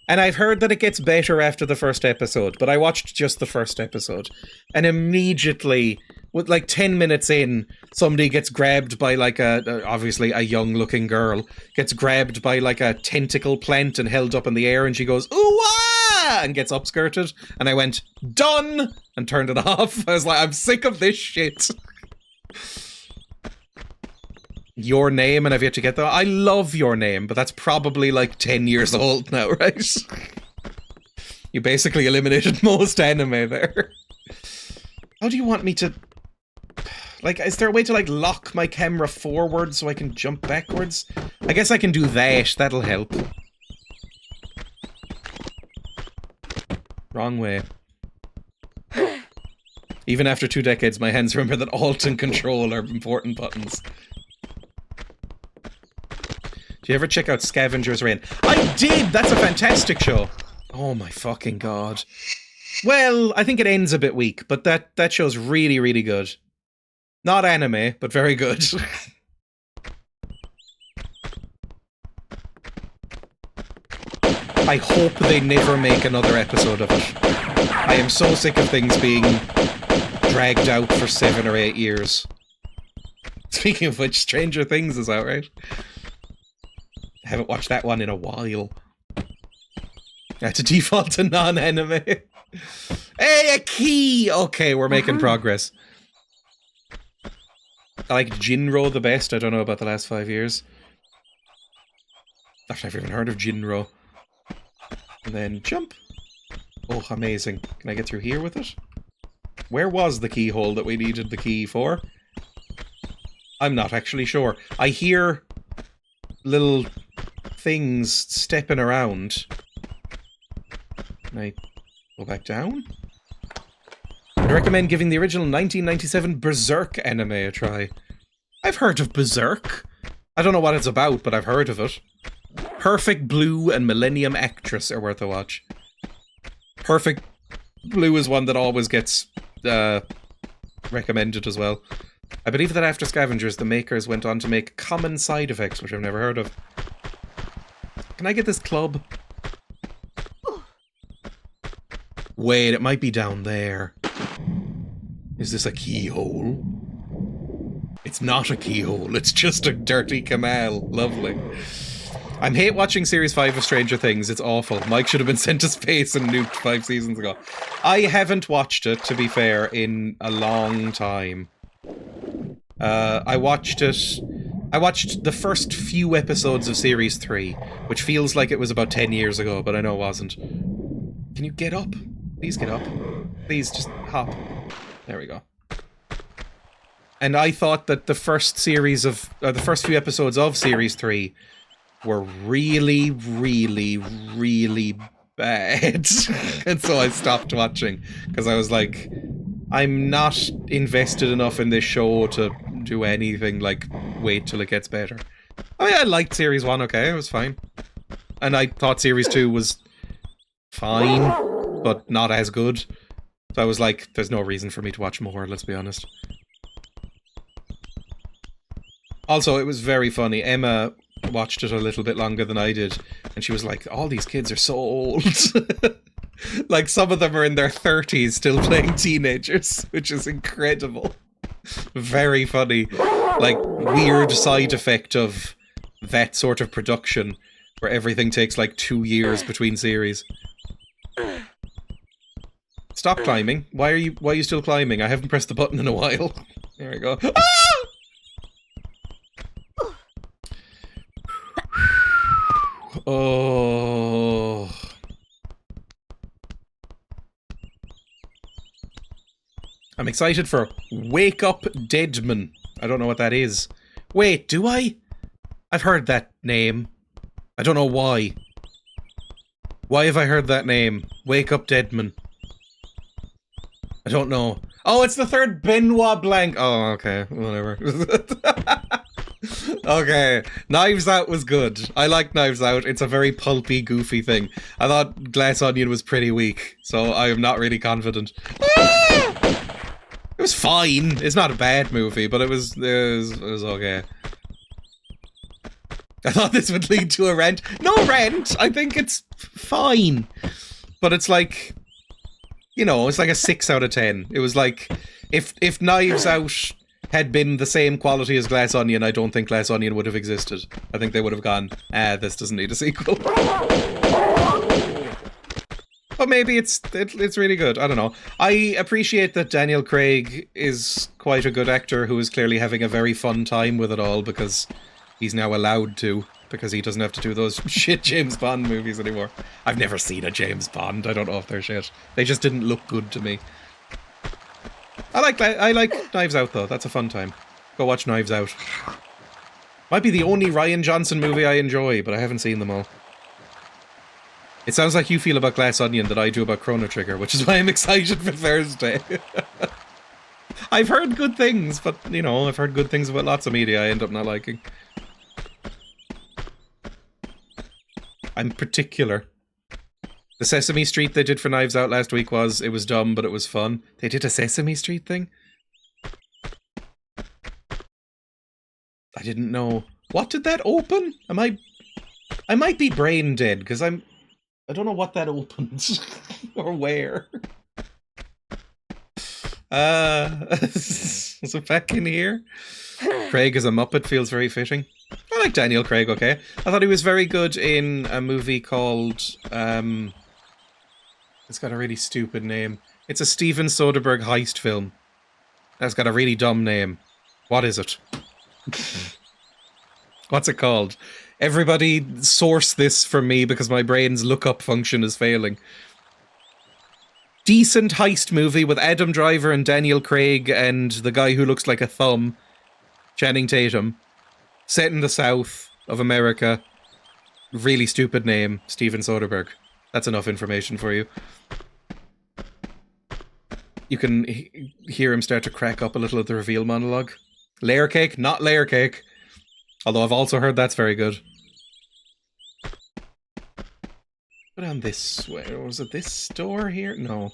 And I've heard that it gets better after the first episode, but I watched just the first episode. And immediately, with like 10 minutes in, somebody gets grabbed by like obviously a young looking girl, gets grabbed by like a tentacle plant and held up in the air, and she goes, ooh, ah! And gets upskirted. And I went, done! And turned it off. I was like, I'm sick of this shit. Your Name, and I've yet to get that. I love Your Name, but that's probably like 10 years old now, right? You basically eliminated most anime there. How do you want me to... Like, is there a way to, like, lock my camera forward so I can jump backwards? I guess I can do that. That'll help. Wrong way. Even after 2 decades, my hands remember that Alt and Control are important buttons. Do you ever check out Scavenger's Reign? I did! That's a fantastic show! Oh my fucking god. Well, I think it ends a bit weak, but that show's really, really good. Not anime, but very good. I hope they never make another episode of it. I am so sick of things being dragged out for 7 or 8 years. Speaking of which, Stranger Things is out, right? I haven't watched that one in a while. I had to default to non-anime. Hey, a key! Okay, we're making progress. I like Jinro the best. I don't know about the last 5 years. I've never even heard of Jinro. And then jump. Oh, amazing. Can I get through here with it? Where was the keyhole that we needed the key for? I'm not actually sure. I hear little things stepping around. Can I go back down? I'd recommend giving the original 1997 Berserk anime a try. I've heard of Berserk. I don't know what it's about, but I've heard of it. Perfect Blue and Millennium Actress are worth a watch. Perfect Blue is one that always gets recommended as well. I believe that after Scavengers, the makers went on to make Common Side Effects, which I've never heard of. Can I get this club? Wait, it might be down there. Is this a keyhole? It's not a keyhole, it's just a dirty canal. Lovely. I hate watching Series 5 of Stranger Things, it's awful. Mike should have been sent to space and nuked 5 seasons ago. I haven't watched it, to be fair, in a long time. I watched the first few episodes of Series 3, which feels like it was about 10 years ago, but I know it wasn't. Can you get up? Please get up. Please, just hop. There we go. And I thought that the first series of... the first few episodes of Series 3 were really, really, really bad. And so I stopped watching, because I was like, I'm not invested enough in this show to do anything like wait till it gets better. I mean, I liked Series 1, okay, it was fine. And I thought Series 2 was fine, but not as good. So I was like, there's no reason for me to watch more, let's be honest. Also, it was very funny. Emma watched it a little bit longer than I did, and she was like, all these kids are so old. Like, some of them are in their 30s still playing teenagers, which is incredible. Very funny. Like, weird side effect of that sort of production, where everything takes like 2 years between series. Stop climbing. Why are you still climbing? I haven't pressed the button in a while. There we go. Ah! Oh. I'm excited for Wake Up Deadman. I don't know what that is. Wait, do I? I've heard that name. I don't know why. Why have I heard that name? Wake Up Deadman. I don't know. Oh, it's the third Benoit Blanc. Oh, okay. Whatever. Okay. Knives Out was good. I like Knives Out. It's a very pulpy, goofy thing. I thought Glass Onion was pretty weak, so I am not really confident. Ah! It was fine. It's not a bad movie, but it was okay. I thought this would lead to a rant. No rant! I think it's fine. But it's like, you know, it's like a 6 out of 10. It was like, if Knives Out had been the same quality as Glass Onion, I don't think Glass Onion would have existed. I think they would have gone, this doesn't need a sequel. But maybe it's really good. I don't know. I appreciate that Daniel Craig is quite a good actor who is clearly having a very fun time with it all because he's now allowed to, because he doesn't have to do those shit James Bond movies anymore. I've never seen a James Bond. I don't know if they're shit. They just didn't look good to me. I like Knives Out though. That's a fun time. Go watch Knives Out. Might be the only Rian Johnson movie I enjoy, but I haven't seen them all. It sounds like you feel about Glass Onion that I do about Chrono Trigger, which is why I'm excited for Thursday. I've heard good things, but, you know, I've heard good things about lots of media I end up not liking. I'm particular. The Sesame Street they did for Knives Out last week was dumb, but it was fun. They did a Sesame Street thing? I didn't know. What did that open? I might be brain dead, because I don't know what that opens. Or where. Is it back in here? Craig as a Muppet feels very fitting. I like Daniel Craig, okay. I thought he was very good in a movie called, it's got a really stupid name. It's a Steven Soderbergh heist film. That's got a really dumb name. What is it? What's it called? Everybody source this for me because my brain's lookup function is failing. Decent heist movie with Adam Driver and Daniel Craig and the guy who looks like a thumb, Channing Tatum. Set in the south of America. Really stupid name, Steven Soderbergh. That's enough information for you. You can hear him start to crack up a little at the reveal monologue. Layer cake? Not layer cake. Although I've also heard that's very good. Go down this way. Was it this door here? No.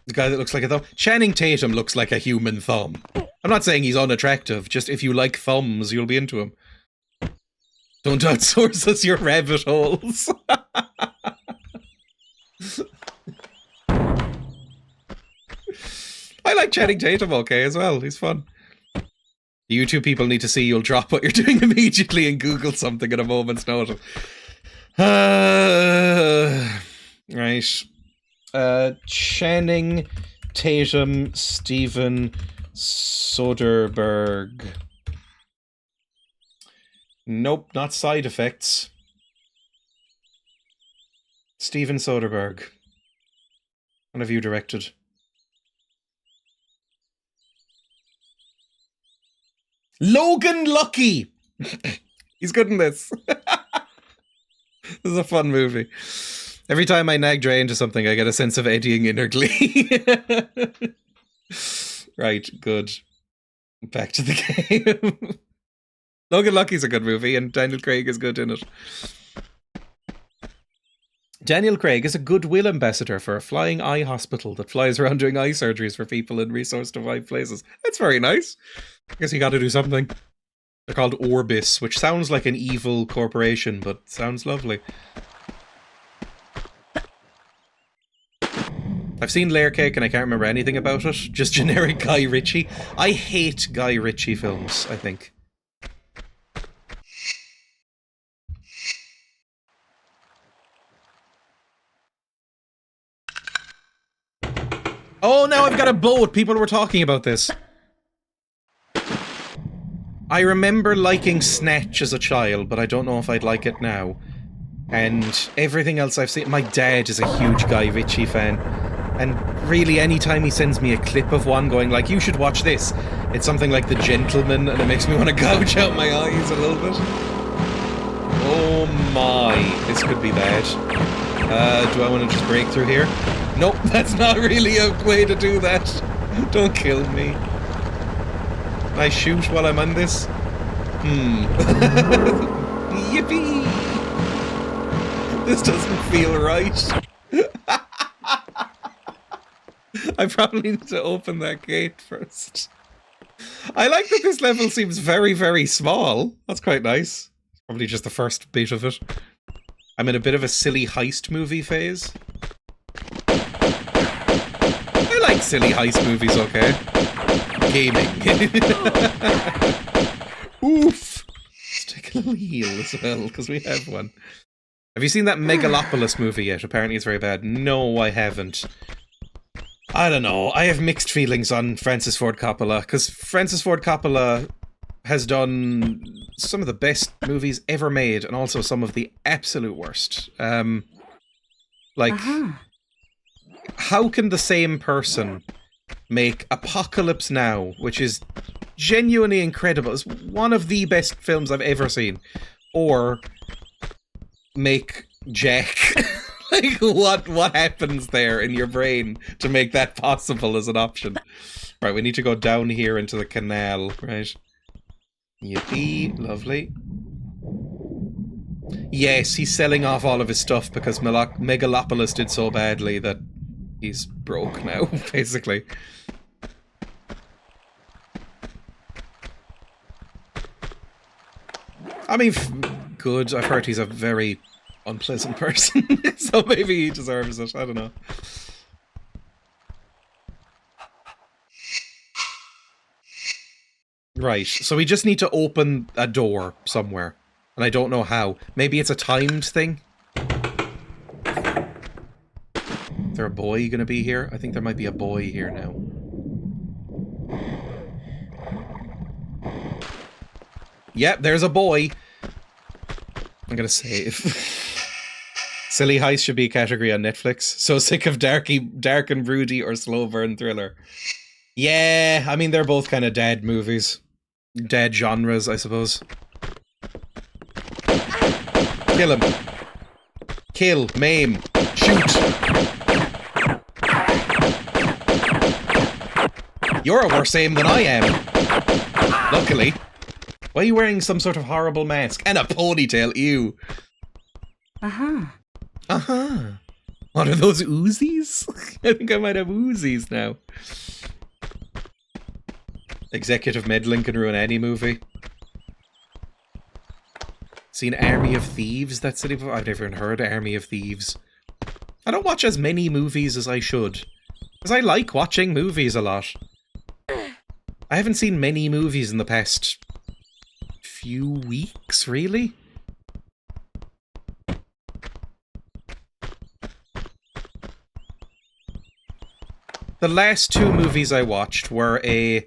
The guy that looks like a thumb. Channing Tatum looks like a human thumb. I'm not saying he's unattractive, just if you like thumbs, you'll be into him. Don't outsource us your rabbit holes. I like Channing Tatum okay as well, he's fun. You two people need to see you'll drop what you're doing immediately and Google something at a moment's notice. Right. Channing Tatum, Steven Soderbergh. Nope, not side effects. Steven Soderbergh. What have you directed? Logan Lucky! He's good in this. This is a fun movie. Every time I nag Dreya into something, I get a sense of eddying inner glee. Right, good. Back to the game. Logan Lucky's a good movie, and Daniel Craig is good in it. Daniel Craig is a goodwill ambassador for a flying eye hospital that flies around doing eye surgeries for people in resource-deprived places. That's very nice. I guess you gotta do something. They're called Orbis, which sounds like an evil corporation, but sounds lovely. I've seen Layer Cake and I can't remember anything about it. Just generic Guy Ritchie. I hate Guy Ritchie films, I think. Oh, now I've got a boat! People were talking about this. I remember liking Snatch as a child, but I don't know if I'd like it now. And everything else I've seen... My dad is a huge Guy Ritchie fan. And really, anytime he sends me a clip of one going like, you should watch this, it's something like The Gentleman, and it makes me want to gouge out my eyes a little bit. Oh my, this could be bad. Do I want to just break through here? Nope, that's not really a way to do that. Don't kill me. Can I shoot while I'm on this? Yippee! This doesn't feel right. I probably need to open that gate first. I like that this level seems very, very small. That's quite nice. Probably just the first bit of it. I'm in a bit of a silly heist movie phase. I like silly heist movies, okay? Gaming. Oof! Let's take a little heal as well, because we have one. Have you seen that Megalopolis movie yet? Apparently it's very bad. No, I haven't. I don't know. I have mixed feelings on Francis Ford Coppola, because Francis Ford Coppola has done some of the best movies ever made, and also some of the absolute worst. How can the same person make Apocalypse Now, which is genuinely incredible, it's one of the best films I've ever seen, or make Jack? Like, what happens there in your brain to make that possible as an option? Right, we need to go down here into the canal, right? Yippee, lovely. Yes, he's selling off all of his stuff because Megalopolis did so badly that he's broke now, basically. I mean, good. I've heard he's a very unpleasant person, so maybe he deserves it. I don't know. Right, so we just need to open a door somewhere, and I don't know how. Maybe it's a timed thing? Is there a boy gonna be here? I think there might be a boy here now. Yep, there's a boy. I'm gonna save. Silly heist should be a category on Netflix. So sick of dark and broody or slow burn thriller. Yeah, I mean, they're both kind of dead movies. Dead genres, I suppose. Kill him. Kill, maim, shoot. You're a worse aim than I am. Luckily. Why are you wearing some sort of horrible mask? And a ponytail, ew. What are those Uzis? I think I might have Uzis now. Executive meddling can ruin any movie. Seen Army of Thieves? That city before? I've never even heard of Army of Thieves. I don't watch as many movies as I should. Because I like watching movies a lot. I haven't seen many movies in the past few weeks, really? The last two movies I watched were a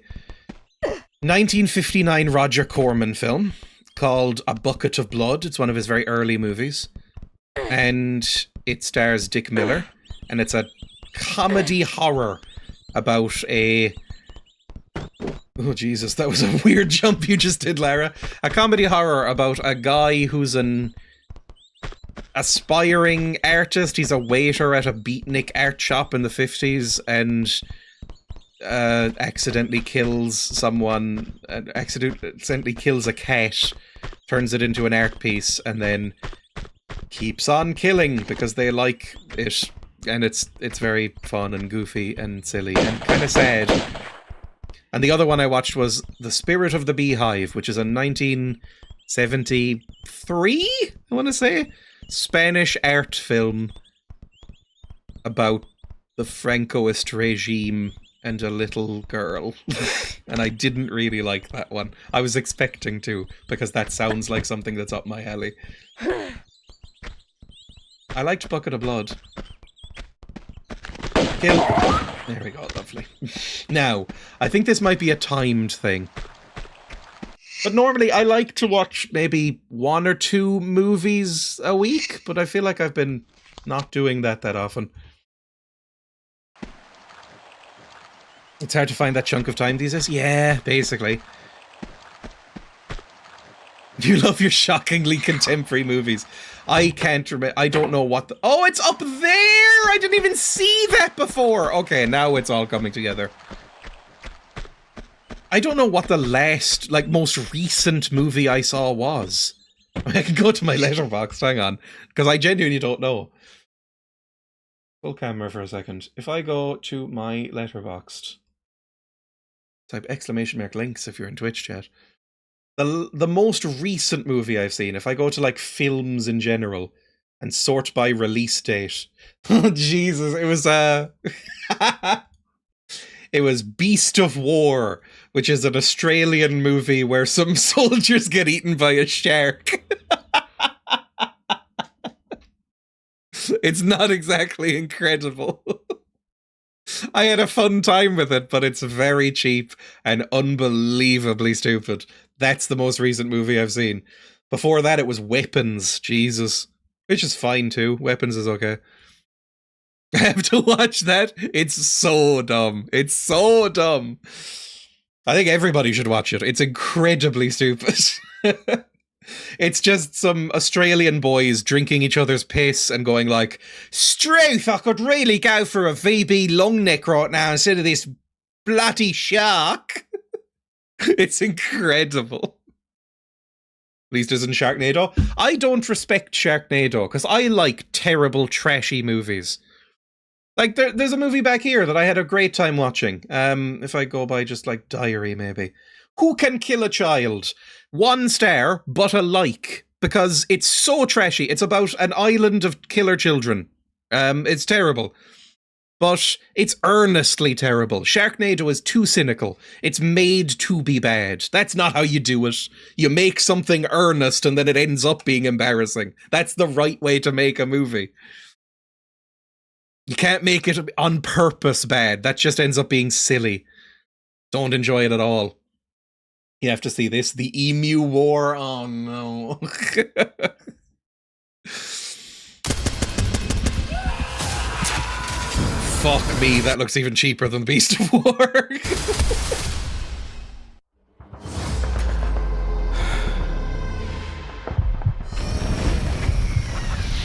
1959 Roger Corman film called A Bucket of Blood. It's one of his very early movies. And it stars Dick Miller. And it's a comedy horror about a... Oh, Jesus, that was a weird jump you just did, Lara. A comedy horror about a guy who's an aspiring artist. He's a waiter at a beatnik art shop in the 50s and accidentally kills someone, accidentally kills a cat, turns it into an art piece, and then keeps on killing because they like it. And it's very fun and goofy and silly and kind of sad. And the other one I watched was The Spirit of the Beehive, which is a 1973, I want to say, Spanish art film about the Francoist regime and a little girl. And I didn't really like that one. I was expecting to, because that sounds like something that's up my alley. I liked Bucket of Blood. Kill. There we go, lovely. Now, I think this might be a timed thing. But normally I like to watch maybe 1 or 2 movies a week, but I feel like I've been not doing that often. It's hard to find that chunk of time these days. Yeah, basically. You love your shockingly contemporary movies. I can't remember. I don't know what the... Oh, it's up there! I didn't even see that before! Okay, now it's all coming together. I don't know what the last, like, most recent movie I saw was. I can go to my letterbox, hang on. Because I genuinely don't know. Full camera for a second. If I go to my letterboxd... Type !links if you're in Twitch chat. The most recent movie I've seen, if I go to like films in general and sort by release date, oh Jesus, it was it was Beast of War, which is an Australian movie where some soldiers get eaten by a shark. It's not exactly incredible. I had a fun time with it, but it's very cheap and unbelievably stupid. That's the most recent movie I've seen. Before that, it was Weapons. Jesus. Which is fine too. Weapons is okay. I have to watch that. It's so dumb. It's so dumb. I think everybody should watch it. It's incredibly stupid. It's just some Australian boys drinking each other's piss and going like, Struth, I could really go for a VB long neck right now instead of this bloody shark. It's incredible. At least isn't Sharknado. I don't respect Sharknado because I like terrible, trashy movies. Like, there's a movie back here that I had a great time watching. If I go by just like Diary, maybe. Who Can Kill a Child? 1 star, but a like. Because it's so trashy. It's about an island of killer children. It's terrible. But it's earnestly terrible. Sharknado is too cynical. It's made to be bad. That's not how you do it. You make something earnest and then it ends up being embarrassing. That's the right way to make a movie. You can't make it on purpose bad. That just ends up being silly. Don't enjoy it at all. You have to see this. The Emu War. Oh no. Fuck me, that looks even cheaper than Beast of War.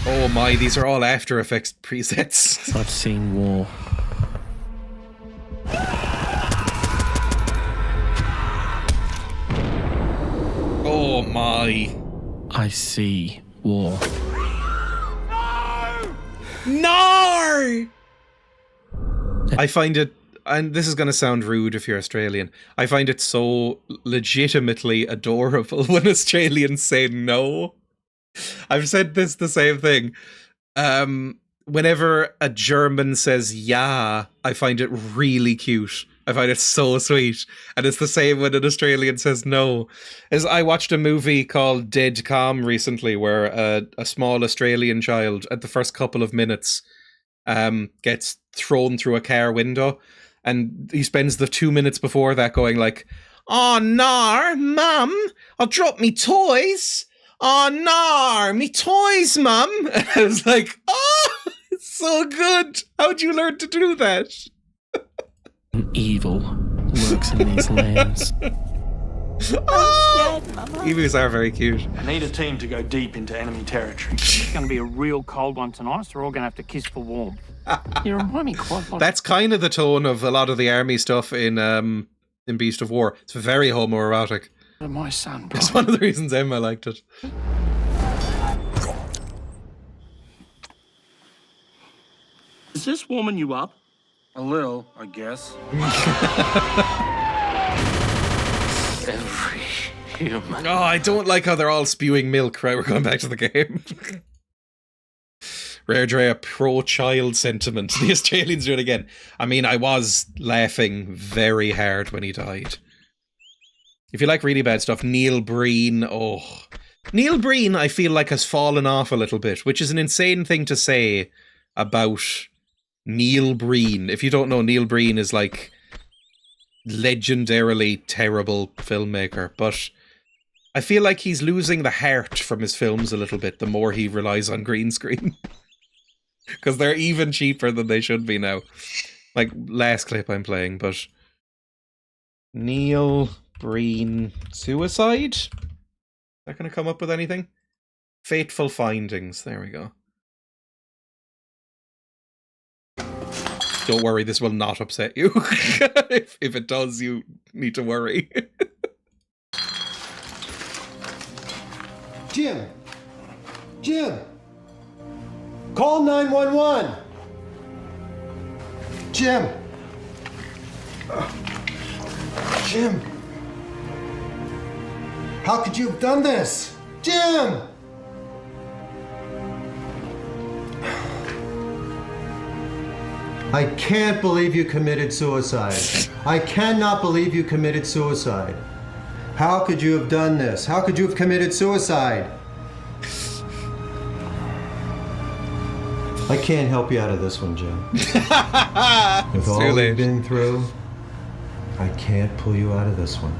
Oh my, these are all After Effects presets. I've seen war. Oh my. I see war. No! I find it, and this is going to sound rude if you're Australian, I find it so legitimately adorable when Australians say no. I've said this the same thing. Whenever a German says yeah, I find it really cute. I find it so sweet. And it's the same when an Australian says no. As I watched a movie called Dead Calm recently where a small Australian child at the first couple of minutes gets thrown through a car window, and he spends the 2 minutes before that going like, "Oh no, mum, I'll drop me toys. Oh no, me toys, mum." And I was like, oh, it's so good. How'd you learn to do that? Evil lurks in these lands. Oh, emus are very cute. I need a team to go deep into enemy territory. It's going to be a real cold one tonight, so we're all going to have to kiss for warmth. You remind me quite a lot. That's kind of the tone of a lot of the army stuff in Beast of War. It's very homoerotic. My son. It's one of the reasons Emma liked it. Is this warming you up? A little, I guess. Every human. Oh, I don't like how they're all spewing milk. Right, we're going back to the game. Rare Dreya pro-child sentiment. The Australians do it again. I mean, I was laughing very hard when he died. If you like really bad stuff, Neil Breen, oh. Neil Breen, I feel like, has fallen off a little bit, which is an insane thing to say about Neil Breen. If you don't know, Neil Breen is like legendarily terrible filmmaker, but I feel like he's losing the heart from his films a little bit the more he relies on green screen. Because they're even cheaper than they should be now. Like, last clip I'm playing, but Neil Breen suicide? Is that going to come up with anything? Fateful Findings. There we go. Don't worry, this will not upset you. if it does, you need to worry. Jim! Jim! Call 911! Jim! Jim! How could you have done this? Jim! I can't believe you committed suicide. I cannot believe you committed suicide. How could you have done this? How could you have committed suicide? I can't help you out of this one, Jim. With all you've been through, I can't pull you out of this one.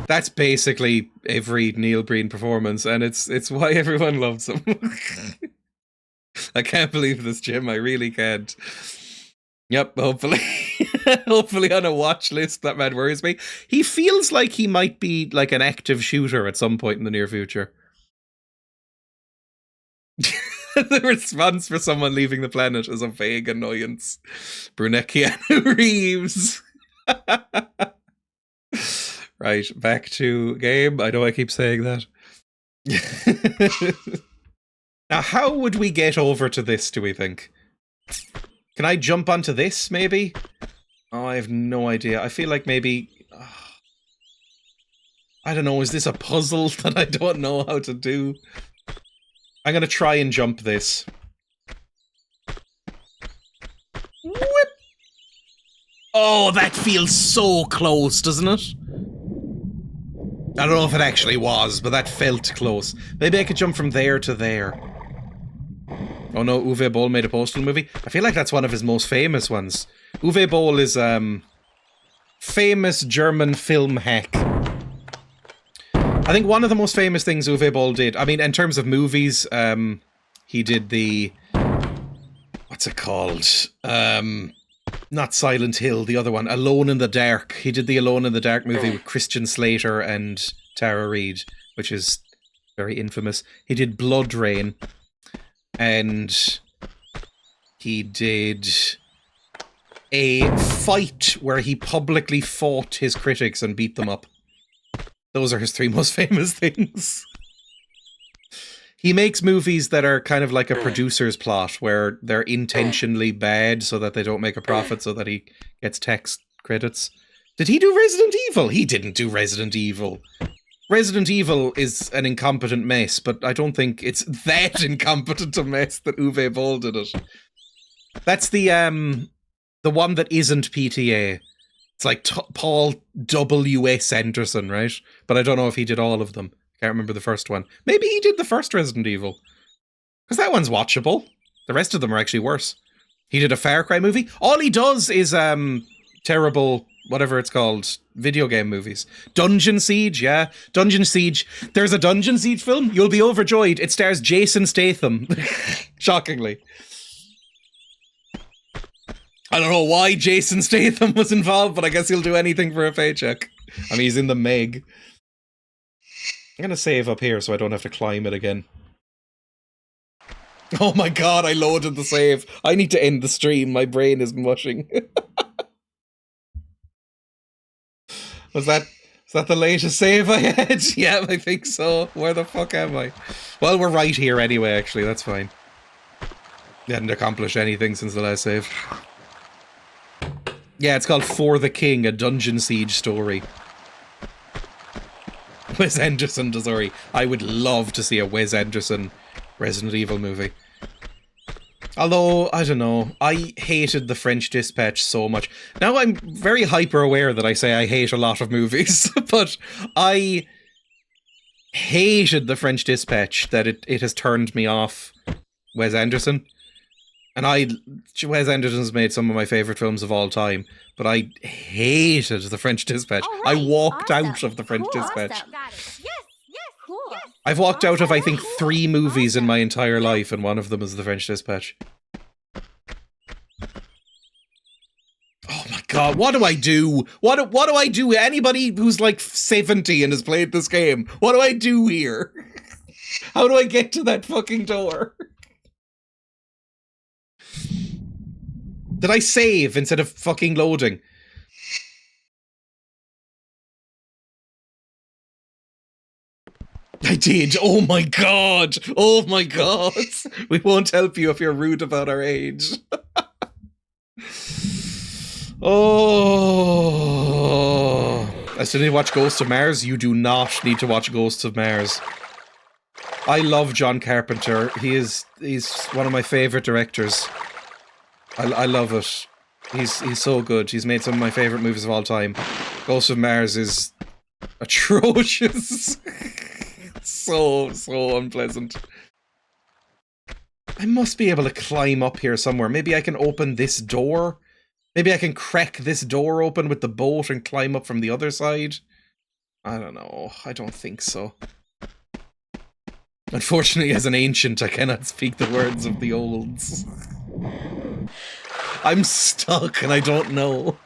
That's basically every Neil Breen performance, and it's why everyone loves him. I can't believe this, Jim. I really can't. Yep, hopefully. Hopefully on a watch list. That man worries me. He feels like he might be like an active shooter at some point in the near future. The response for someone leaving the planet is a vague annoyance. Brunette Keanu Reeves. Right, back to game. I know I keep saying that. Now, how would we get over to this, do we think? Can I jump onto this, maybe? Oh, I have no idea. I feel like maybe... I don't know, is this a puzzle that I don't know how to do? I'm gonna try and jump this. Whip! Oh, that feels so close, doesn't it? I don't know if it actually was, but that felt close. Maybe I could jump from there to there. Oh no, Uwe Boll made a Postal movie. I feel like that's one of his most famous ones. Uwe Boll is, famous German film hack. I think one of the most famous things Uwe Boll did, I mean, in terms of movies, he did the... What's it called? Not Silent Hill, the other one, Alone in the Dark. He did the Alone in the Dark movie with Christian Slater and Tara Reid, which is very infamous. He did Blood Rain, and he did a fight where he publicly fought his critics and beat them up. Those are his three most famous things. He makes movies that are kind of like a producer's plot, where they're intentionally bad so that they don't make a profit, so that he gets tax credits. Did he do Resident Evil? He didn't do Resident Evil. Resident Evil is an incompetent mess, but I don't think it's that incompetent a mess that Uwe Boll did it. That's the one that isn't PTA. It's like Paul W.S. Anderson, right? But I don't know if he did all of them. Can't remember the first one. Maybe he did the first Resident Evil. Because that one's watchable. The rest of them are actually worse. He did a Far Cry movie. All he does is terrible, whatever it's called, video game movies. Dungeon Siege, yeah. Dungeon Siege. There's a Dungeon Siege film. You'll be overjoyed. It stars Jason Statham. Shockingly. I don't know why Jason Statham was involved, but I guess he'll do anything for a paycheck. I mean, he's in the Meg. I'm gonna save up here so I don't have to climb it again. Oh my god, I loaded the save. I need to end the stream. My brain is mushing. Was that the latest save I had? Yeah, I think so. Where the fuck am I? Well, we're right here anyway, actually. That's fine. Hadn't accomplished anything since the last save. Yeah, it's called For the King, a Dungeon Siege story. Wes Anderson does Ori. I would love to see a Wes Anderson Resident Evil movie. Although, I don't know, I hated The French Dispatch so much. Now I'm very hyper aware that I say I hate a lot of movies, but I hated The French Dispatch that it has turned me off Wes Anderson. And Wes Anderson's made some of my favourite films of all time, but I hated The French Dispatch. Right, I walked out of The French Dispatch. Awesome. Got it. Yes, cool. Yes. I've walked out of, I think, 3 movies in my entire life, and one of them is The French Dispatch. Oh my god, what do I do? What do I do? Anybody who's like 70 and has played this game, what do I do here? How do I get to that fucking door? Did I save instead of fucking loading? I did. Oh my god. Oh my god. We won't help you if you're rude about our age. Oh, I still need to watch Ghosts of Mars. You do not need to watch Ghosts of Mars. I love John Carpenter. He's one of my favorite directors. I love it. He's so good. He's made some of my favorite movies of all time. Ghosts of Mars is atrocious. so unpleasant. I must be able to climb up here somewhere. Maybe I can open this door. Maybe I can crack this door open with the boat and climb up from the other side. I don't know. I don't think so. Unfortunately, as an ancient, I cannot speak the words of the olds. I'm stuck and I don't know.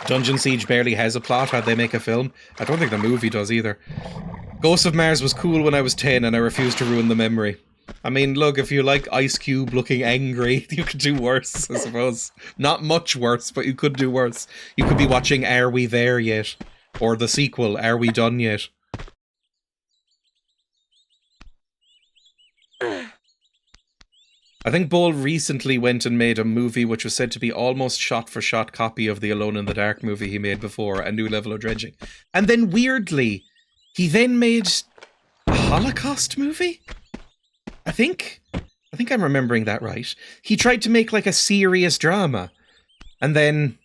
Dungeon Siege barely has a plot. How'd they make a film? I don't think the movie does either. Ghosts of Mars was cool when I was 10 and I refused to ruin the memory. I mean, look, if you like Ice Cube looking angry, you could do worse, I suppose. Not much worse, but you could do worse. You could be watching Are We There Yet? Or the sequel, Are We Done Yet? I think Bole recently went and made a movie which was said to be almost shot-for-shot copy of the Alone in the Dark movie he made before, A New Level of Dredging. And then, weirdly, he then made a Holocaust movie? I think I'm remembering that right. He tried to make, like, a serious drama. And then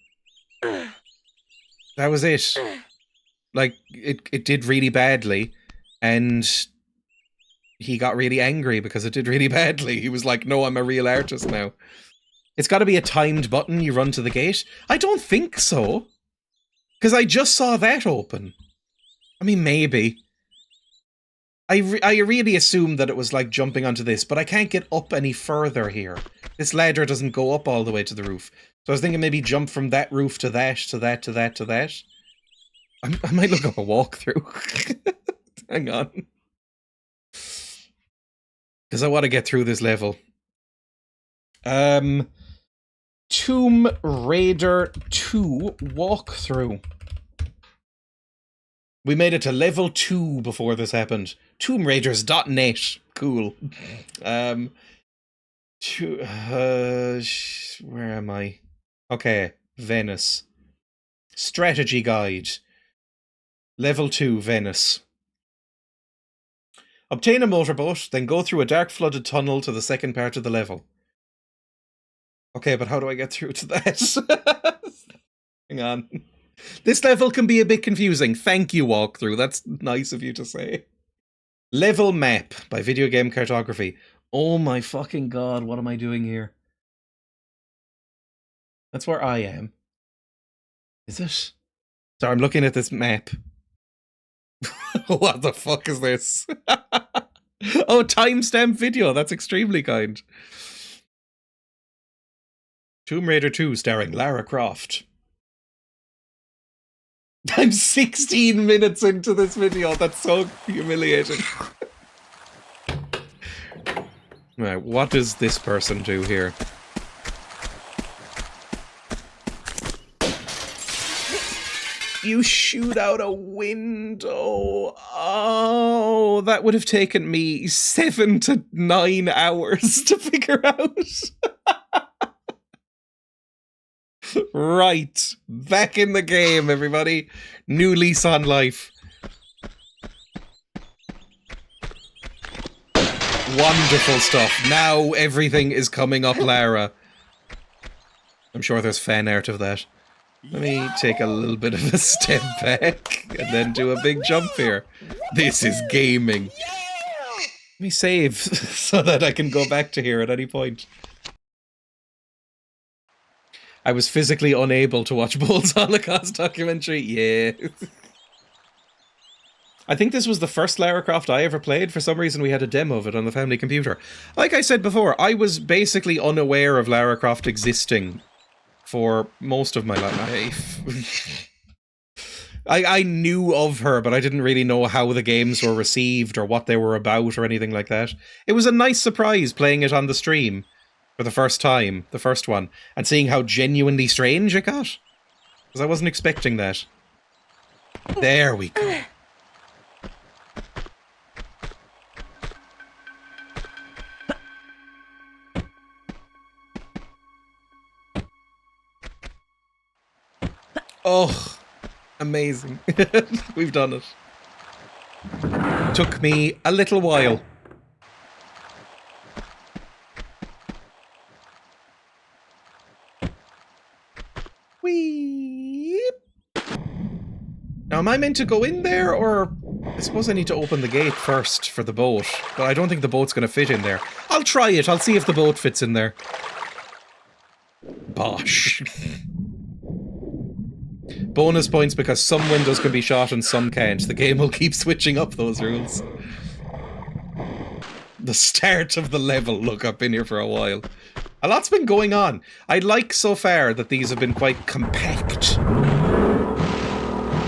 that was it. Like, it did really badly, and he got really angry because it did really badly. He was like, no, I'm a real artist now. It's got to be a timed button you run to the gate. I don't think so. Because I just saw that open. I mean, maybe. I really assumed that it was like jumping onto this, but I can't get up any further here. This ladder doesn't go up all the way to the roof. So I was thinking maybe jump from that roof to that, to that, to that, to that. I might look up a walkthrough. Hang on. Because I want to get through this level. Tomb Raider 2 walkthrough. We made it to level 2 before this happened. TombRaiders.net. Cool. Where am I? Okay, Venice. Strategy guide. Level 2, Venice. Obtain a motorboat, then go through a dark flooded tunnel to the second part of the level. Okay, but how do I get through to that? Hang on. This level can be a bit confusing. Thank you, walkthrough. That's nice of you to say. Level map by Video Game Cartography. Oh my fucking god, what am I doing here? That's where I am. Is it? So I'm looking at this map. What the fuck is this? Oh, timestamp video. That's extremely kind. Tomb Raider 2 starring Lara Croft. I'm 16 minutes into this video. That's so humiliating. Right, what does this person do here? You shoot out a window. Oh, that would have taken me 7 to 9 hours to figure out. Right. Back in the game, everybody. New lease on life. Wonderful stuff. Now everything is coming up, Lara. I'm sure there's fan art of that. Let me take a little bit of a step back and then do a big jump here. This is gaming. Let me save so that I can go back to here at any point. I was physically unable to watch Bole's Holocaust documentary. Yeah. I think this was the first Lara Croft I ever played. For some reason, we had a demo of it on the family computer. Like I said before, I was basically unaware of Lara Croft existing for most of my life. I knew of her, but I didn't really know how the games were received or what they were about or anything like that. It was a nice surprise playing it on the stream for the first time, the first one, and seeing how genuinely strange it got. Because I wasn't expecting that. There we go. Oh, amazing. We've done it. Took me a little while. Whee! Now, am I meant to go in there, or... I suppose I need to open the gate first for the boat, but I don't think the boat's going to fit in there. I'll try it. I'll see if the boat fits in there. Bosh. Bonus points because some windows can be shot and some can't. The game will keep switching up those rules. The start of the level. Look, I've been here for a while. A lot's been going on. I like so far that these have been quite compact.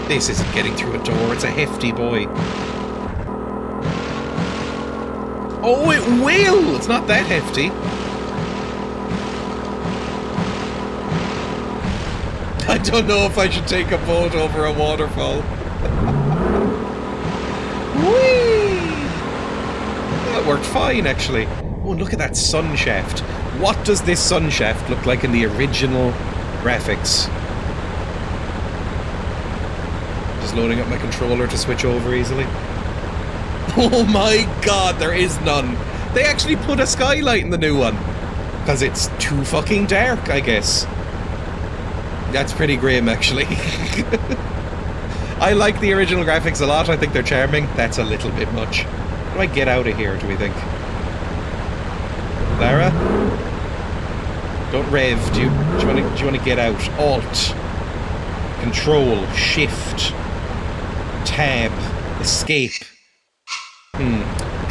This isn't getting through a door. It's a hefty boy. Oh, it will! It's not that hefty. I don't know if I should take a boat over a waterfall. Whee! That worked fine, actually. Oh, and look at that sun shaft. What does this sun shaft look like in the original graphics? Just loading up my controller to switch over easily. Oh my god, there is none. They actually put a skylight in the new one. Because it's too fucking dark, I guess. That's pretty grim, actually. I like the original graphics a lot. I think they're charming. That's a little bit much. How do I get out of here, do we think? Lara? Don't rev. Do you want to get out? Alt. Control. Shift. Tab. Escape.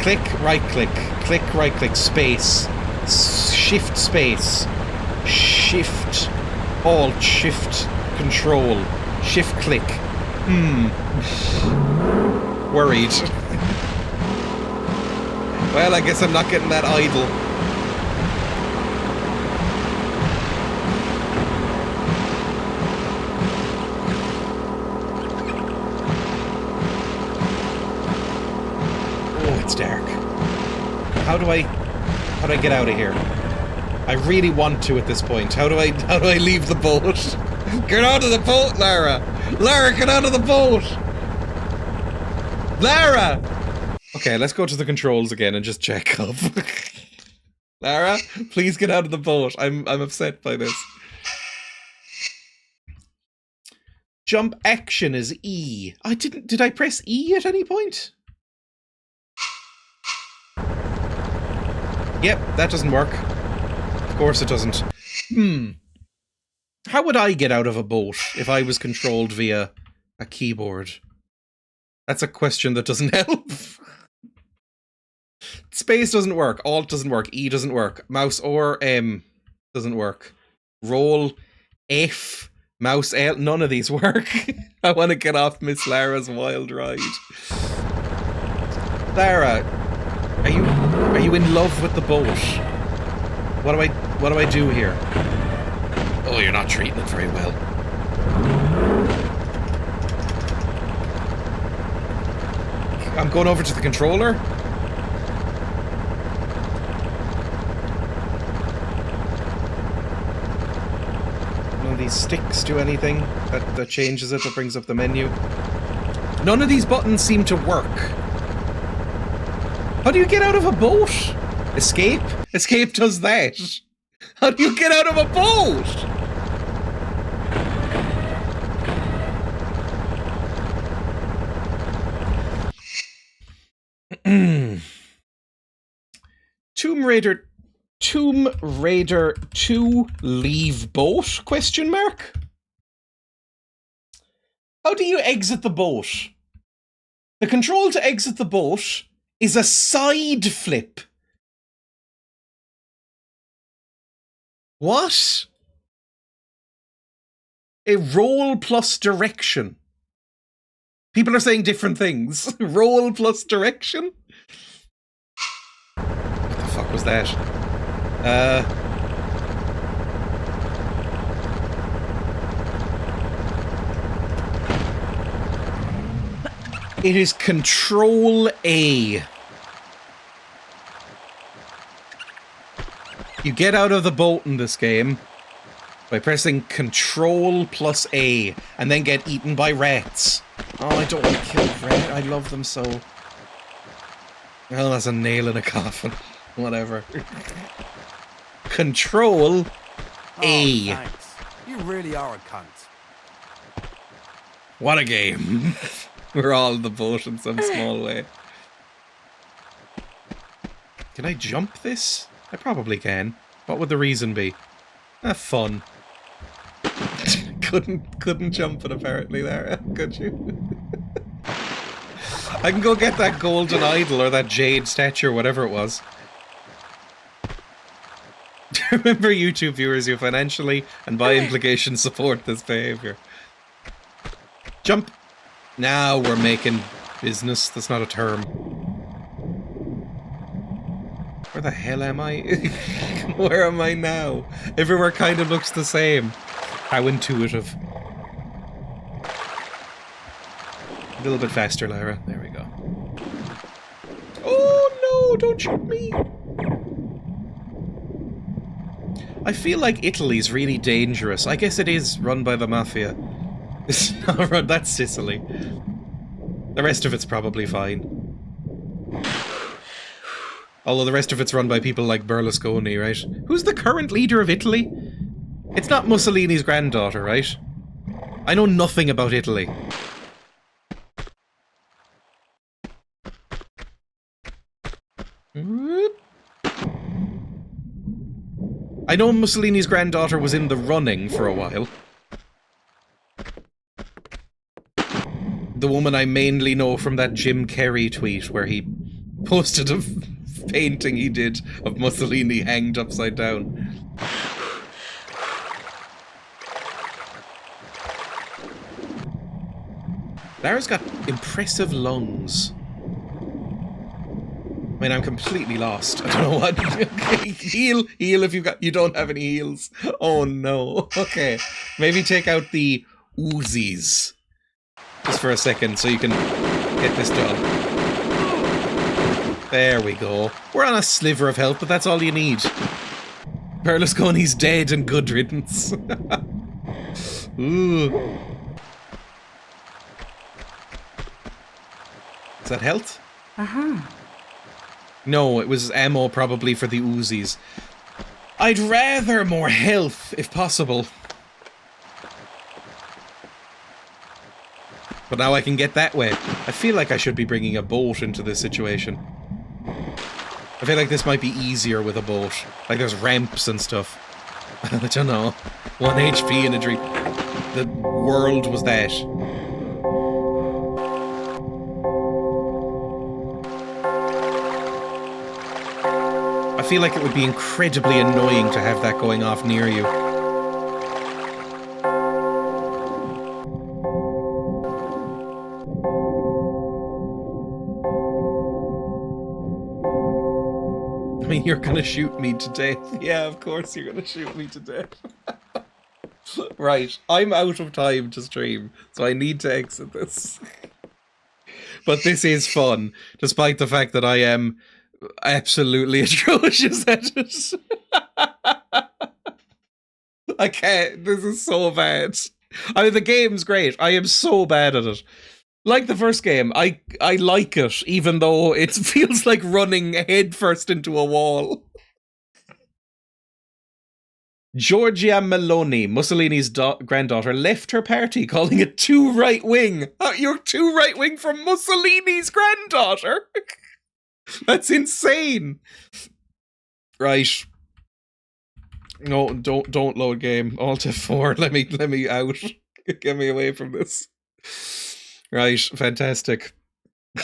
Click, right click. Click, right click. Space. Shift, space. Shift. Alt, shift, control, shift, click. Worried. Well, I guess I'm not getting that idle. Oh, it's dark. How do I get out of here? I really want to at this point. How do I leave the boat? Get out of the boat, Lara! Lara, get out of the boat! Lara! Okay, let's go to the controls again and just check up. Lara, please get out of the boat. I'm upset by this. Jump action is E. Did I press E at any point? Yep, that doesn't work. Of course it doesn't. How would I get out of a boat if I was controlled via a keyboard? That's a question that doesn't help. Space doesn't work. Alt doesn't work. E doesn't work. Mouse or M doesn't work. Roll F. Mouse L. None of these work. I want to get off Miss Lara's wild ride. Lara, are you in love with the boat? What do I do here? Oh, you're not treating it very well. I'm going over to the controller. None of these sticks do anything that changes it or brings up the menu. None of these buttons seem to work. How do you get out of a boat? Escape? Escape does that. How do you get out of a boat? Tomb Raider 2 leave boat? Question mark? How do you exit the boat? The control to exit the boat is a side flip. What? A roll plus direction. People are saying different things. Roll plus direction? What the fuck was that? It is Control A. You get out of the boat in this game. by pressing Control plus A and then get eaten by rats. Oh, I don't want to kill rats. I love them so. Well, that's a nail in a coffin. Whatever. Control A. Oh, thanks. You really are a cunt. What a game. We're all in the boat in some small way. Can I jump this? I probably can. What would the reason be? Fun. couldn't jump it apparently there, could you? I can go get that golden idol or that jade statue or whatever it was. Remember, YouTube viewers, you financially and by implication support this behavior. Jump! Now we're making business. That's not a term. Where the hell am I? Where am I now? Everywhere kind of looks the same. How intuitive. A little bit faster, Lyra. There we go. Oh no, don't shoot me! I feel like Italy's really dangerous. I guess it is run by the mafia. It's not run, that's Sicily. The rest of it's probably fine. Although the rest of it's run by people like Berlusconi, right? Who's the current leader of Italy? It's not Mussolini's granddaughter, right? I know nothing about Italy. I know Mussolini's granddaughter was in the running for a while. The woman I mainly know from that Jim Carrey tweet where he posted a painting he did of Mussolini hanged upside down. Lara's got impressive lungs. I mean, I'm completely lost. I don't know what. Heal if you don't have any heals. Oh no. Okay, maybe take out the Uzis just for a second so you can get this done. There we go. We're on a sliver of health, but that's all you need. Berlusconi's dead and good riddance. Ooh. Is that health? Uh-huh. No, it was ammo probably for the Uzis. I'd rather more health, if possible. But now I can get that way. I feel like I should be bringing a boat into this situation. I feel like this might be easier with a boat. Like there's ramps and stuff. I don't know. 1 HP in a dream. The world was that. I feel like it would be incredibly annoying to have that going off near you. I mean, you're gonna shoot me to death. Yeah, of course you're gonna shoot me to death. Right, I'm out of time to stream, so I need to exit this. But this is fun, despite the fact that I am absolutely atrocious at it. I can't. This is so bad. I mean, the game's great. I am so bad at it. Like the first game, I like it, even though it feels like running headfirst into a wall. Giorgia Meloni, Mussolini's granddaughter, left her party, calling it too right-wing. You're too right-wing for Mussolini's granddaughter? That's insane. Right. No, don't load game. Alt F4. Let me out. Get me away from this. Right, fantastic.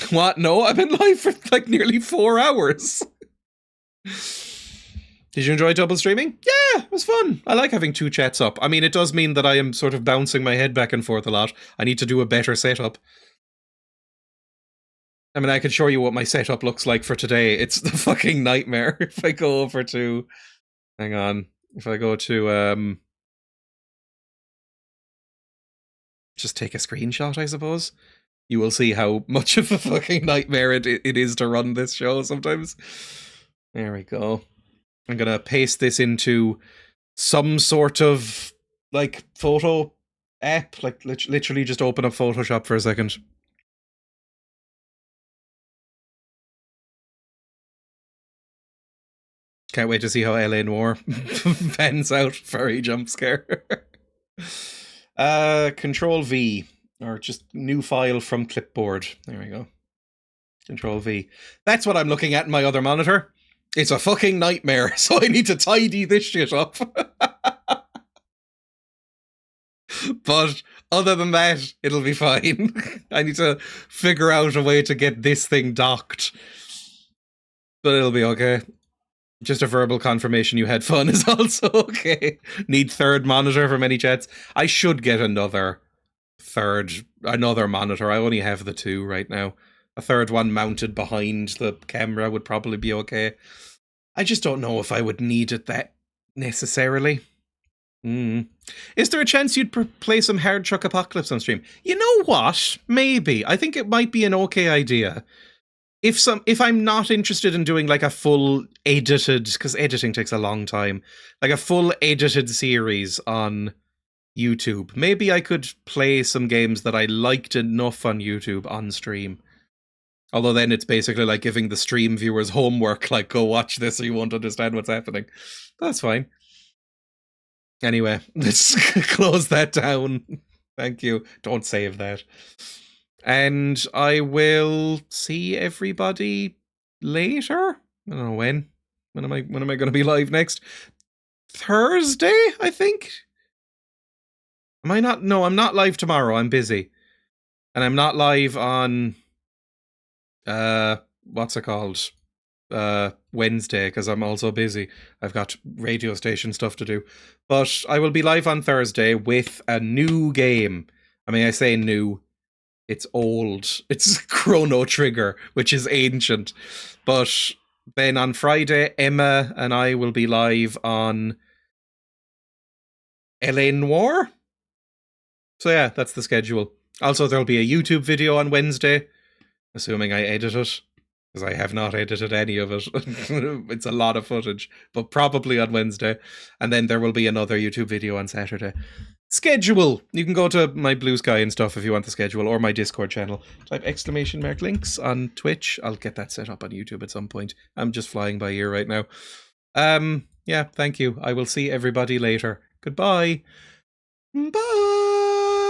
What? No, I've been live for like nearly 4 hours. Did you enjoy double streaming? Yeah, it was fun. I like having 2 chats up. I mean, it does mean that I am sort of bouncing my head back and forth a lot. I need to do a better setup. I mean, I can show you what my setup looks like for today. It's the fucking nightmare. If I go over to... Hang on. If I go to... just take a screenshot, I suppose. You will see how much of a fucking nightmare it is to run this show sometimes. There we go. I'm gonna paste this into some sort of like photo app, like literally just open up Photoshop for a second. Can't wait to see how LA Noir pans out. Very jump scare. Control V, or just new file from clipboard. There we go. Control V. That's what I'm looking at in my other monitor. It's a fucking nightmare, so I need to tidy this shit up. But other than that, it'll be fine. I need to figure out a way to get this thing docked. But it'll be okay. Just a verbal confirmation you had fun is also okay. Need third monitor for many chats. I should get another monitor. I only have the two right now. A third one mounted behind the camera would probably be okay. I just don't know if I would need it that necessarily. Is there a chance you'd play some Hard Truck Apocalypse on stream? You know what? Maybe. I think it might be an okay idea. If I'm not interested in doing like a full edited, because editing takes a long time, like a full edited series on YouTube, maybe I could play some games that I liked enough on YouTube on stream. Although then it's basically like giving the stream viewers homework, like go watch this or you won't understand what's happening. That's fine. Anyway, let's close that down. Thank you. Don't save that. And I will see everybody later. I don't know when. When am I going to be live next? Thursday, I think. Am I not? No, I'm not live tomorrow. I'm busy, and I'm not live on. What's it called? Wednesday, because I'm also busy. I've got radio station stuff to do. But I will be live on Thursday with a new game. I mean, I say new. It's old. It's Chrono Trigger, which is ancient. But then on Friday, Emma and I will be live on LA Noir. So yeah, that's the schedule. Also, there'll be a YouTube video on Wednesday, assuming I edit it, because I have not edited any of it. It's a lot of footage, but probably on Wednesday. And then there will be another YouTube video on Saturday. Schedule. You can go to my Blue Sky and stuff if you want the schedule, or my Discord channel. Type !links on Twitch. I'll get that set up on YouTube at some point. I'm just flying by ear right now. Yeah, thank you. I will see everybody later. Goodbye. Bye.